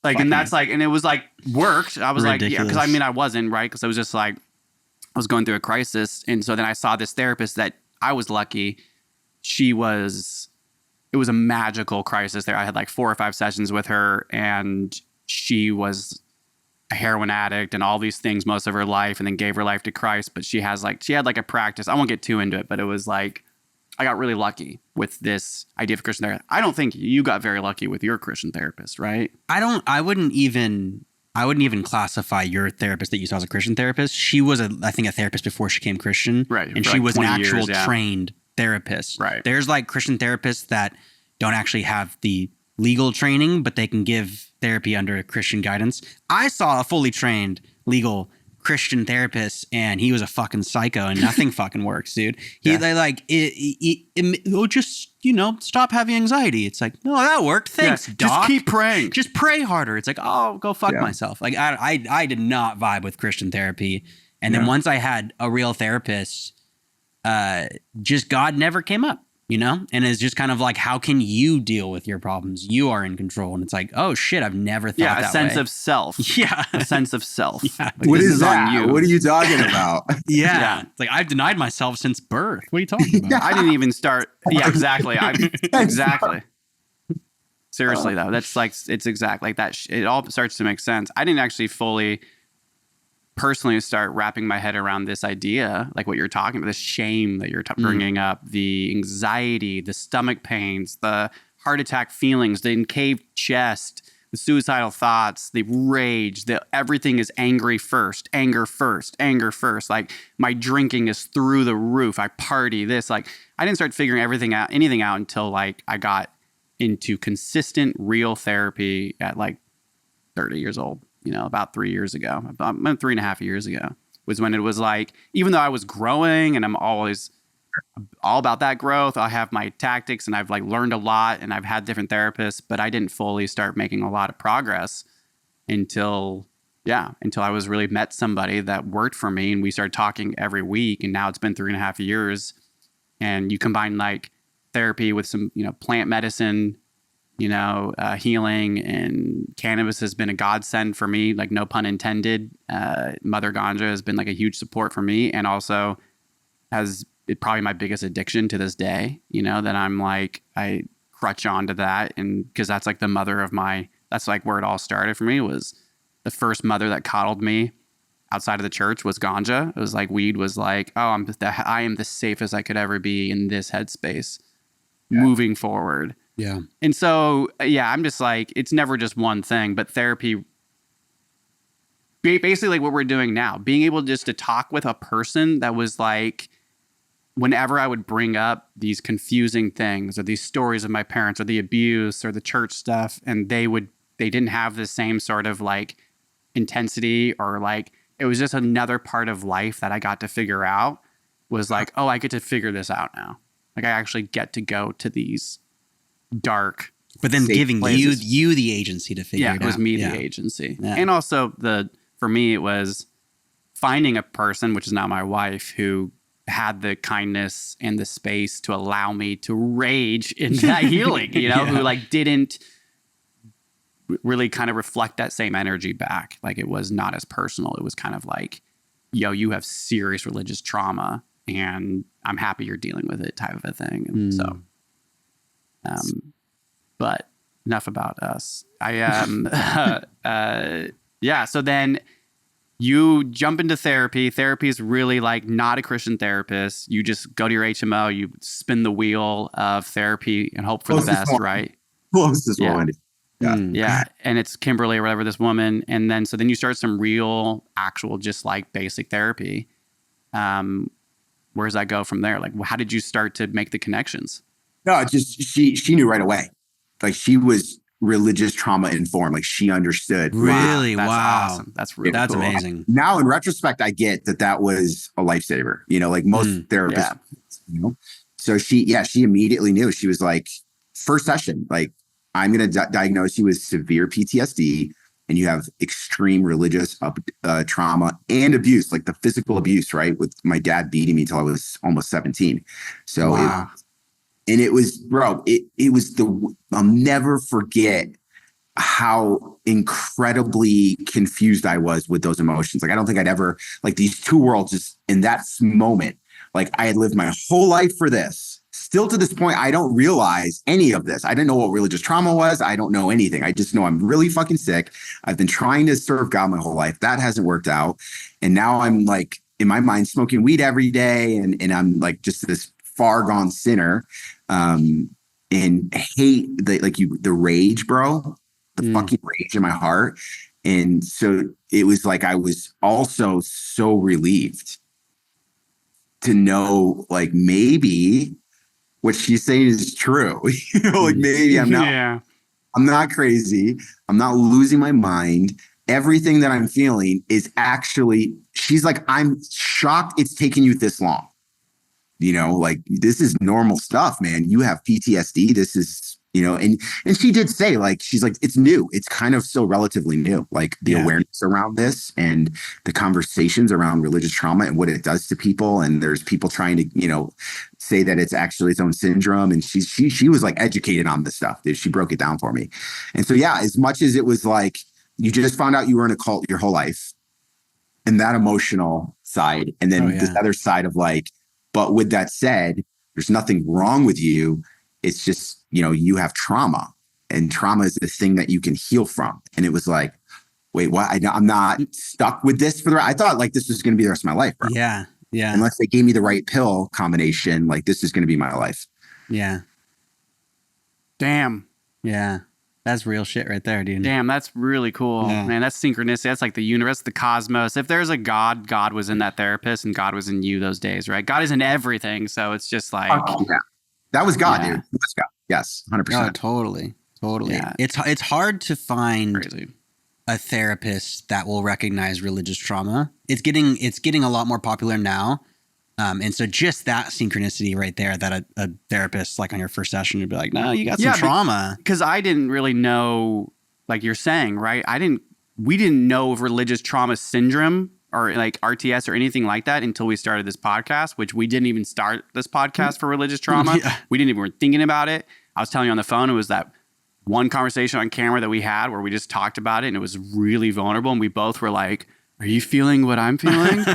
Like, and that's like, and it was like worked. I was Ridiculous. like, yeah, because I mean, I wasn't, right? Because I was just like, I was going through a crisis. And so then I saw this therapist that I was lucky. It was a magical crisis there. I had like 4 or 5 sessions with her and she was a heroin addict and all these things most of her life and then gave her life to Christ. But she had like a practice. I won't get too into it, but it was like, I got really lucky with this idea of Christian therapy. I don't think you got very lucky with your Christian therapist, right? I wouldn't even classify your therapist that you saw as a Christian therapist. She was I think a therapist before she became Christian. Right. And she was an actual trained therapist. Right. There's like Christian therapists that don't actually have the legal training, but they can give therapy under Christian guidance. I saw a fully trained legal Christian therapist and he was a fucking psycho and nothing fucking works, dude. Just, you know, stop having anxiety. It's like, no, that worked. Thanks, doc. Just keep praying. Just pray harder. It's like, oh, go fuck myself. Like I did not vibe with Christian therapy. And then once I had a real therapist, just God never came up. You know, and it's just kind of like, how can you deal with your problems? You are in control. And it's like, oh shit, I've never thought that way. Yeah, a sense of self. Yeah. A sense of self. Yeah. Like, What is that? What are you talking about? Yeah. It's like, I've denied myself since birth. What are you talking about? I didn't even start. Yeah, exactly. Exactly. Seriously, though, that's like, it's exactly like that. It all starts to make sense. I didn't actually fully personally start wrapping my head around this idea, like what you're talking about, the shame that you're bringing up, the anxiety, the stomach pains, the heart attack feelings, the encaved chest, the suicidal thoughts, the rage, everything is anger first. Like my drinking is through the roof. I party this. Like I didn't start figuring anything out until like I got into consistent real therapy at like 30 years old, about 3 years ago, about 3.5 years ago was when it was like, even though I was growing and I'm always all about that growth, I have my tactics and I've like learned a lot and I've had different therapists, but I didn't fully start making a lot of progress until I was really met somebody that worked for me and we started talking every week. And now it's been 3.5 years and you combine like therapy with some, plant medicine, healing, and cannabis has been a godsend for me, like no pun intended. Mother Ganja has been like a huge support for me and also it's probably my biggest addiction to this day, that I'm like, I crutch onto that. And because that's like the mother of that's like where it all started for me. Was the first mother that coddled me outside of the church was ganja. It was like weed was like, oh, I am the safest I could ever be in this headspace moving forward. Yeah. And so, I'm just like, it's never just one thing, but therapy, basically like what we're doing now, being able just to talk with a person that was like, whenever I would bring up these confusing things or these stories of my parents or the abuse or the church stuff, and they didn't have the same sort of like intensity or like, it was just another part of life that I got to figure out was like, oh, I get to figure this out now. Like I actually get to go to these dark, but then giving places. you the agency to figure it out. Yeah, it was me, the agency. Yeah. And also for me, it was finding a person, which is now my wife, who had the kindness and the space to allow me to rage in that healing, who like didn't really kind of reflect that same energy back. Like it was not as personal. It was kind of like, yo, you have serious religious trauma and I'm happy you're dealing with it type of a thing. And so, but enough about us. So then you jump into therapy. Therapy is really like not a Christian therapist. You just go to your HMO, you spin the wheel of therapy and hope for the best, right? Closest one. Yeah. And it's Kimberly or whatever, this woman. And then, so then you start some real, actual, just like basic therapy. Where does that go from there? Like, how did you start to make the connections? No, just she knew right away. Like she was religious trauma informed. Like she understood. Really? That's wow. Awesome. That's really That's cool. amazing. Now in retrospect, I get that was a lifesaver, like most therapists, So she immediately knew. She was like, first session, like I'm going to diagnose you with severe PTSD and you have extreme religious trauma and abuse, like the physical abuse, right? With my dad beating me till I was almost 17. So wow. It was, bro, it was I'll never forget how incredibly confused I was with those emotions. Like, I don't think I'd ever, like these two worlds just in that moment, like I had lived my whole life for this. Still to this point, I don't realize any of this. I didn't know what religious trauma was. I don't know anything. I just know I'm really fucking sick. I've been trying to serve God my whole life. That hasn't worked out. And now I'm like, in my mind, smoking weed every day. And I'm like just this far gone sinner. And hate the rage, bro, the fucking rage in my heart. And so it was like, I was also so relieved to know like maybe what she's saying is true. Like maybe I'm not crazy. I'm not losing my mind. Everything that I'm feeling is actually, she's like, I'm shocked it's taken you this long. Like this is normal stuff, man. You have PTSD. This is, and she did say like, she's like, it's new. It's kind of still relatively new. Like the awareness around this and the conversations around religious trauma and what it does to people. And there's people trying to, say that it's actually its own syndrome. And she was like educated on this stuff. She broke it down for me. And so, as much as it was like, you just found out you were in a cult your whole life and that emotional side. And then this other side of like, but with that said, there's nothing wrong with you. It's just, you have trauma and trauma is the thing that you can heal from. And it was like, wait, what? I'm not stuck with this I thought like this was going to be the rest of my life, bro. Yeah. Yeah. Unless they gave me the right pill combination, like this is going to be my life. Yeah. Damn. Yeah. That's real shit right there, dude. Damn, that's really cool. Yeah. Man, that's synchronicity. That's like the universe, the cosmos. If there's a God, God was in that therapist and God was in you those days, right? God is in everything. So it's just like... yeah. That was God, dude. That was God. Yes, 100%. Oh, totally. Yeah. It's hard to find a therapist that will recognize religious trauma. It's getting a lot more popular now. And so just that synchronicity right there, that a therapist like on your first session would be like, no, you got some trauma. Because I didn't really know, like you're saying, right? We didn't know of religious trauma syndrome or like RTS or anything like that until we started this podcast, which we didn't even start this podcast for religious trauma. Yeah. We didn't even were thinking about it. I was telling you on the phone, it was that one conversation on camera that we had where we just talked about it and it was really vulnerable. And we both were like, are you feeling what I'm feeling?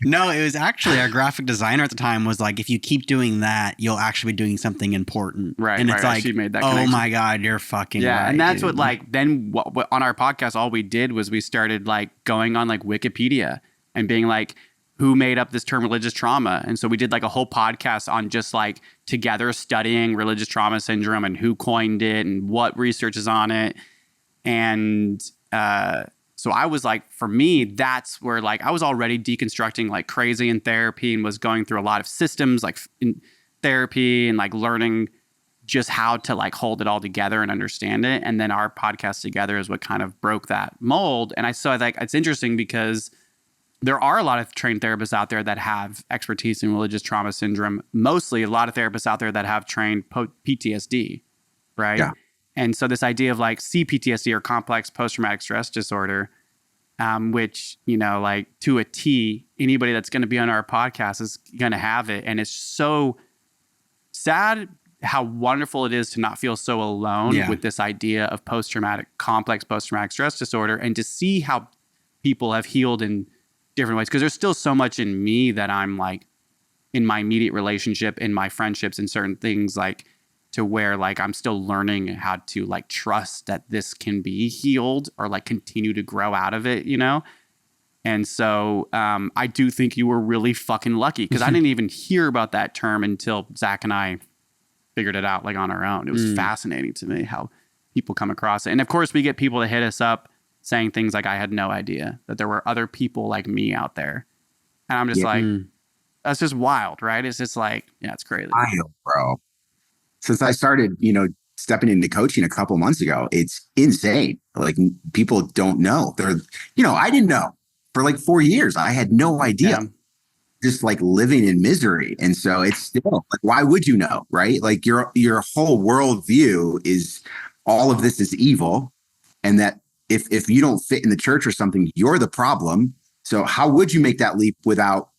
No, it was actually our graphic designer at the time was like, if you keep doing that, you'll actually be doing something important. Right. And it's like, she made that oh my God, you're fucking right. And that's dude. what like, then what on our podcast, all we did was we started like going on like Wikipedia and being like, who made up this term religious trauma? And so we did like a whole podcast on just like together studying religious trauma syndrome and who coined it and what research is on it. And, so I was like, for me, that's where like I was already deconstructing like crazy in therapy and was going through a lot of systems like in therapy and like learning just how to like hold it all together and understand it. And then our podcast together is what kind of broke that mold. And I saw like it's interesting because there are a lot of trained therapists out there that have expertise in religious trauma syndrome. Mostly a lot of therapists out there that have trained PTSD, right? Yeah. And so this idea of like CPTSD or complex post-traumatic stress disorder, which, you know, like to a T, anybody that's going to be on our podcast is going to have it. And it's so sad how wonderful it is to not feel so alone with this idea of complex post-traumatic stress disorder and to see how people have healed in different ways. Because there's still so much in me that I'm like in my immediate relationship, in my friendships and certain things like to where like I'm still learning how to like trust that this can be healed or like continue to grow out of it, you know? And so I do think you were really fucking lucky because I didn't even hear about that term until Zach and I figured it out like on our own. It was fascinating to me how people come across it. And of course we get people to hit us up saying things like, I had no idea that there were other people like me out there. And I'm just like, that's just wild, right? It's just like, yeah, it's crazy. Wild, bro. Since I started, you know, stepping into coaching a couple months ago, it's insane. Like people don't know. They're, you know, I didn't know for like 4 years. I had no idea. Just like living in misery. And so it's still like, why would you know? Right? Like your whole worldview is all of this is evil. And that if you don't fit in the church or something, you're the problem. So how would you make that leap without,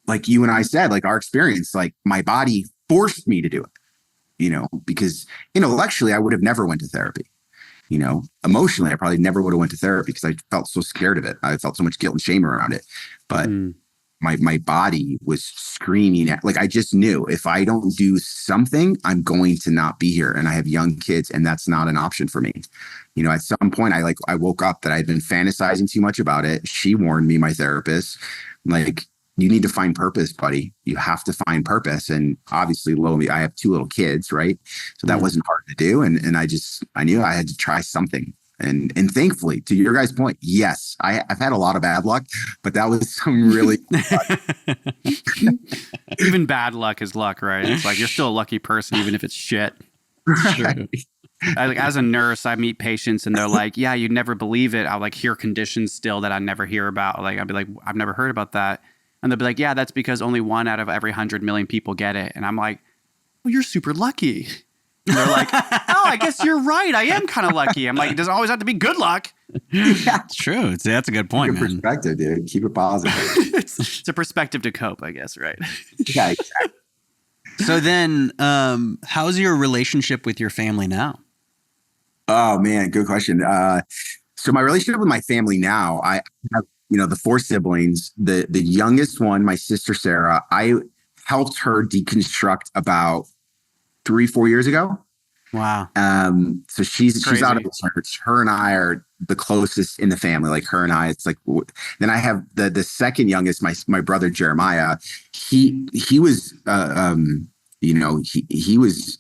like you and I said, like our experience, like my body forced me to do it. You know, because intellectually, I would have never went to therapy. You know, emotionally, I probably never would have went to therapy because I felt so scared of it. I felt so much guilt and shame around it. But my body was screaming at, like, I just knew if I don't do something, I'm going to not be here. And I have young kids, and that's not an option for me. You know, at some point, I woke up that I'd been fantasizing too much about it. She warned me, my therapist, like, you need to find purpose, buddy. You have to find purpose. And obviously, I have 2 little kids, right? So that wasn't hard to do. And I knew I had to try something. And thankfully, to your guys' point, yes, I've had a lot of bad luck, but that was some really even bad luck is luck, right? It's like you're still a lucky person, even if it's shit. Right. As a nurse, I meet patients and they're like, yeah, you'd never believe it. I'll like hear conditions still that I never hear about. Like, I'd be like, I've never heard about that. And they'll be like, yeah, that's because only 1 out of every 100 million people get it. And I'm like, well, you're super lucky. And they're like, oh, I guess you're right. I am kind of lucky. I'm like, it doesn't always have to be good luck. Yeah, it's true. That's a good point, man. Perspective, dude. Keep it positive. It's a perspective to cope, I guess, right? Yeah, exactly. So then, how's your relationship with your family now? Oh, man, good question. So my relationship with my family now, I have, you know, the 4 siblings, the youngest one, my sister, Sarah, I helped her deconstruct about 3-4 years ago. Wow. So she's out of the church. Her and I are the closest in the family. Like her and I, it's like, then I have the second youngest, my brother, Jeremiah. He was, you know, he was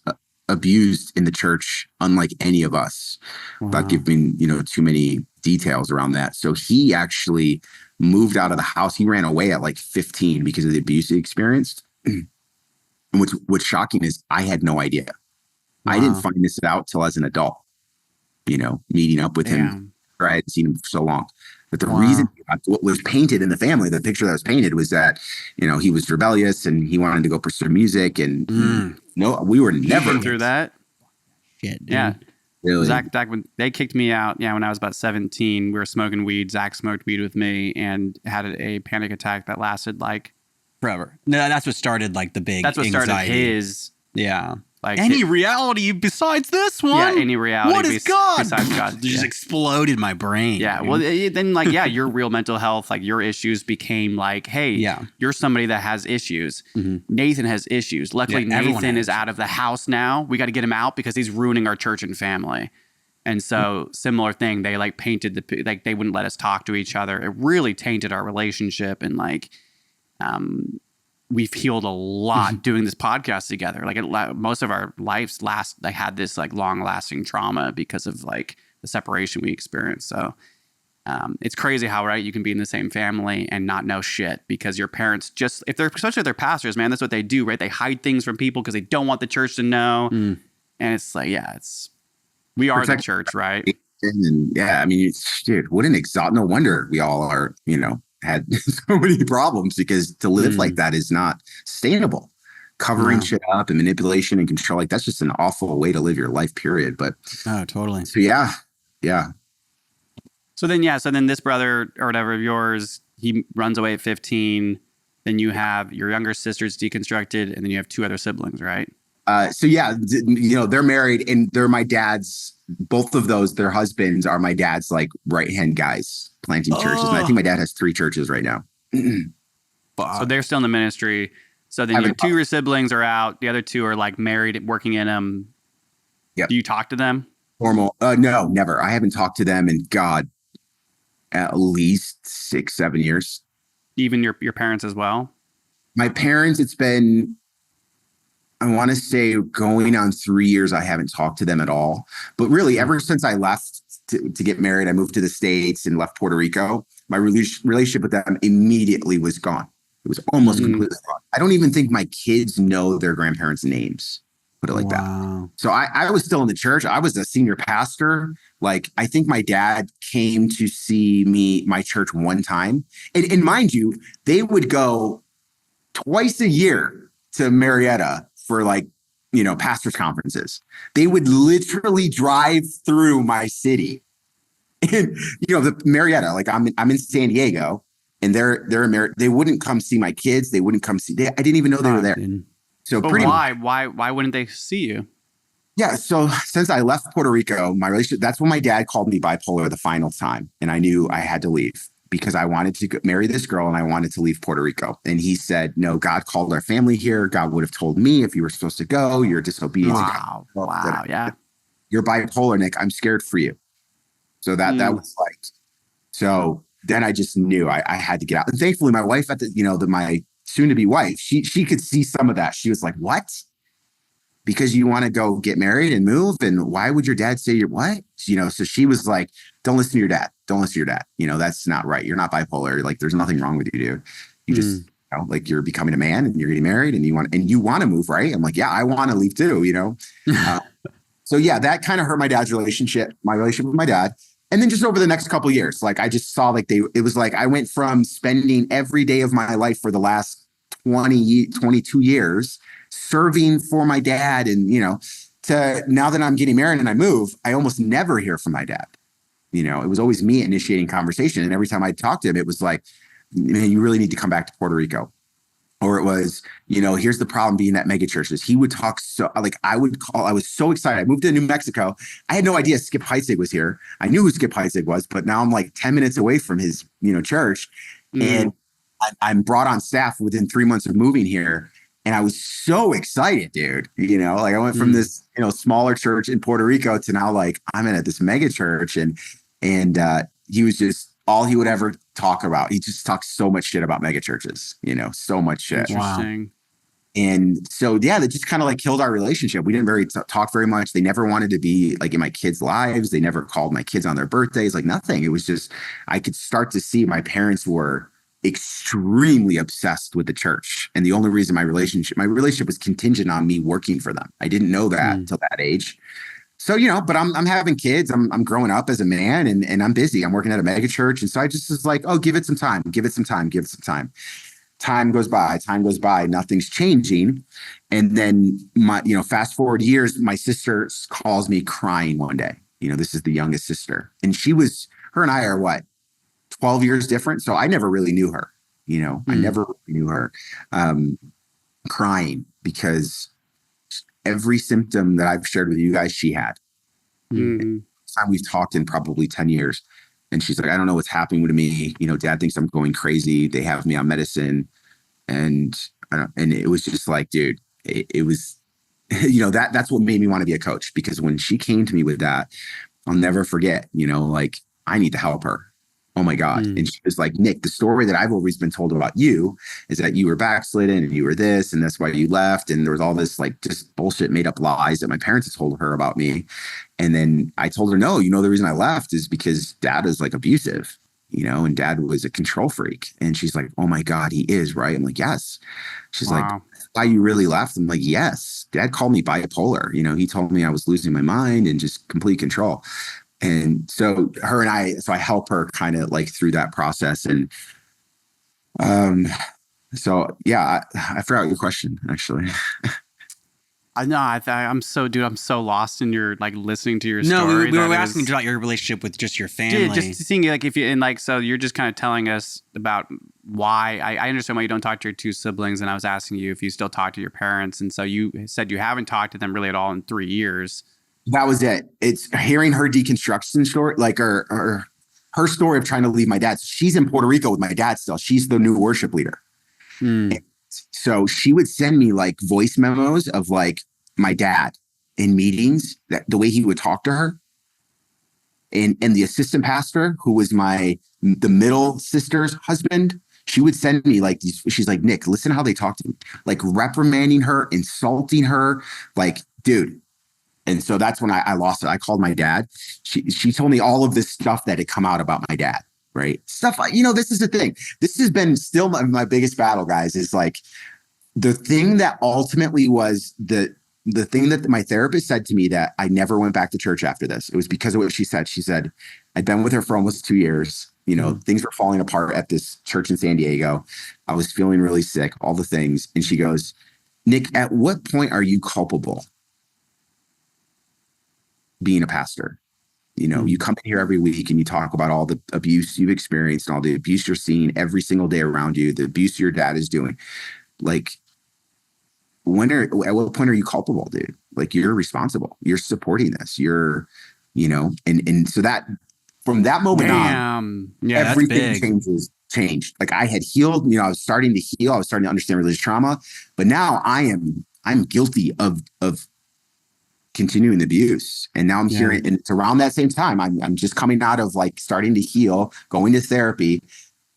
abused in the church, unlike any of us, without giving, too many details around that. So he actually moved out of the house. He ran away at like 15 because of the abuse he experienced. And what's shocking is I had no idea. Wow. I didn't find this out till as an adult, meeting up with him. I hadn't seen him for so long. But the reason what was painted in the family, the picture that was painted was that, he was rebellious and he wanted to go pursue music. And no, we were never through that. Shit, dude. Yeah. Really? Zach, when they kicked me out, when I was about 17, we were smoking weed. Zach smoked weed with me and had a panic attack that lasted like forever. No, that's what started like the big That's what anxiety. started his. Yeah. Like any reality besides this one? Yeah, any reality. What is God? Besides God. It just exploded my brain. Yeah. Well, then your real mental health, like your issues became like, hey, you're somebody that has issues. Mm-hmm. Nathan has issues. Luckily, Nathan is out of the house now. We got to get him out because he's ruining our church and family. And so similar thing, they like painted they wouldn't let us talk to each other. It really tainted our relationship. And like, we've healed a lot doing this podcast together. Like most of our lives had this like long lasting trauma because of like the separation we experienced. So it's crazy how you can be in the same family and not know shit because your parents especially if they're pastors, man, that's what they do, right? They hide things from people because they don't want the church to know. And it's like, we are the church, right? And dude, no wonder we all are, had so many problems because to live like that is not sustainable. Covering shit up and manipulation and control, like that's just an awful way to live your life, period. But totally. So yeah. So then this brother or whatever of yours, he runs away at 15. Then you have your younger sister's deconstructed, and then you have two other siblings, right? They're married and they're my dad's. Both of those, their husbands are my dad's like right-hand guys planting churches. And I think my dad has 3 churches right now. So they're still in the ministry. So then your 2 of your siblings are out. The other 2 are like married, working in them. Yep. Do you talk to them? Formal? No, never. I haven't talked to them in at least 6-7 years. Even your parents as well? My parents, it's been, I want to say going on 3 years, I haven't talked to them at all. But really, ever since I left to get married, I moved to the States and left Puerto Rico. My relationship with them immediately was gone. It was almost completely gone. I don't even think my kids know their grandparents' names, put it like that. So I was still in the church. I was a senior pastor. Like, I think my dad came to see my church one time. And mind you, they would go twice a year to Marietta for pastors' conferences. They would literally drive through my city. And, the Marietta, like I'm in San Diego and they're in they wouldn't come see my kids. They wouldn't come see, I didn't even know they were there. So why wouldn't they see you? Yeah. So since I left Puerto Rico, my relationship, that's when my dad called me bipolar the final time. And I knew I had to leave because I wanted to marry this girl and I wanted to leave Puerto Rico. And he said, no, God called our family here. God would have told me if you were supposed to go, you're disobedient. Wow. Yeah. You're bipolar, Nick. I'm scared for you. So that was like, so then I just knew I had to get out. And thankfully my wife my soon to be wife, she could see some of that. She was like, what? Because you want to go get married and move? And why would your dad say you're what? So she was like, don't listen to your dad. Don't listen to your dad. That's not right. You're not bipolar. Like, there's nothing wrong with you, dude. You just, you're becoming a man and you're getting married and you want to move, right? I'm like, yeah, I want to leave too, So yeah, that kind of hurt my relationship with my dad. And then just over the next couple of years, like I just saw it was like I went from spending every day of my life for the last 22 years serving for my dad and, to now that I'm getting married and I move, I almost never hear from my dad. It was always me initiating conversation. And every time I talked to him, it was like, man, you really need to come back to Puerto Rico. Or it was, here's the problem being at mega churches. He would talk I was so excited. I moved to New Mexico. I had no idea Skip Heitzig was here. I knew who Skip Heitzig was, but now I'm like 10 minutes away from his, church. And I'm brought on staff within 3 months of moving here. And I was so excited, dude. I went from this, smaller church in Puerto Rico to now like I'm at this mega church. And he was just all he would ever talk about. He just talks so much shit about mega churches, so much shit. Interesting. And so, yeah, that just kind of like killed our relationship. We didn't talk very much. They never wanted to be like in my kids' lives. They never called my kids on their birthdays, like nothing. It was just, I could start to see my parents were extremely obsessed with the church. And the only reason my relationship was contingent on me working for them. I didn't know that till that age. So, but I'm having kids. I'm growing up as a man and I'm busy. I'm working at a mega church. And so I just was like, oh, give it some time. Time goes by, nothing's changing. And then fast forward years, my sister calls me crying one day. This is the youngest sister. And her and I are what, 12 years different. So I never really knew her, I never really knew her, crying because every symptom that I've shared with you guys, she had. Time we've talked in probably 10 years. And she's like, I don't know what's happening to me. Dad thinks I'm going crazy. They have me on medicine. And it was just like, dude, it was, that's what made me want to be a coach, because when she came to me with that, I'll never forget, like, I need to help her. Oh my God. And she was like, Nick, the story that I've always been told about you is that you were backslidden and you were this, and that's why you left. And there was all this like just bullshit made up lies that my parents had told her about me. And then I told her, no, the reason I left is because Dad is like abusive, and Dad was a control freak. And she's like, oh my God, he is, right? I'm like, yes. She's like, why you really left? I'm like, yes. Dad called me bipolar. He told me I was losing my mind and just complete control. And so I help her kind of like through that process. And so, yeah, I forgot your question, actually. I know. I'm so lost in your like listening to your story. No, we were asking about your relationship with just your family. Yeah, just seeing like so you're just kind of telling us about why. I understand why you don't talk to your two siblings, and I was asking you if you still talk to your parents, and so you said you haven't talked to them really at all in 3 years. That was it. It's hearing her deconstruction story, like her story of trying to leave my dad. She's in Puerto Rico with my dad still. She's the new worship leader. So she would send me like voice memos of like my dad in meetings, that the way he would talk to her. And the assistant pastor, who was the middle sister's husband, she would send me like these. She's like, Nick, listen how they talk to me, like reprimanding her, insulting her, like, dude. And so that's when I lost it. I called my dad. She told me all of this stuff that had come out about my dad, right? Stuff, this is the thing. This has been still my biggest battle, guys, is like the thing that ultimately was the thing that my therapist said to me, that I never went back to church after this. It was because of what she said. She said, I'd been with her for almost 2 years. Things were falling apart at this church in San Diego. I was feeling really sick, all the things. And she goes, Nick, at what point are you culpable being a pastor? You come in here every week and you talk about all the abuse you've experienced and all the abuse you're seeing every single day around you, the abuse your dad is doing. Like, at what point are you culpable, dude? Like, you're responsible. You're supporting this. You're, and so that from that moment on, everything changed. Like, I had healed, I was starting to heal. I was starting to understand religious trauma, but now I'm guilty of continuing the abuse. And now I'm hearing, and it's around that same time, I'm just coming out of like starting to heal, going to therapy.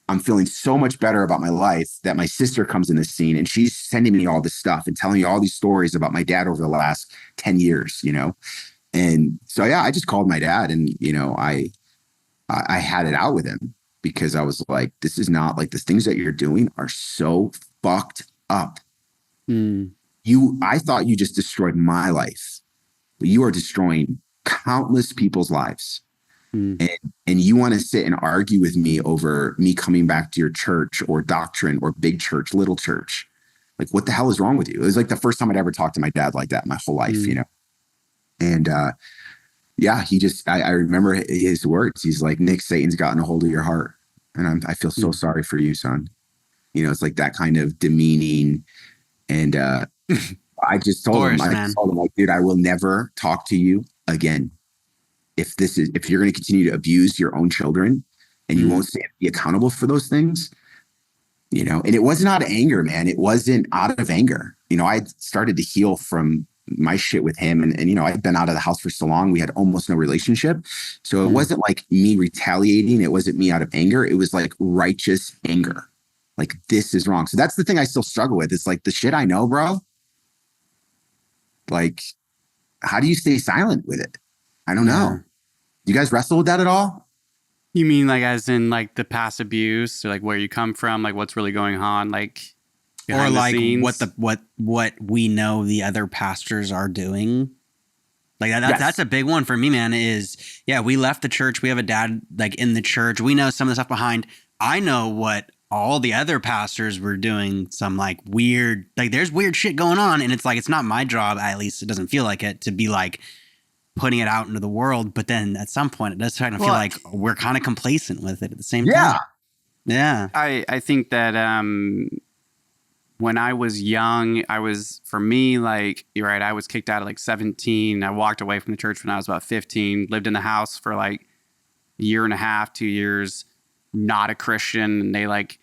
I'm feeling so much better about my life that my sister comes in the scene and she's sending me all this stuff and telling me all these stories about my dad over the last 10 years, And so, yeah, I just called my dad and, I had it out with him, because I was like, this is not like, the things that you're doing are so fucked up. I thought you just destroyed my life, but you are destroying countless people's lives. And you want to sit and argue with me over me coming back to your church or doctrine or big church, little church. Like, what the hell is wrong with you? It was like the first time I'd ever talked to my dad like that in my whole life, And I remember his words. He's like, Nick, Satan's gotten a hold of your heart. And I feel so sorry for you, son. It's like that kind of demeaning. And I just told him, like, dude, I will never talk to you again. If you're going to continue to abuse your own children and you won't be accountable for those things, and it wasn't out of anger, man. It wasn't out of anger. I started to heal from my shit with him. And I'd been out of the house for so long. We had almost no relationship. So it wasn't like me retaliating. It wasn't me out of anger. It was like righteous anger. Like, this is wrong. So that's the thing I still struggle with. It's like the shit I know, bro. Like, how do you stay silent with it? I don't know. You guys wrestle with that at all? You mean like as in like the past abuse or like where you come from, like what's really going on, like or like what we know the other pastors are doing? Like that's a big one for me, man. Is we left the church. We have a dad like in the church. We know some of the stuff behind. I know what all the other pastors were doing. Some like weird, like there's weird shit going on, and it's like it's not my job. At least it doesn't feel like it to be like putting it out into the world. But then at some point, it does kind of feel like we're kind of complacent with it at the same time. Yeah. I think that when I was young, for me, like, you're right, I was kicked out at like 17. I walked away from the church when I was about 15, lived in the house for like a year and a half, 2 years, not a Christian. And they like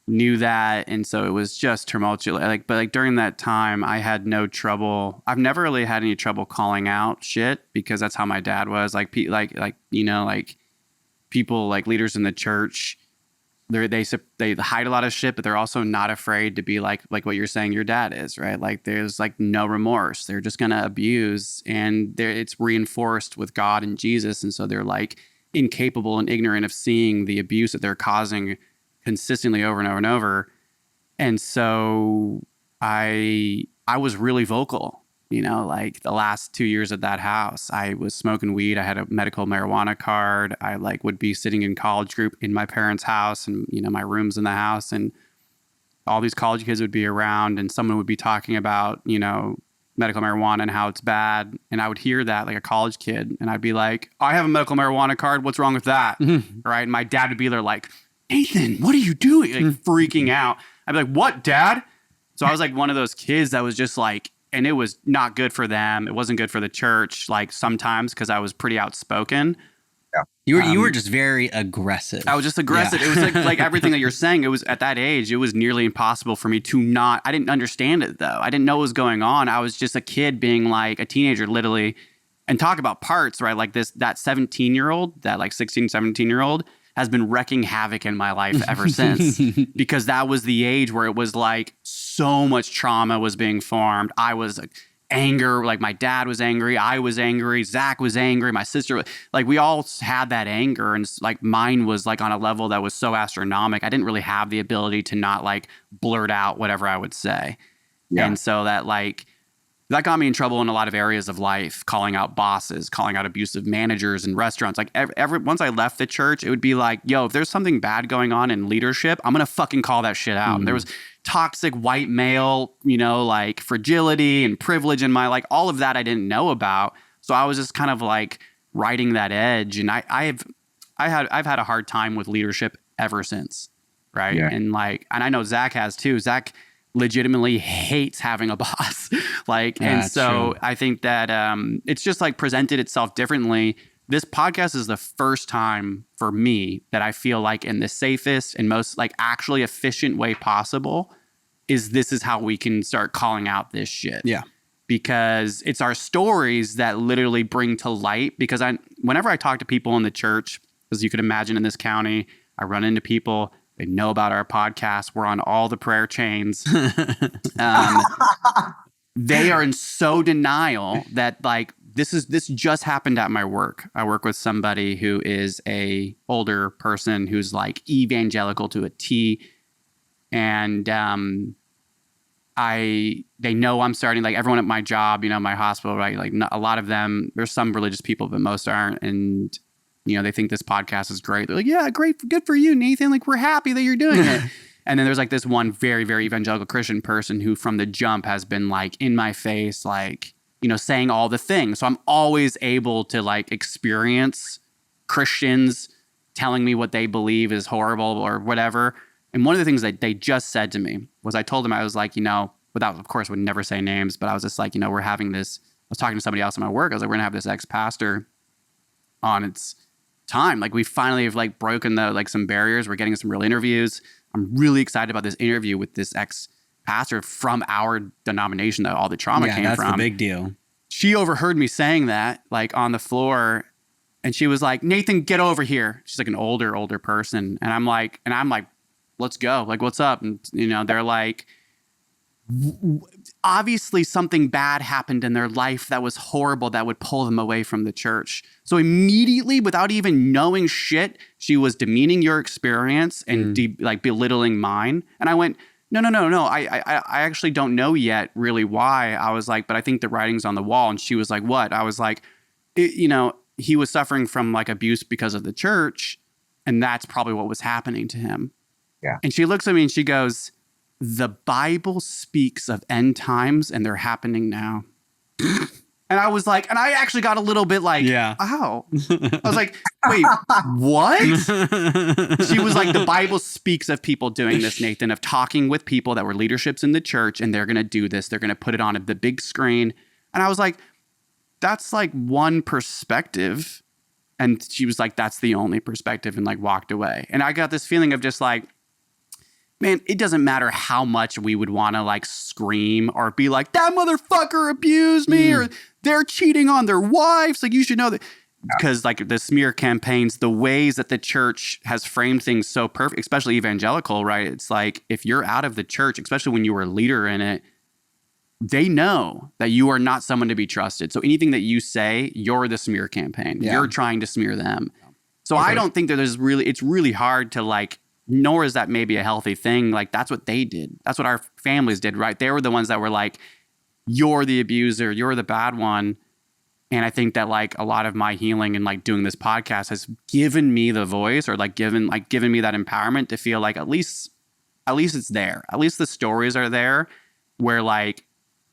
knew that. And so it was just tumultuous. Like, but like during that time, I had no trouble. I've never really had any trouble calling out shit because that's how my dad was. Like, you know, like people, like leaders in the church, they hide a lot of shit, but they're also not afraid to be like what you're saying your dad is, right? Like there's like no remorse. They're just going to abuse, and it's reinforced with God and Jesus. And so they're like incapable and ignorant of seeing the abuse that they're causing consistently over and over and over. And so I was really vocal, you know, like the last 2 years at that house, I was smoking weed. I had a medical marijuana card. I like would be sitting in college group in my parents' house, and, you know, my room's in the house, and all these college kids would be around, and someone would be talking about, you know, medical marijuana and how it's bad. And I would hear that, like a college kid, and I'd be like, I have a medical marijuana card. What's wrong with that? Right. And my dad would be there like, Nathan, what are you doing? Like freaking out. I'd be like, what, Dad? So I was like one of those kids that was just like, and it was not good for them. It wasn't good for the church, like sometimes, because I was pretty outspoken. Yeah. You were just very aggressive. I was just aggressive. Yeah. It was like everything that you're saying. It was at that age, it was nearly impossible for me to not. I didn't understand it though. I didn't know what was going on. I was just a kid being like a teenager, literally, and talk about parts, right? Like that 17-year-old, that like 16, 17-year-old has been wrecking havoc in my life ever since, because that was the age where it was like so much trauma was being formed. I was anger, like my dad was angry, I was angry, Zach was angry, my sister, like we all had that anger, and like mine was like on a level that was so astronomical. I didn't really have the ability to not like blurt out whatever I would say. Yeah. And so that got me in trouble in a lot of areas of life, calling out bosses, calling out abusive managers in restaurants. Like once I left the church, it would be like, yo, if there's something bad going on in leadership, I'm going to fucking call that shit out. There was toxic white male, you know, like fragility and privilege in my, like all of that I didn't know about. So I was just kind of like riding that edge. And I've had a hard time with leadership ever since. Right. Yeah. And I know Zach has too. Zach legitimately hates having a boss. And so true. I think that it's just like presented itself differently. This podcast is the first time for me that I feel like in the safest and most like actually efficient way possible this is how we can start calling out this shit. Yeah. Because it's our stories that literally bring to light, because whenever I talk to people in the church, as you could imagine in this county, I run into people. They know about our podcast. We're on all the prayer chains. They are in so denial that like this just happened at my work. I work with somebody who is a older person who's like evangelical to a T, and they know I'm starting, like everyone at my job, you know, my hospital, right? Like a lot of them, there's some religious people, but most aren't, and you know, they think this podcast is great. They're like, yeah, great. Good for you, Nathan. Like, we're happy that you're doing it. And then there's like this one very, very evangelical Christian person who from the jump has been like in my face, like, you know, saying all the things. So I'm always able to like experience Christians telling me what they believe is horrible or whatever. And one of the things that they just said to me was, I told them, I was like, you know, without, of course, would never say names, but I was just like, you know, I was talking to somebody else in my work. I was like, we're gonna have this ex-pastor on. It's time. Like we finally have like broken some barriers. We're getting some real interviews. I'm really excited about this interview with this ex-pastor from our denomination that all the trauma came from. Yeah, that's the big deal. She overheard me saying that like on the floor, and she was like, Nathan, get over here. She's like an older person. And I'm like let's go. Like, what's up? And, they're like, obviously something bad happened in their life that was horrible that would pull them away from the church. So immediately, without even knowing shit, she was demeaning your experience and belittling mine. And I went, no. I actually don't know yet really why. I was like, but I think the writing's on the wall. And she was like, what? I was like, he was suffering from like abuse because of the church. And that's probably what was happening to him. Yeah. And she looks at me and she goes, the Bible speaks of end times and they're happening now. And I was like, and I actually got a little bit like, ow. I was like, wait, what? She was like, the Bible speaks of people doing this, Nathan, of talking with people that were leaderships in the church, and they're going to do this. They're going to put it on the big screen. And I was like, that's like one perspective. And she was like, that's the only perspective, and like walked away. And I got this feeling of just like, man, it doesn't matter how much we would want to like scream or be like, that motherfucker abused me or they're cheating on their wives. Like, you should know that. Because like the smear campaigns, the ways that the church has framed things so perfect, especially evangelical, right? It's like, if you're out of the church, especially when you were a leader in it, they know that you are not someone to be trusted. So anything that you say, you're the smear campaign. Yeah. You're trying to smear them. So I don't think that it's really hard to like, nor is that maybe a healthy thing. Like, that's what they did. That's what our families did, right? They were the ones that were like, you're the abuser, you're the bad one. And I think that like a lot of my healing and like doing this podcast has given me the voice, or like given me that empowerment to feel like at least it's there. At least the stories are there where like,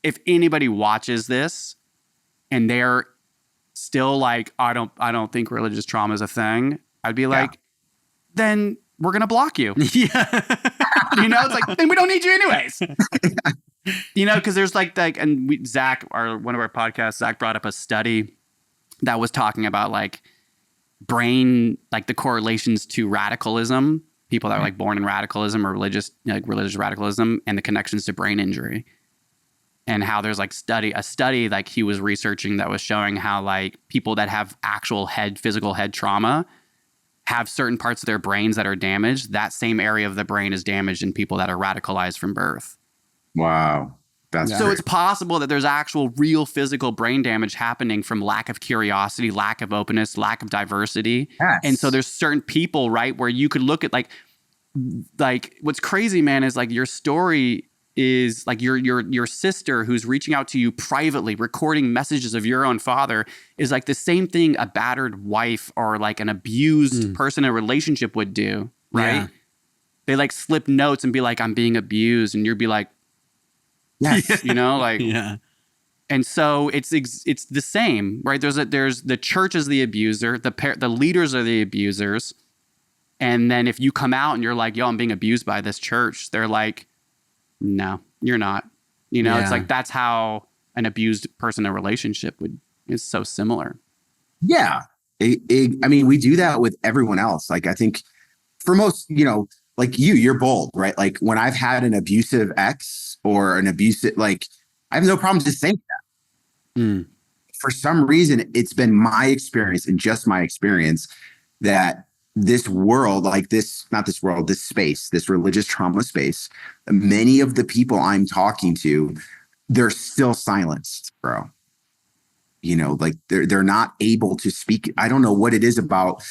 if anybody watches this and they're still like, I don't think religious trauma is a thing, I'd be like, then we're going to block you. Yeah. It's like, then we don't need you anyways. Because there's and Zach, one of our podcasts, Zach brought up a study that was talking about like brain, like the correlations to radicalism, people that are like born in radicalism or religious radicalism, and the connections to brain injury. And how there's like a study like he was researching that was showing how like people that have actual physical head trauma have certain parts of their brains that are damaged. That same area of the brain is damaged in people that are radicalized from birth. Wow. So it's possible that there's actual real physical brain damage happening from lack of curiosity, lack of openness, lack of diversity. Yes. And so there's certain people, right, where you could look at like what's crazy, man, is like your story is like your sister who's reaching out to you privately, recording messages of your own father, is like the same thing a battered wife or like an abused person in a relationship would do, right? Yeah. They like slip notes and be like, I'm being abused. And you'd be like, yes, yeah. And so it's the same, right? There's the church is the abuser, the leaders are the abusers. And then if you come out and you're like, yo, I'm being abused by this church, they're like, no, you're not. It's like, that's how an abused person in a relationship is so similar. Yeah. I mean, we do that with everyone else. Like, I think for most, like you're bold, right? Like when I've had an abusive ex or an abusive, like I have no problem just saying that. For some reason, it's been my experience and just my experience that this world, like this space, this religious trauma space, many of the people I'm talking to, they're still silenced, bro. Like they're not able to speak. I don't know what it is about.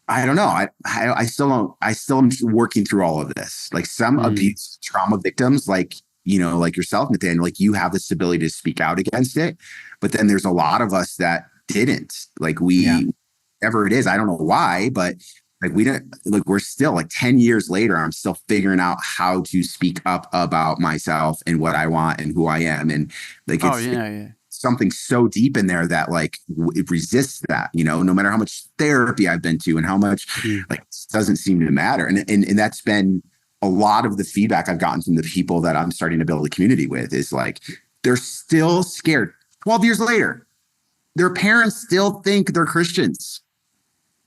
I don't know. I still don't. I still am working through all of this. Like some abuse trauma victims, like yourself, Nathan, like you have this ability to speak out against it. But then there's a lot of us that didn't. Like whatever it is, I don't know why, but like we don't. Like we're still like 10 years later, I'm still figuring out how to speak up about myself and what I want and who I am, and like it's something so deep in there that like it resists that, no matter how much therapy I've been to and how much like it doesn't seem to matter. And that's been a lot of the feedback I've gotten from the people that I'm starting to build a community with is like, they're still scared 12 years later. Their parents still think they're Christians,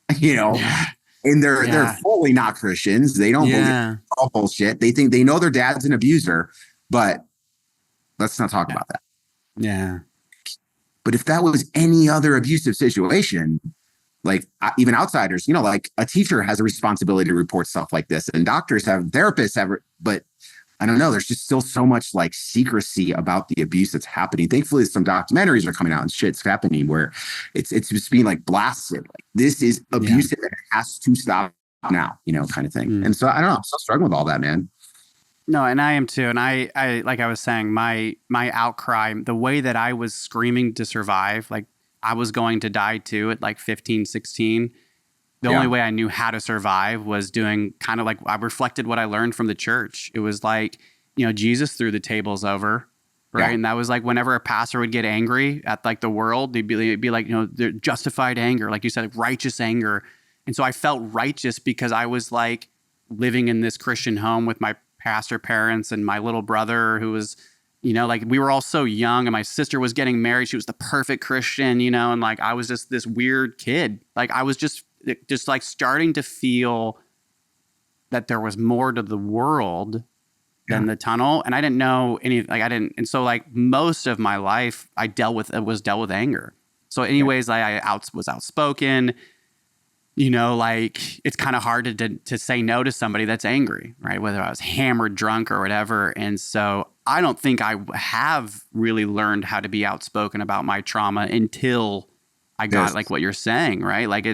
and they're fully not Christians. They don't believe all bullshit. They think they know their dad's an abuser, but let's not talk about that. Yeah. But if that was any other abusive situation, like even outsiders, you know, like a teacher has a responsibility to report stuff like this, and doctors have, therapists have, but I don't know. There's just still so much like secrecy about the abuse that's happening. Thankfully, some documentaries are coming out and shit's happening where it's just being like blasted. Like, this is abusive and it has to stop now, you know, kind of thing. And so I don't know. I'm still struggling with all that, man. No, and I am too. And I like I was saying, my outcry, the way that I was screaming to survive, like I was going to die too at like 15, 16. The only way I knew how to survive was doing kind of like, I reflected what I learned from the church. It was like, you know, Jesus threw the tables over, right? Yeah. And that was like whenever a pastor would get angry at like the world, it'd be like, you know, justified anger, like you said, righteous anger. And so I felt righteous because I was like living in this Christian home with my pastor parents and my little brother who was, you know, like we were all so young, and my sister was getting married. She was the perfect Christian, you know, and like I was just this weird kid. Like I was just like starting to feel that there was more to the world than the tunnel. And I didn't know any, like I didn't. And so like most of my life I dealt with anger. So anyways, I was outspoken, you know, like it's kind of hard to say no to somebody that's angry, right? Whether I was hammered, drunk or whatever. And so I don't think I have really learned how to be outspoken about my trauma until I got like what you're saying, right? Like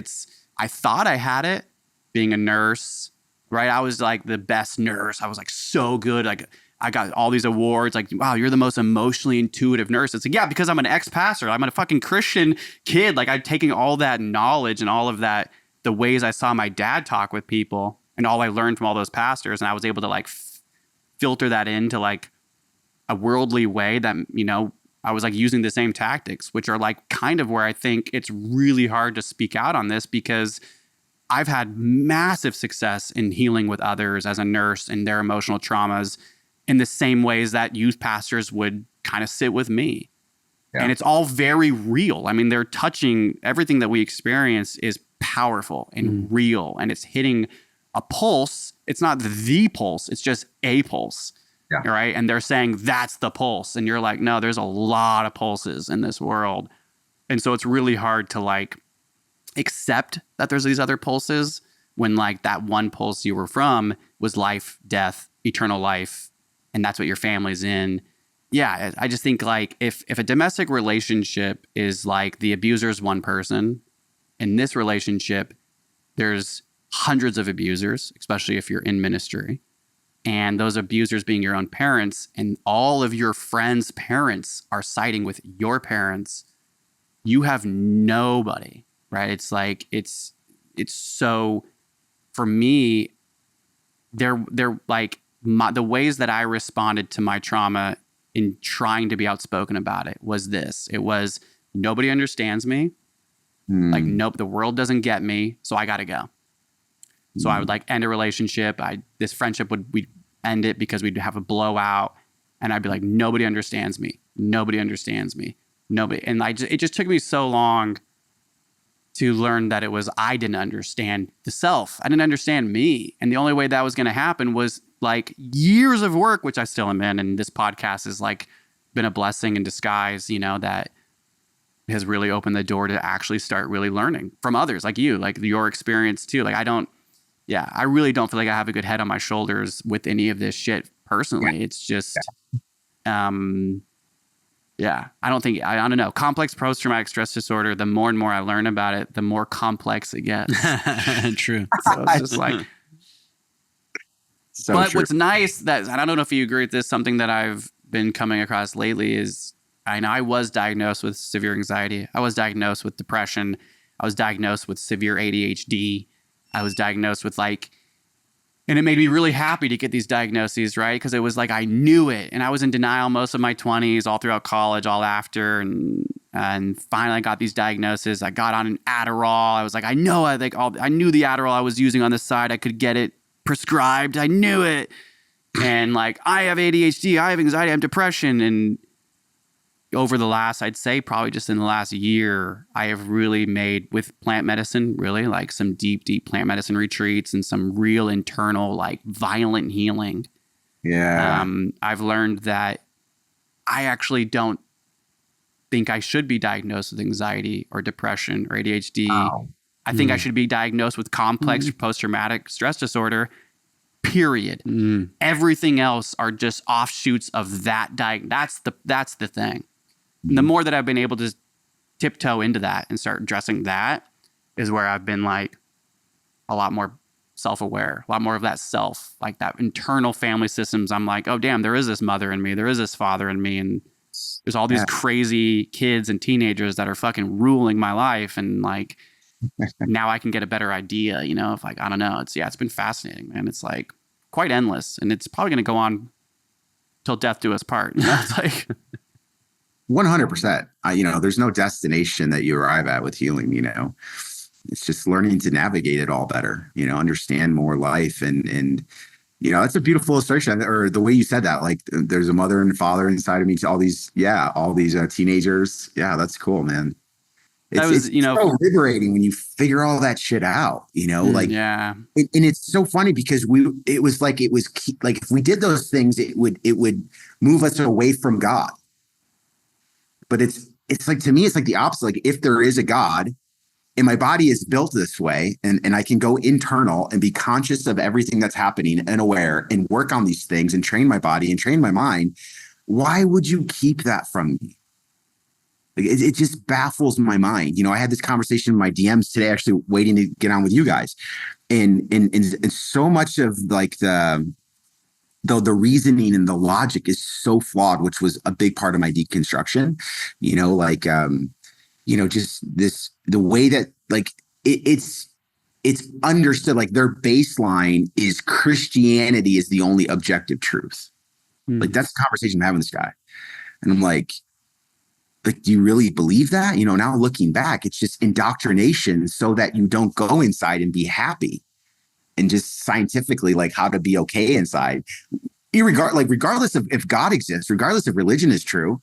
I thought I had it being a nurse, right? I was like the best nurse. I was like so good. Like I got all these awards. Like, wow, you're the most emotionally intuitive nurse. It's like, yeah, because I'm an ex-pastor. I'm a fucking Christian kid. Like I'm taking all that knowledge and all of that, the ways I saw my dad talk with people and all I learned from all those pastors. And I was able to like filter that into like a worldly way that, you know, I was like using the same tactics, which are like kind of where I think it's really hard to speak out on this, because I've had massive success in healing with others as a nurse and their emotional traumas in the same ways that youth pastors would kind of sit with me. Yeah. And it's all very real. I mean, they're touching everything that we experience is powerful and real, and it's hitting a pulse. It's not the pulse. It's just a pulse. Yeah. Right. And they're saying that's the pulse. And you're like, no, there's a lot of pulses in this world. And so it's really hard to like accept that there's these other pulses when like that one pulse you were from was life, death, eternal life. And that's what your family's in. Yeah. I just think like if a domestic relationship is like the abuser's one person, in this relationship, there's hundreds of abusers, especially if you're in ministry. And those abusers being your own parents, and all of your friends' parents are siding with your parents, you have nobody, right? It's like, it's so, for me, they're like, the ways that I responded to my trauma in trying to be outspoken about it was this. It was, nobody understands me. Like, nope, the world doesn't get me, so I got to go. So I would like end a relationship. This friendship we'd end it because we'd have a blowout, and I'd be like, nobody understands me. Nobody understands me. Nobody. And it just took me so long to learn that it was, I didn't understand the self. I didn't understand me. And the only way that was going to happen was like years of work, which I still am in. And this podcast has like been a blessing in disguise, you know, that has really opened the door to actually start really learning from others like you, like your experience too. Like I really don't feel like I have a good head on my shoulders with any of this shit personally. Yeah. It's just, I don't think, I don't know. Complex post-traumatic stress disorder, the more and more I learn about it, the more complex it gets. True. So it's just like, so but true. What's nice that, and I don't know if you agree with this, something that I've been coming across lately is, I know I was diagnosed with severe anxiety. I was diagnosed with depression. I was diagnosed with severe ADHD. I was diagnosed with and it made me really happy to get these diagnoses, right? Because it was like, I knew it. And I was in denial most of my 20s, all throughout college, all after. And finally I got these diagnoses. I got on an Adderall. I was like, I know, I knew the Adderall I was using on the side, I could get it prescribed. I knew it. And like, I have ADHD, I have anxiety, I have depression. And over the last, I'd say probably just in the last year, I have really made with plant medicine, really like some deep, deep plant medicine retreats and some real internal, like violent healing. Yeah. I've learned that I actually don't think I should be diagnosed with anxiety or depression or ADHD. Wow. I think I should be diagnosed with complex post-traumatic stress disorder, period. Everything else are just offshoots of that. That's the thing. And the more that I've been able to tiptoe into that and start addressing that is where I've been like a lot more self-aware, a lot more of that self, like that internal family systems. I'm like, oh, damn, there is this mother in me. There is this father in me. And there's all these crazy kids and teenagers that are fucking ruling my life. And like, now I can get a better idea, you know, of like, I don't know. It's been fascinating, man. It's like quite endless. And it's probably going to go on till death do us part. You know? It's like 100%. You know, there's no destination that you arrive at with healing, you know. It's just learning to navigate it all better, you know, understand more life. And you know, that's a beautiful illustration, or the way you said that, like there's a mother and father inside of me, all these teenagers. Yeah, that's cool, man. It's you know, so liberating when you figure all that shit out, you know, like, and it's so funny because it was like if we did those things, it would move us away from God. But it's like, to me, it's like the opposite. Like if there is a God, and my body is built this way, and I can go internal and be conscious of everything that's happening and aware and work on these things and train my body and train my mind. Why would you keep that from me? Like, it just baffles my mind. You know, I had this conversation in my DMs today, actually waiting to get on with you guys. And so much of like the reasoning and the logic is so flawed, which was a big part of my deconstruction, you know, like, you know, just the way that like it's understood, like their baseline is Christianity is the only objective truth. Like that's the conversation I'm having with this guy. And I'm like, do you really believe that? You know, now looking back, it's just indoctrination so that you don't go inside and be happy and just scientifically like how to be okay inside. Regardless of if God exists, regardless if religion is true,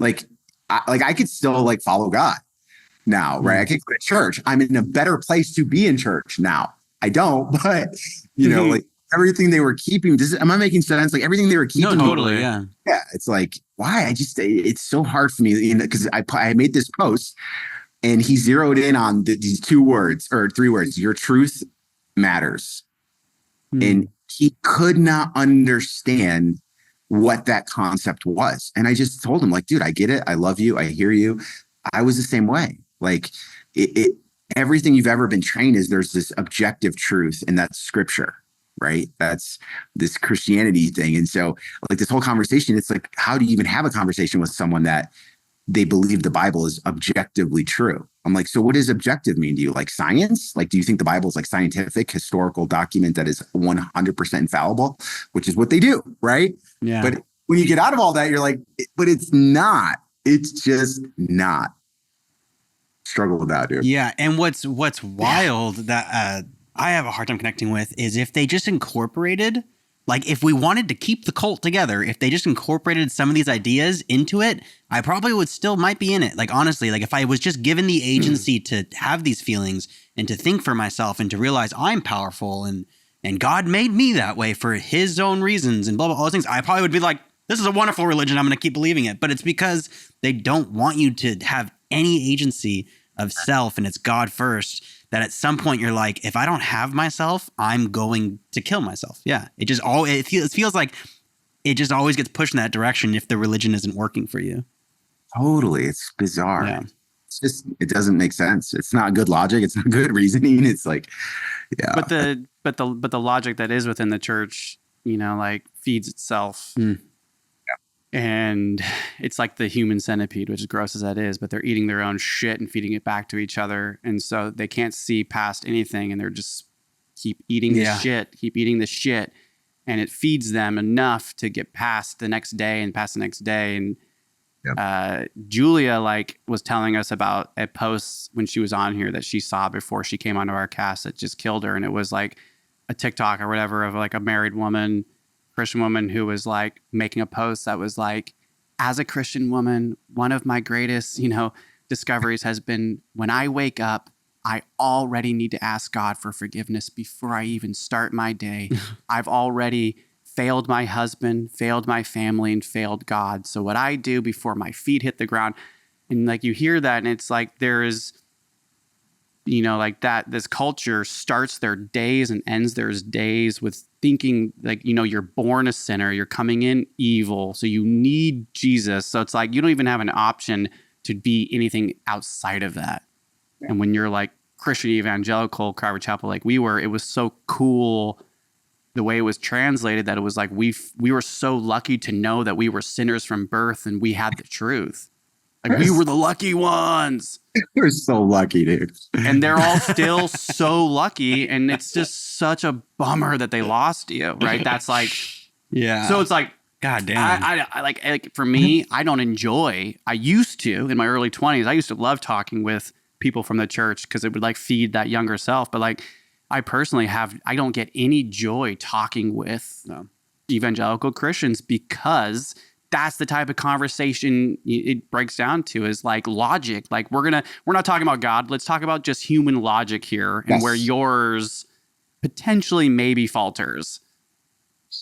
I could still like follow God now, right? I could go to church. I'm in a better place to be in church now. I don't, but you know, like everything they were keeping. Am I making sense? Like everything they were keeping. No, totally. Yeah. Yeah. It's like, why? It's so hard for me, you know, because I made this post and he zeroed in on these 2 words or 3 words. Your truth matters. And he could not understand what that concept was. And I just told him like, dude, I get it. I love you. I hear you. I was the same way. Like everything you've ever been trained is there's this objective truth, and that's scripture, right? That's this Christianity thing. And so like this whole conversation, it's like, how do you even have a conversation with someone that they believe the Bible is objectively true? I'm like, so what does objective mean to you? Like science? Like, do you think the Bible is like scientific, historical document that is 100% infallible, which is what they do, right? Yeah. But when you get out of all that, you're like, but it's not. It's just not. Struggle with that, dude. Yeah. And what's wild that I have a hard time connecting with is if they just incorporated, like if we wanted to keep the cult together, if they just incorporated some of these ideas into it, I probably might be in it. Like, honestly, like if I was just given the agency to have these feelings and to think for myself and to realize I'm powerful and God made me that way for his own reasons and blah, blah, all those things, I probably would be like, this is a wonderful religion. I'm going to keep believing it. But it's because they don't want you to have any agency of self, and it's God first, that at some point you're like, if I don't have myself, I'm going to kill myself. Yeah. It feels like it just always gets pushed in that direction if the religion isn't working for you. Totally. It's bizarre. Yeah. It's just, it doesn't make sense. It's not good logic. It's not good reasoning. It's like, yeah. But the logic that is within the church, you know, like feeds itself. And it's like the human centipede, which is gross as that is, but they're eating their own shit and feeding it back to each other. And so they can't see past anything, and they're just keep eating the shit. And it feeds them enough to get past the next day and past the next day. And Julia like was telling us about a post when she was on here that she saw before she came onto our cast that just killed her. And it was like a TikTok or whatever of like a married woman, Christian woman, who was like making a post that was like, as a Christian woman, one of my greatest, you know, discoveries has been when I wake up, I already need to ask God for forgiveness before I even start my day. I've already failed my husband, failed my family, and failed God. So what I do before my feet hit the ground, and like you hear that, and it's like there is you know, like that, this culture starts their days and ends their days with thinking like, you know, you're born a sinner, you're coming in evil, so you need Jesus. So it's like you don't even have an option to be anything outside of that. Yeah. And when you're like Christian evangelical, Calvary Chapel, like we were, it was so cool the way it was translated, that it was like we were so lucky to know that we were sinners from birth and we had the truth. Like we were the lucky ones. We're so lucky, dude. And they're all still so lucky. And it's just such a bummer that they lost you, right? That's like, yeah. So it's like, God damn. I like for me, I don't enjoy, I used to in my early 20s, I used to love talking with people from the church because it would like feed that younger self. But like, I personally I don't get any joy talking with evangelical Christians, because that's the type of conversation it breaks down to, is like logic. Like we're not talking about God. Let's talk about just human logic here, and where yours potentially maybe falters.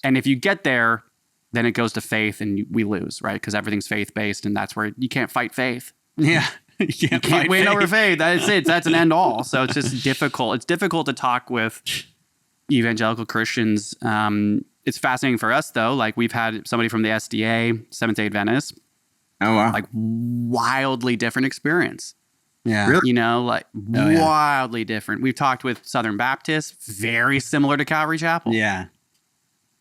And if you get there, then it goes to faith and we lose, right? Because everything's faith-based, and that's where you can't fight faith. Yeah. You can't win over faith. That's it. That's an end all. So it's just difficult. It's difficult to talk with evangelical Christians. It's fascinating for us, though. Like we've had somebody from the SDA, Seventh-day Adventist. Oh, wow. Like wildly different experience. Yeah. Really? You know, like wildly different. We've talked with Southern Baptists, very similar to Calvary Chapel. Yeah.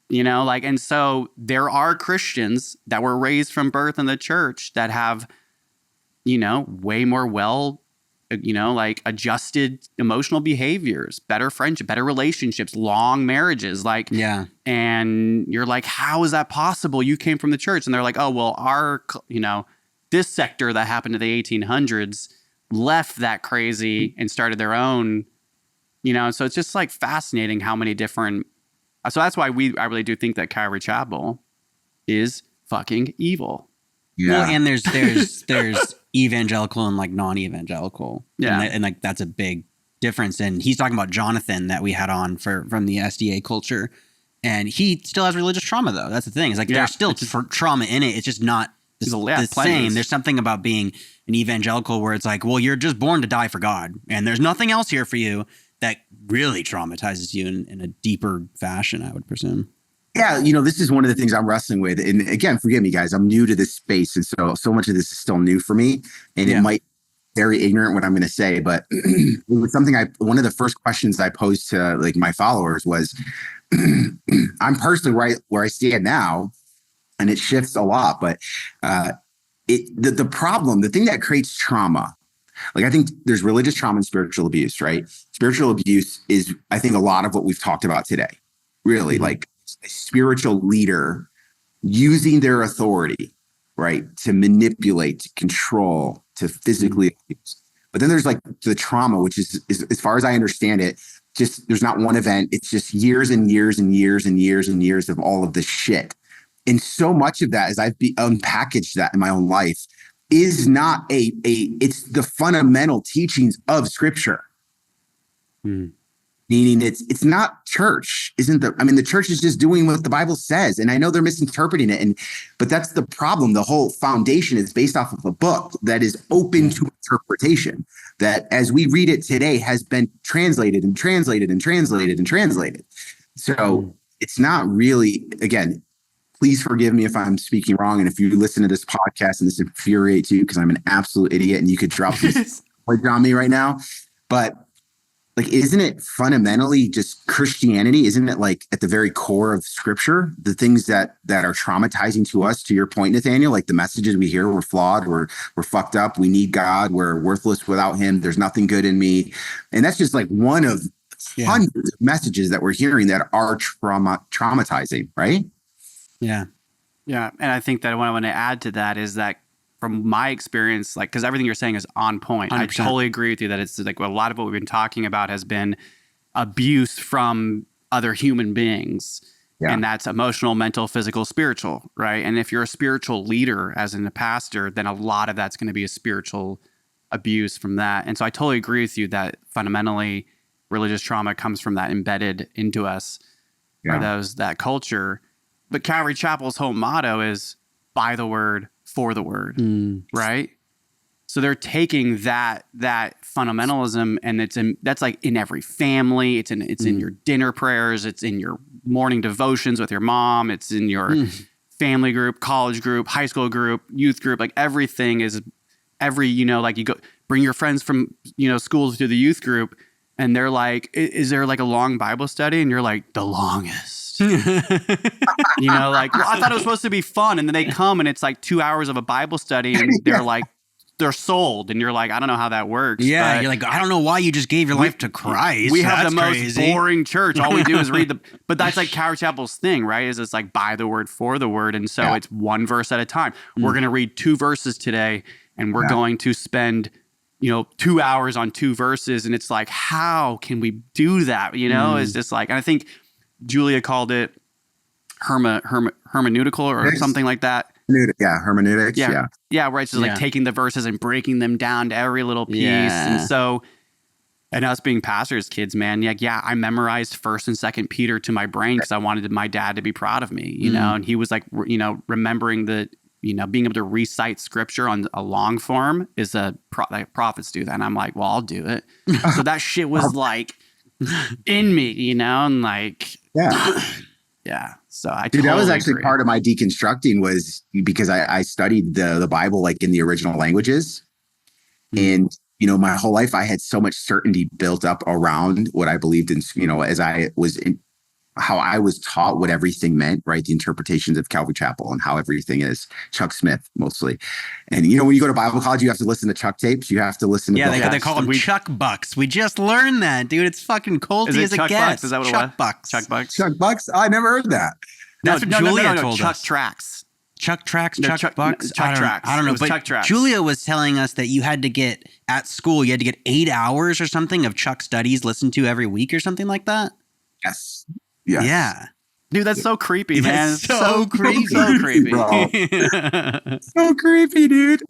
You know, like, and so there are Christians that were raised from birth in the church that have, you know, way more like adjusted emotional behaviors, better friendship, better relationships, long marriages. Like, yeah. And you're like, how is that possible? You came from the church. And they're like, oh, well, this sector that happened to the 1800s left that crazy and started their own, you know. So it's just like fascinating how many different. So that's why I really do think that Calvary Chapel is fucking evil. Yeah. Well, and there's evangelical and like non-evangelical. Yeah. And like that's a big difference. And he's talking about Jonathan that we had on from the SDA culture. And he still has religious trauma, though. That's the thing. It's like there's still trauma in it. It's just not the same. There's something about being an evangelical where it's like, well, you're just born to die for God. And there's nothing else here for you, that really traumatizes you in a deeper fashion, I would presume. Yeah, you know, this is one of the things I'm wrestling with. And again, forgive me, guys, I'm new to this space. And so much of this is still new for me. And it might be very ignorant what I'm going to say, but it was something one of the first questions I posed to like my followers was, I'm personally right where I stand now, and it shifts a lot, but the problem, the thing that creates trauma, like I think there's religious trauma and spiritual abuse, right? Spiritual abuse is, I think, a lot of what we've talked about today. Really, like a spiritual leader using their authority, right, to manipulate, to control, to physically abuse. But then there's like the trauma, which is as far as I understand it, just there's not one event. It's just years and years and years and years and years of all of this shit. And so much of that, as I've unpackaged that in my own life, is not it's the fundamental teachings of Scripture. Meaning it's not church, the church is just doing what the Bible says. And I know they're misinterpreting it. But that's the problem. The whole foundation is based off of a book that is open to interpretation, that as we read it today has been translated and translated and translated and translated. So it's not really, again, please forgive me if I'm speaking wrong. And if you listen to this podcast and this infuriates you because I'm an absolute idiot and you could drop this on me right now. But like, isn't it fundamentally just Christianity? Isn't it like at the very core of Scripture, the things that are traumatizing to us, to your point, Nathaniel, like the messages we hear, we're flawed, we're fucked up, we need God, we're worthless without him, there's nothing good in me. And that's just like one of hundreds of messages that we're hearing that are traumatizing, right? Yeah. Yeah. And I think that what I want to add to that is that from my experience, like, because everything you're saying is on point. 100%. I totally agree with you that it's like a lot of what we've been talking about has been abuse from other human beings. Yeah. And that's emotional, mental, physical, spiritual, right? And if you're a spiritual leader, as in a pastor, then a lot of that's going to be a spiritual abuse from that. And so I totally agree with you that fundamentally religious trauma comes from that embedded into us, or that culture. But Calvary Chapel's whole motto is by the word, for the word, right? So they're taking that fundamentalism, and that's like in every family. It's in your dinner prayers. It's in your morning devotions with your mom. It's in your family group, college group, high school group, youth group. Like everything is like you go bring your friends from schools to the youth group, and they're like, is there like a long Bible study? And you're like, the longest. Like, well, I thought it was supposed to be fun, and then they come and it's like 2 hours of a Bible study, and they're like. They're sold, and you're like, I don't know how that works. Yeah, you're like, I don't know why you just gave your life to Christ. We have the most boring church. All we do is read but that's like Calvary Chapel's thing, right? Is it's like by the word, for the word. And so it's one verse at a time. We're going to read 2 verses today, and we're going to spend, 2 hours on 2 verses. And it's like, how can we do that? It's just like, and I think Julia called it hermeneutical or something like that. Yeah, hermeneutics. Yeah, right. So like taking the verses and breaking them down to every little piece. Yeah. And so, and us being pastors' kids, man, I memorized 1st and 2nd Peter to my brain because I wanted my dad to be proud of me, and he was like, remembering the, being able to recite scripture on a long form is like prophets do that. And I'm like, well, I'll do it. So that shit was like in me, and like, yeah. So that was actually agree. Part of my deconstructing was because I studied the Bible like in the original languages. And, my whole life I had so much certainty built up around what I believed in, as I was in how I was taught what everything meant, right? The interpretations of Calvary Chapel and how everything is. Chuck Smith mostly. And, when you go to Bible college, you have to listen to Chuck tapes. You have to listen to they call them Chuck Bucks. We just learned that, dude. It's fucking colty as it gets. Bucks? Is that what Chuck it was? Bucks. Chuck Bucks? Chuck Bucks? I never heard that. That's what Julia told Chuck us. Tracks. Chuck Tracks, Chuck Bucks? Chuck Tracks. I don't know. But Chuck Tracks. Julia was telling us that you had to get, at school, 8 hours or something of Chuck studies listened to every week or something like that? Yes. Yeah. Dude, that's so creepy, man. So creepy. So creepy. So creepy, dude.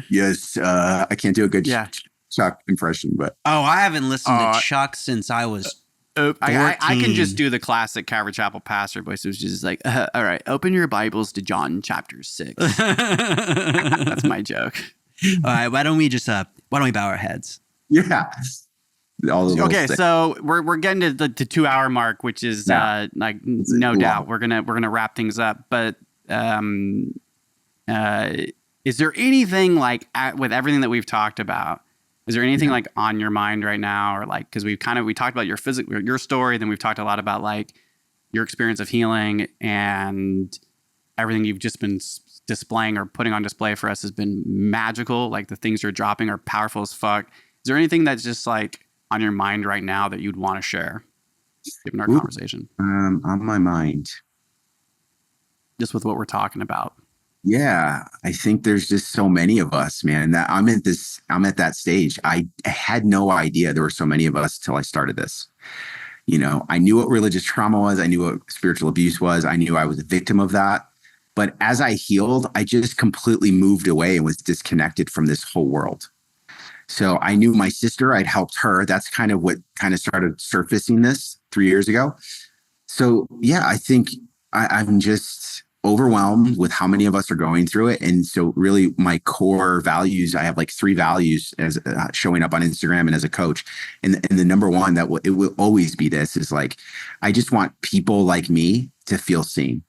Yes. I can't do a good Chuck impression, but. Oh, I haven't listened to Chuck since I was 14. I can just do the classic Calvary Chapel pastor voice, which is like, all right, open your Bibles to John chapter 6. That's my joke. All right, why don't we bow our heads? Yeah. Okay, so we're getting to the 2 hour mark, which is like no doubt we're gonna wrap things up. But is there anything like with everything that we've talked about? Is there anything like on your mind right now, or like because we talked about your story, then we've talked a lot about like your experience of healing and everything you've just been displaying or putting on display for us has been magical. Like the things you're dropping are powerful as fuck. Is there anything that's just like on your mind right now that you'd want to share, given our conversation? On my mind, just with what we're talking about. Yeah, I think there's just so many of us, man. That I'm at that stage. I had no idea there were so many of us till I started this. I knew what religious trauma was. I knew what spiritual abuse was. I knew I was a victim of that. But as I healed, I just completely moved away and was disconnected from this whole world. So I knew my sister, I'd helped her. That's kind of what kind of started surfacing this 3 years ago. So yeah, I think I'm just overwhelmed with how many of us are going through it. And so really my core values, I have like 3 values as showing up on Instagram and as a coach. And the number one it will always be this is like, I just want people like me to feel seen.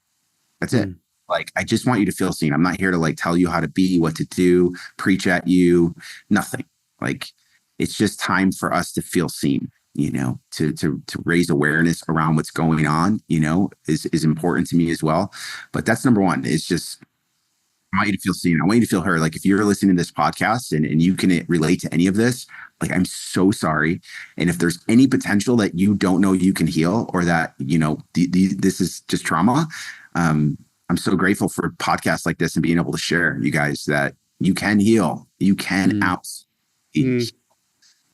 That's it. Like, I just want you to feel seen. I'm not here to like tell you how to be, what to do, preach at you, nothing. Like, it's just time for us to feel seen, to raise awareness around what's going on, is important to me as well. But that's number one. It's just, I want you to feel seen. I want you to feel heard. Like, if you're listening to this podcast and you can relate to any of this, like, I'm so sorry. And if there's any potential that you don't know you can heal, or that, this is just trauma, I'm so grateful for podcasts like this and being able to share, you guys, that you can heal, you can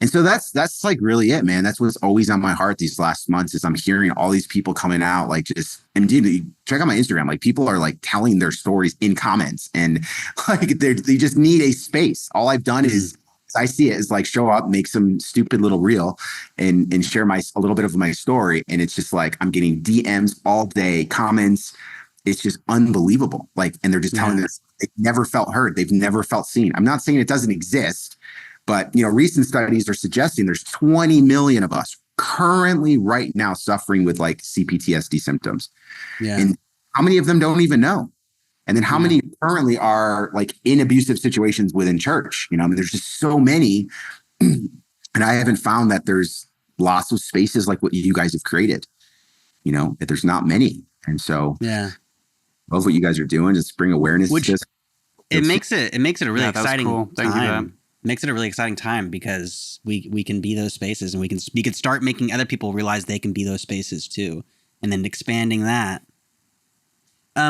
And so that's like really it, man. That's what's always on my heart these last months is I'm hearing all these people coming out, like, just, and dude, check out my Instagram. Like, people are like telling their stories in comments, and like they just need a space. All I've done is, I see it, is like show up, make some stupid little reel and share a little bit of my story. And it's just like, I'm getting DMs all day, comments. It's just unbelievable. Like, and they're just telling They've never felt heard. They've never felt seen. I'm not saying it doesn't exist, but recent studies are suggesting there's 20 million of us currently right now suffering with like CPTSD symptoms. Yeah. And how many of them don't even know? And then how many currently are like in abusive situations within church? I mean, there's just so many. And I haven't found that there's lots of spaces like what you guys have created, that there's not many. And so love what you guys are doing, just bring awareness to this. It makes it a really exciting cool. Thank you for that. Makes it a really exciting time because we can be those spaces, and we can start making other people realize they can be those spaces too, and then expanding that.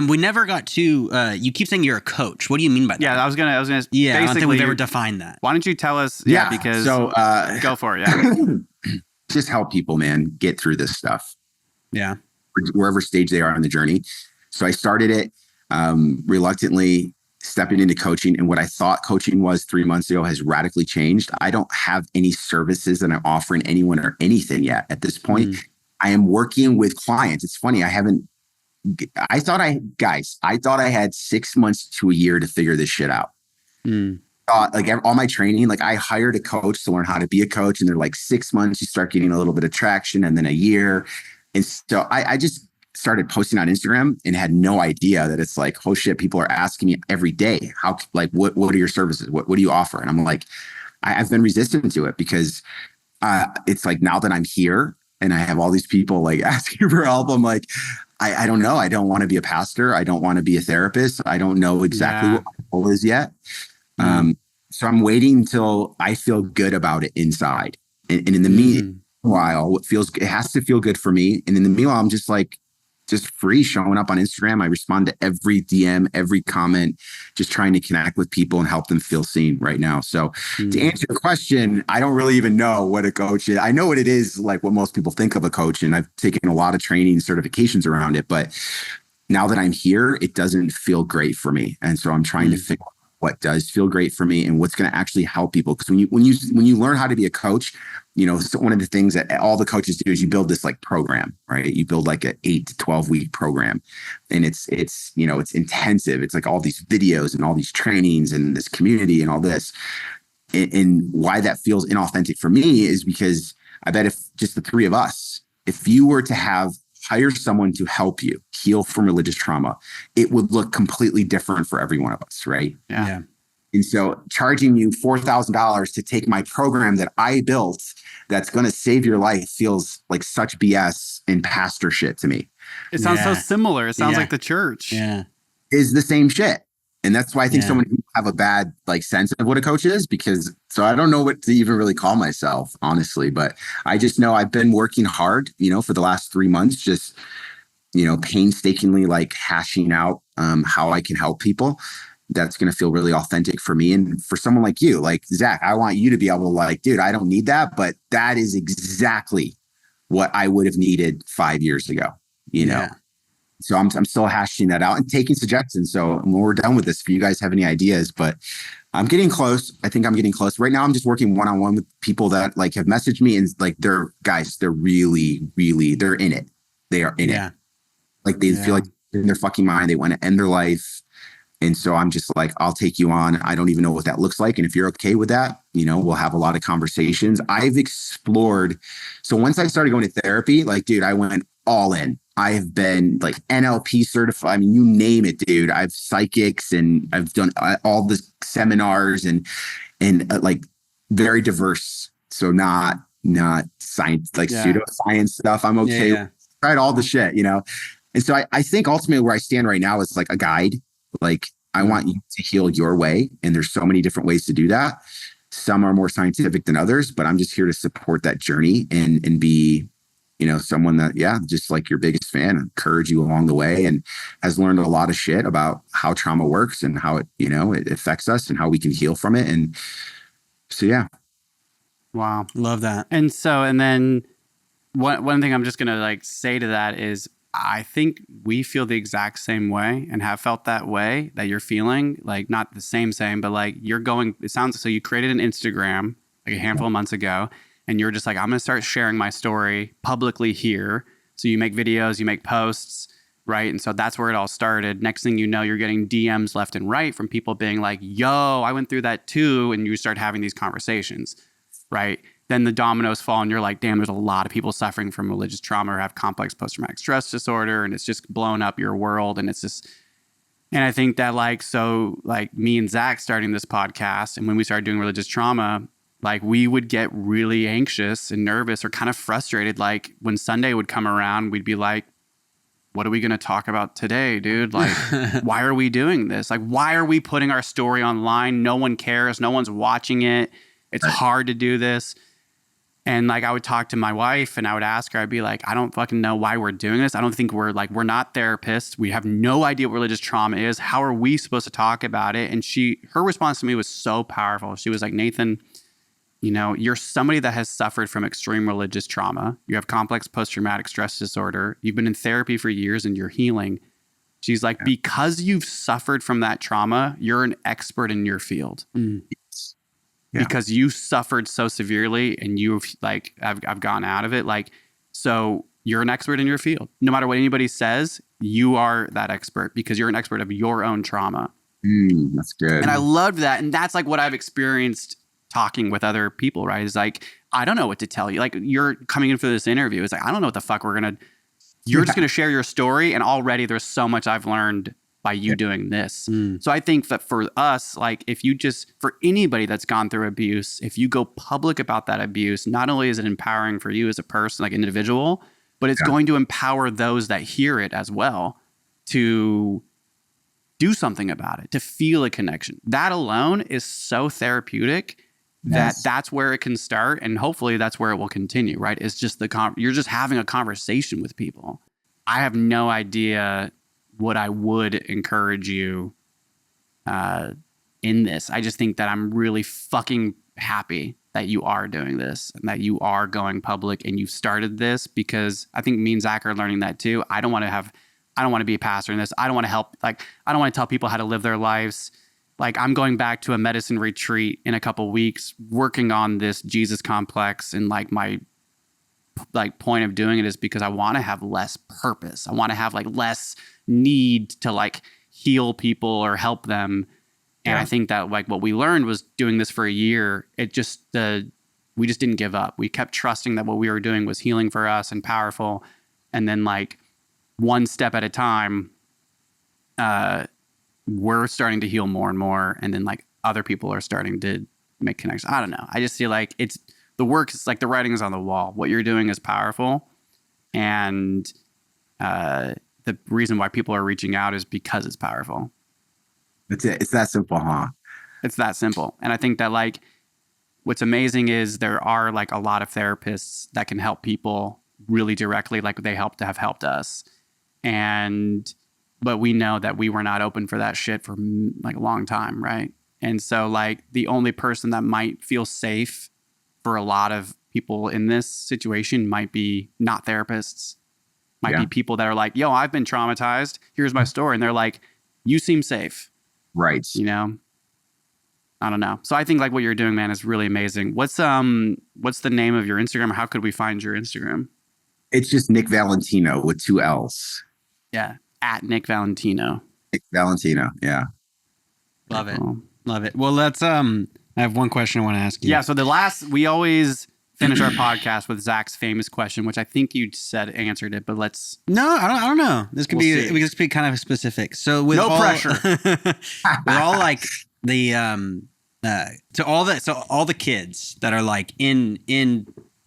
We never got to. You keep saying you're a coach. What do you mean by that? Yeah, I was gonna. Yeah, I don't think we've ever defined that. Why don't you tell us? Because go for it. Yeah, just help people, man, get through this stuff. Yeah, wherever stage they are on the journey. So I started it reluctantly, stepping into coaching, and what I thought coaching was 3 months ago has radically changed. I don't have any services that I'm offering anyone or anything yet at this point. I am working with clients. It's funny. I thought I had 6 months to a year to figure this shit out. Like all my training, like I hired a coach to learn how to be a coach, and they're like 6 months, you start getting a little bit of traction, and then a year. And so I just started posting on Instagram and had no idea that it's like, oh shit, people are asking me every day, what are your services? What do you offer? And I'm like, I've been resistant to it because it's like, now that I'm here and I have all these people like asking for help, I'm like, I don't know. I don't want to be a pastor. I don't want to be a therapist. I don't know exactly what my goal is yet. So I'm waiting until I feel good about it inside. And in the meanwhile, it has to feel good for me. And in the meanwhile, I'm just free showing up on Instagram. I respond to every DM, every comment, just trying to connect with people and help them feel seen right now. So to answer your question, I don't really even know what a coach is. I know what it is, like what most people think of a coach, and I've taken a lot of training certifications around it. But now that I'm here, it doesn't feel great for me. And so I'm trying to figure out what does feel great for me and what's going to actually help people. Because when you learn how to be a coach, so one of the things that all the coaches do is you build this like program, right? You build like an 8 to 12 week program, and it's intensive. It's like all these videos and all these trainings and this community and all this. And why that feels inauthentic for me is because I bet if just the three of us, if you were to hire someone to help you heal from religious trauma, it would look completely different for every one of us, right? Yeah. And so charging you $4,000 to take my program that I built that's going to save your life feels like such BS and pastor shit to me. It sounds so similar. It sounds like the church. Yeah. Is the same shit. And that's why I think so many people have a bad like sense of what a coach is, so I don't know what to even really call myself, honestly, but I just know I've been working hard, for the last 3 months, just, painstakingly like hashing out how I can help people. That's going to feel really authentic for me. And for someone like you, like Zach, I want you to be able to like, dude, I don't need that, but that is exactly what I would have needed 5 years ago, So I'm still hashing that out and taking suggestions. So when we're done with this, if you guys have any ideas, but I'm getting close. I think I'm getting close. Right now, I'm just working one-on-one with people that like have messaged me, and like they're really, really, they're in it. They are in it. Like they feel like in their fucking mind, they want to end their life. And so I'm just like, I'll take you on. I don't even know what that looks like. And if you're okay with that, we'll have a lot of conversations. I've explored. So once I started going to therapy, like, dude, I went all in. I have been like NLP certified. I mean, you name it, dude. I've psychics and I've done all the seminars and like very diverse. So not science, like pseudoscience stuff. I'm okay. Yeah. Tried all the shit, And so I think ultimately where I stand right now is like a guide. Like I want you to heal your way. And there's so many different ways to do that. Some are more scientific than others, but I'm just here to support that journey and be, someone that, just like your biggest fan, encourage you along the way, and has learned a lot of shit about how trauma works and how it, it affects us and how we can heal from it. And so, yeah. Wow. Love that. And then one thing I'm just going to like say to that is, I think we feel the exact same way and have felt that way that you're feeling, like not the same, but like it sounds, so you created an Instagram like a handful of months ago, and you're just like, I'm going to start sharing my story publicly here. So you make videos, you make posts, right? And so that's where it all started. Next thing you know, you're getting DMs left and right from people being like, yo, I went through that too. And you start having these conversations, right? Then the dominoes fall and you're like, damn, there's a lot of people suffering from religious trauma or have complex post-traumatic stress disorder. And it's just blown up your world. And it's just, and I think that like me and Zach starting this podcast, and when we started doing religious trauma, like we would get really anxious and nervous or kind of frustrated. Like when Sunday would come around, we'd be like, what are we going to talk about today, dude? Like, why are we doing this? Like, why are we putting our story online? No one cares. No one's watching it. It's hard to do this. And like, I would talk to my wife and I would ask her, I'd be like, I don't fucking know why we're doing this. I don't think we're not therapists. We have no idea what religious trauma is. How are we supposed to talk about it? And her response to me was so powerful. She was like, Nathan, you know, you're somebody that has suffered from extreme religious trauma. You have complex post-traumatic stress disorder. You've been in therapy for years and you're healing. She's like, because you've suffered from that trauma, you're an expert in your field. Yeah. Because you suffered so severely and you've like, I've gotten out of it. Like, so you're an expert in your field. No matter what anybody says, you are that expert because you're an expert of your own trauma. That's good. And I loved that. And that's like what I've experienced talking with other people, right? It's like, I don't know what to tell you. Like you're coming in for this interview. It's like, I don't know what the fuck you're just going to share your story. And already there's so much I've learned by you doing this. So I think that for us, like for anybody that's gone through abuse, if you go public about that abuse, not only is it empowering for you as a person, like an individual, but it's going to empower those that hear it as well to do something about it, to feel a connection. That alone is so therapeutic. That's where it can start, and hopefully that's where it will continue, right? It's just you're just having a conversation with people. I have no idea what I would encourage you in this. I just think that I'm really fucking happy that you are doing this and that you are going public and you've started this, because I think me and Zach are learning that too. I don't want to be a pastor in this. I don't want to help. Like, I don't want to tell people how to live their lives. Like, I'm going back to a medicine retreat in a couple weeks, working on this Jesus complex. And like my point of doing it is because I want to have less purpose. I want to have like less need to like heal people or help them. And I think that like what we learned was doing this for a year, we just didn't give up. We kept trusting that what we were doing was healing for us and powerful. And then like one step at a time, we're starting to heal more and more. And then like other people are starting to make connections. I don't know. I just feel like the work is like the writing is on the wall. What you're doing is powerful. And the reason why people are reaching out is because it's powerful. That's it. It's that simple, huh? It's that simple. And I think that like what's amazing is there are like a lot of therapists that can help people really directly, like they have helped us. But we know that we were not open for that shit for like a long time, right? And so like the only person that might feel safe for a lot of people in this situation might be not therapists, might be people that are like, yo, I've been traumatized. Here's my story. And they're like, you seem safe. Right. You know? I don't know. So I think like what you're doing, man, is really amazing. What's the name of your Instagram? How could we find your Instagram? It's just Nick Vallentino with 2 L's. Yeah. At Nick Vallentino. Nick Vallentino. Yeah. Love it. Love it. Well, let's, I have one question I want to ask you. Yeah. So we always finish our podcast with Zach's famous question, which I think you answered it, but let's. No, I don't know. This could be kind of specific. So with pressure. With all like the, all the kids that are like in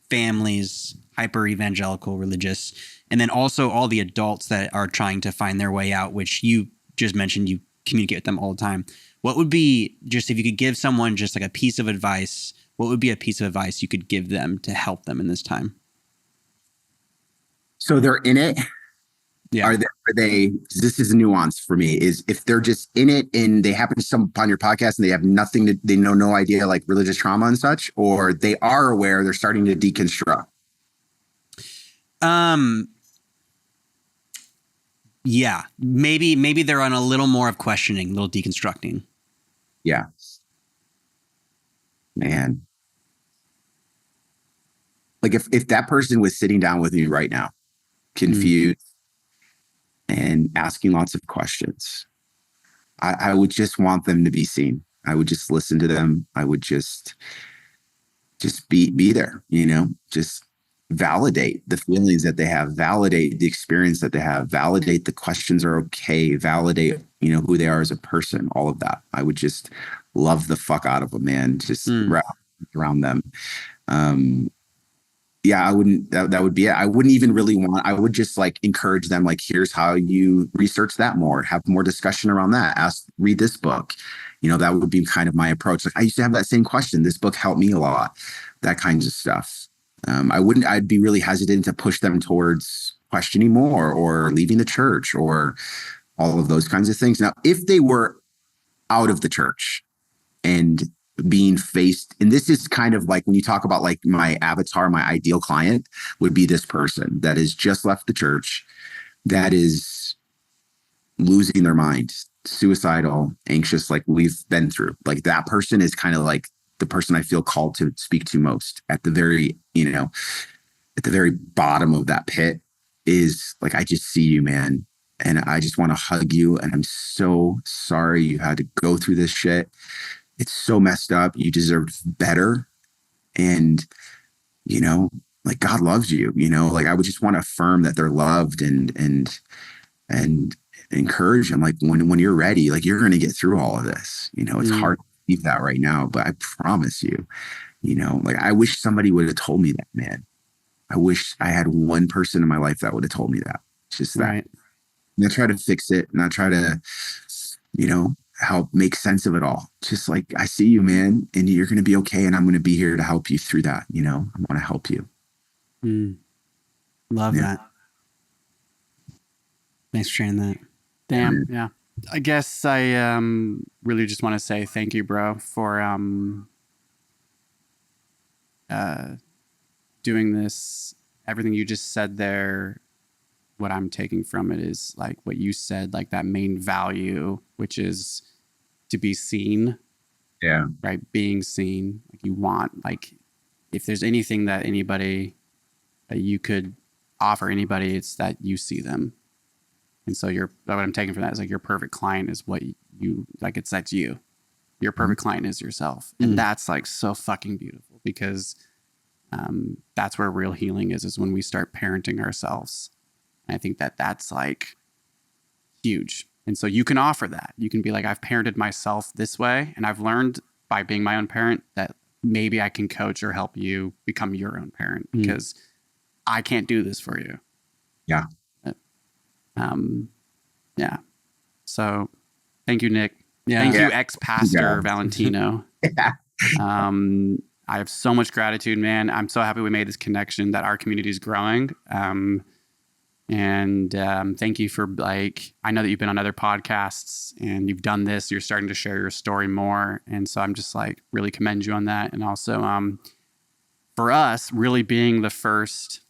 families, hyper evangelical religious, and then also all the adults that are trying to find their way out, which you just mentioned, you communicate with them all the time. What would be, just if you could give someone just like a piece of advice, what would be a piece of advice you could give them to help them in this time? So they're in it. Yeah. Are they, this is a nuance for me, is if they're just in it and they happen to stumble upon your podcast and they have they know no idea like religious trauma and such, or they are aware, they're starting to deconstruct. Yeah, maybe they're on a little more of questioning, a little deconstructing. Yeah. Man. Like if that person was sitting down with me right now, confused and asking lots of questions. I would just want them to be seen. I would just listen to them. I would just be there, just validate the feelings that they have, validate the experience that they have, validate the questions are okay, validate, who they are as a person, all of that. I would just love the fuck out of them, man. Just wrap around them. Yeah, I wouldn't, that would be it. I wouldn't even really I would just like encourage them, like, here's how you research that more, have more discussion around that, read this book. That would be kind of my approach. Like, I used to have that same question. This book helped me a lot, that kinds of stuff. I'd be really hesitant to push them towards questioning more or leaving the church or all of those kinds of things. Now, if they were out of the church and being faced, and this is kind of like when you talk about like my avatar, my ideal client would be this person that has just left the church, that is losing their mind, suicidal, anxious, like we've been through. Like that person is kind of like the person I feel called to speak to most at the very, at the very bottom of that pit is like, I just see you, man. And I just want to hug you. And I'm so sorry you had to go through this shit. It's so messed up. You deserved better. And, like God loves you, like I would just want to affirm that they're loved and encourage them. Like when you're ready, like you're going to get through all of this. It's hard to believe that right now, but I promise you, like I wish somebody would have told me that, man. I wish I had one person in my life that would have told me that. Just that. Right. And I try to fix it and I try to, help make sense of it all. Just like, I see you, man, and you're going to be okay. And I'm going to be here to help you through that. I want to help you. Love that. Thanks for sharing that. Damn. Yeah. I guess I really just want to say thank you, bro, for doing this. Everything you just said there, what I'm taking from it is like what you said, like that main value, which is to be seen. Yeah. Right. Being seen. Like you want, like if there's anything that you could offer anybody, it's that you see them. And so what I'm taking from that is like your perfect client is what you like. That's you. Your perfect client is yourself. And that's like so fucking beautiful because that's where real healing is when we start parenting ourselves. And I think that's like huge. And so you can offer that. You can be like, I've parented myself this way. And I've learned by being my own parent that maybe I can coach or help you become your own parent because I can't do this for you. Yeah. Yeah. So thank you, Nick. Yeah. Thank you, ex-pastor Vallentino. Yeah. I have so much gratitude, man. I'm so happy we made this connection, that our community is growing. And thank you for I know that you've been on other podcasts and you've done this. You're starting to share your story more. And so I'm just really commend you on that. And also for us really being the first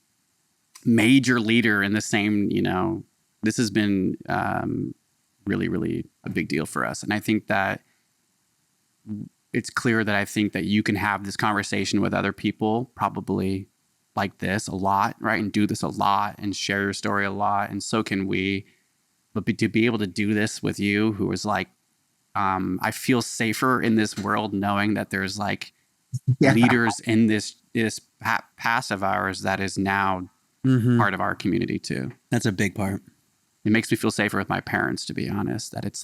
major leader in the same, this has been really, really a big deal for us. And I think that it's clear that I think that you can have this conversation with other people probably like this a lot, right? And do this a lot and share your story a lot. And so can we. But to be able to do this with you, who is I feel safer in this world knowing that there's leaders in this past of ours that is now part of our community too. That's a big part. It makes me feel safer with my parents, to be honest, that it's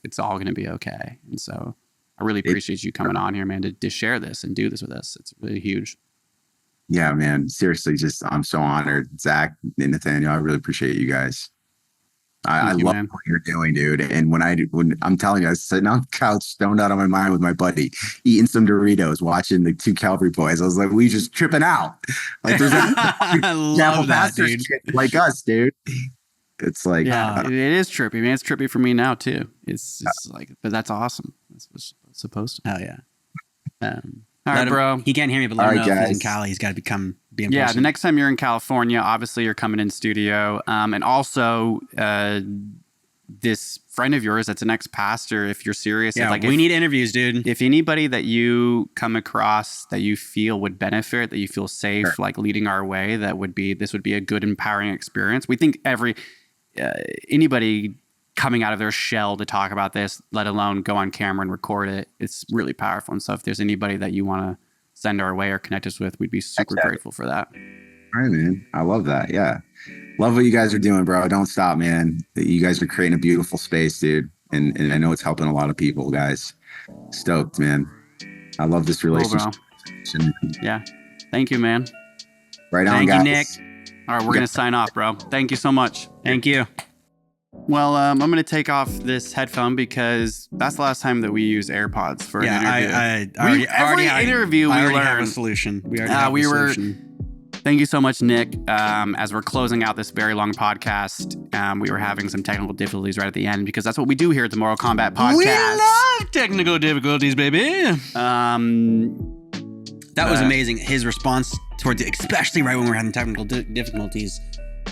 it's all going to be okay. And so I really appreciate you coming on here, man, to share this and do this with us. It's really huge. Yeah, man. Seriously, I'm so honored. Zach and Nathaniel, I really appreciate you guys. I love what you're doing, dude. And when I'm telling you, I was sitting on the couch, stoned out of my mind with my buddy, eating some Doritos, watching the two Calvary boys. I was like, we just tripping out. Like there's I love that, dude. Like us, dude. It's like, it is trippy, man. It's trippy for me now too. It's but that's awesome. That's what's supposed to. Hell yeah. All right, bro. He can't hear me, but let him know if he's in Cali. He's got to be in person. The next time you're in California, obviously you're coming in studio. And also this friend of yours that's an ex-pastor, if you're serious. Yeah, we need interviews, dude. If anybody that you come across that you feel would benefit, that you feel safe, leading our way, this would be a good, empowering experience. We think anybody coming out of their shell to talk about this, let alone go on camera and record it. It's really powerful. And so if there's anybody that you want to send our way or connect us with, we'd be super grateful for that. All right, man. I love that. Yeah. Love what you guys are doing, bro. Don't stop, man. You guys are creating a beautiful space, dude. And I know it's helping a lot of people, guys. Stoked, man. I love this relationship. Cool, yeah. Thank you, man. Right on, guys. Thank you, Nick. All right, we're going to sign off, bro. Thank you so much. Thank you. Well, I'm going to take off this headphone because that's the last time that we use AirPods for an interview. Every interview we already learn have a solution. We already have a solution. Thank you so much, Nick. As we're closing out this very long podcast, we were having some technical difficulties right at the end because that's what we do here at the Mortal Kombat Podcast. We love technical difficulties, baby. That was amazing. His response towards it, especially right when we were having technical difficulties,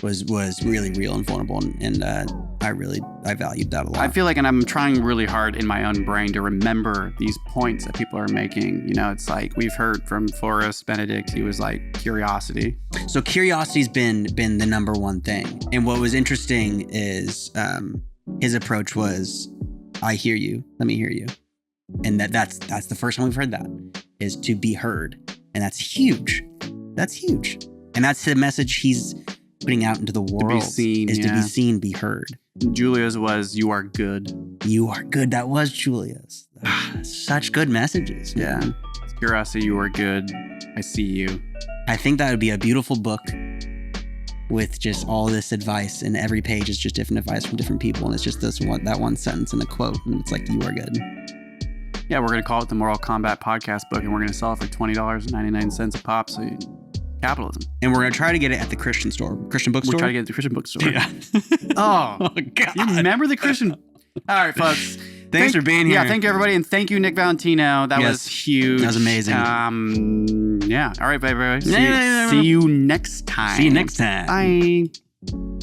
was really real and vulnerable, and I valued that a lot. I feel like, and I'm trying really hard in my own brain to remember these points that people are making. You know, it's like we've heard from Forrest Benedict. He was like curiosity. So curiosity's been the number one thing. And what was interesting is his approach was, I hear you. Let me hear you. And that's the first time we've heard that, is to be heard. And that's huge. That's huge. And that's the message he's putting out into the world, to be seen, be heard. Julia's was, you are good. You are good. That was Julia's. Such good messages. Yeah. Curiosity, you are good. I see you. I think that would be a beautiful book with just all this advice, and every page is just different advice from different people. And it's just that one sentence and a quote. And it's like, you are good. Yeah, we're going to call it the Mortal Kombat Podcast book, and we're going to sell it for $20.99 a pop. So capitalism. And we're going to try to get it at the Christian bookstore. We'll try to get it at the Christian bookstore. Yeah. Oh, God. You remember the Christian? All right, folks. Thanks for being here. Yeah, thank you, everybody. And thank you, Nick Valentino. That was huge. That was amazing. Yeah. All right, bye, everybody. See you next time. See you next time. Bye.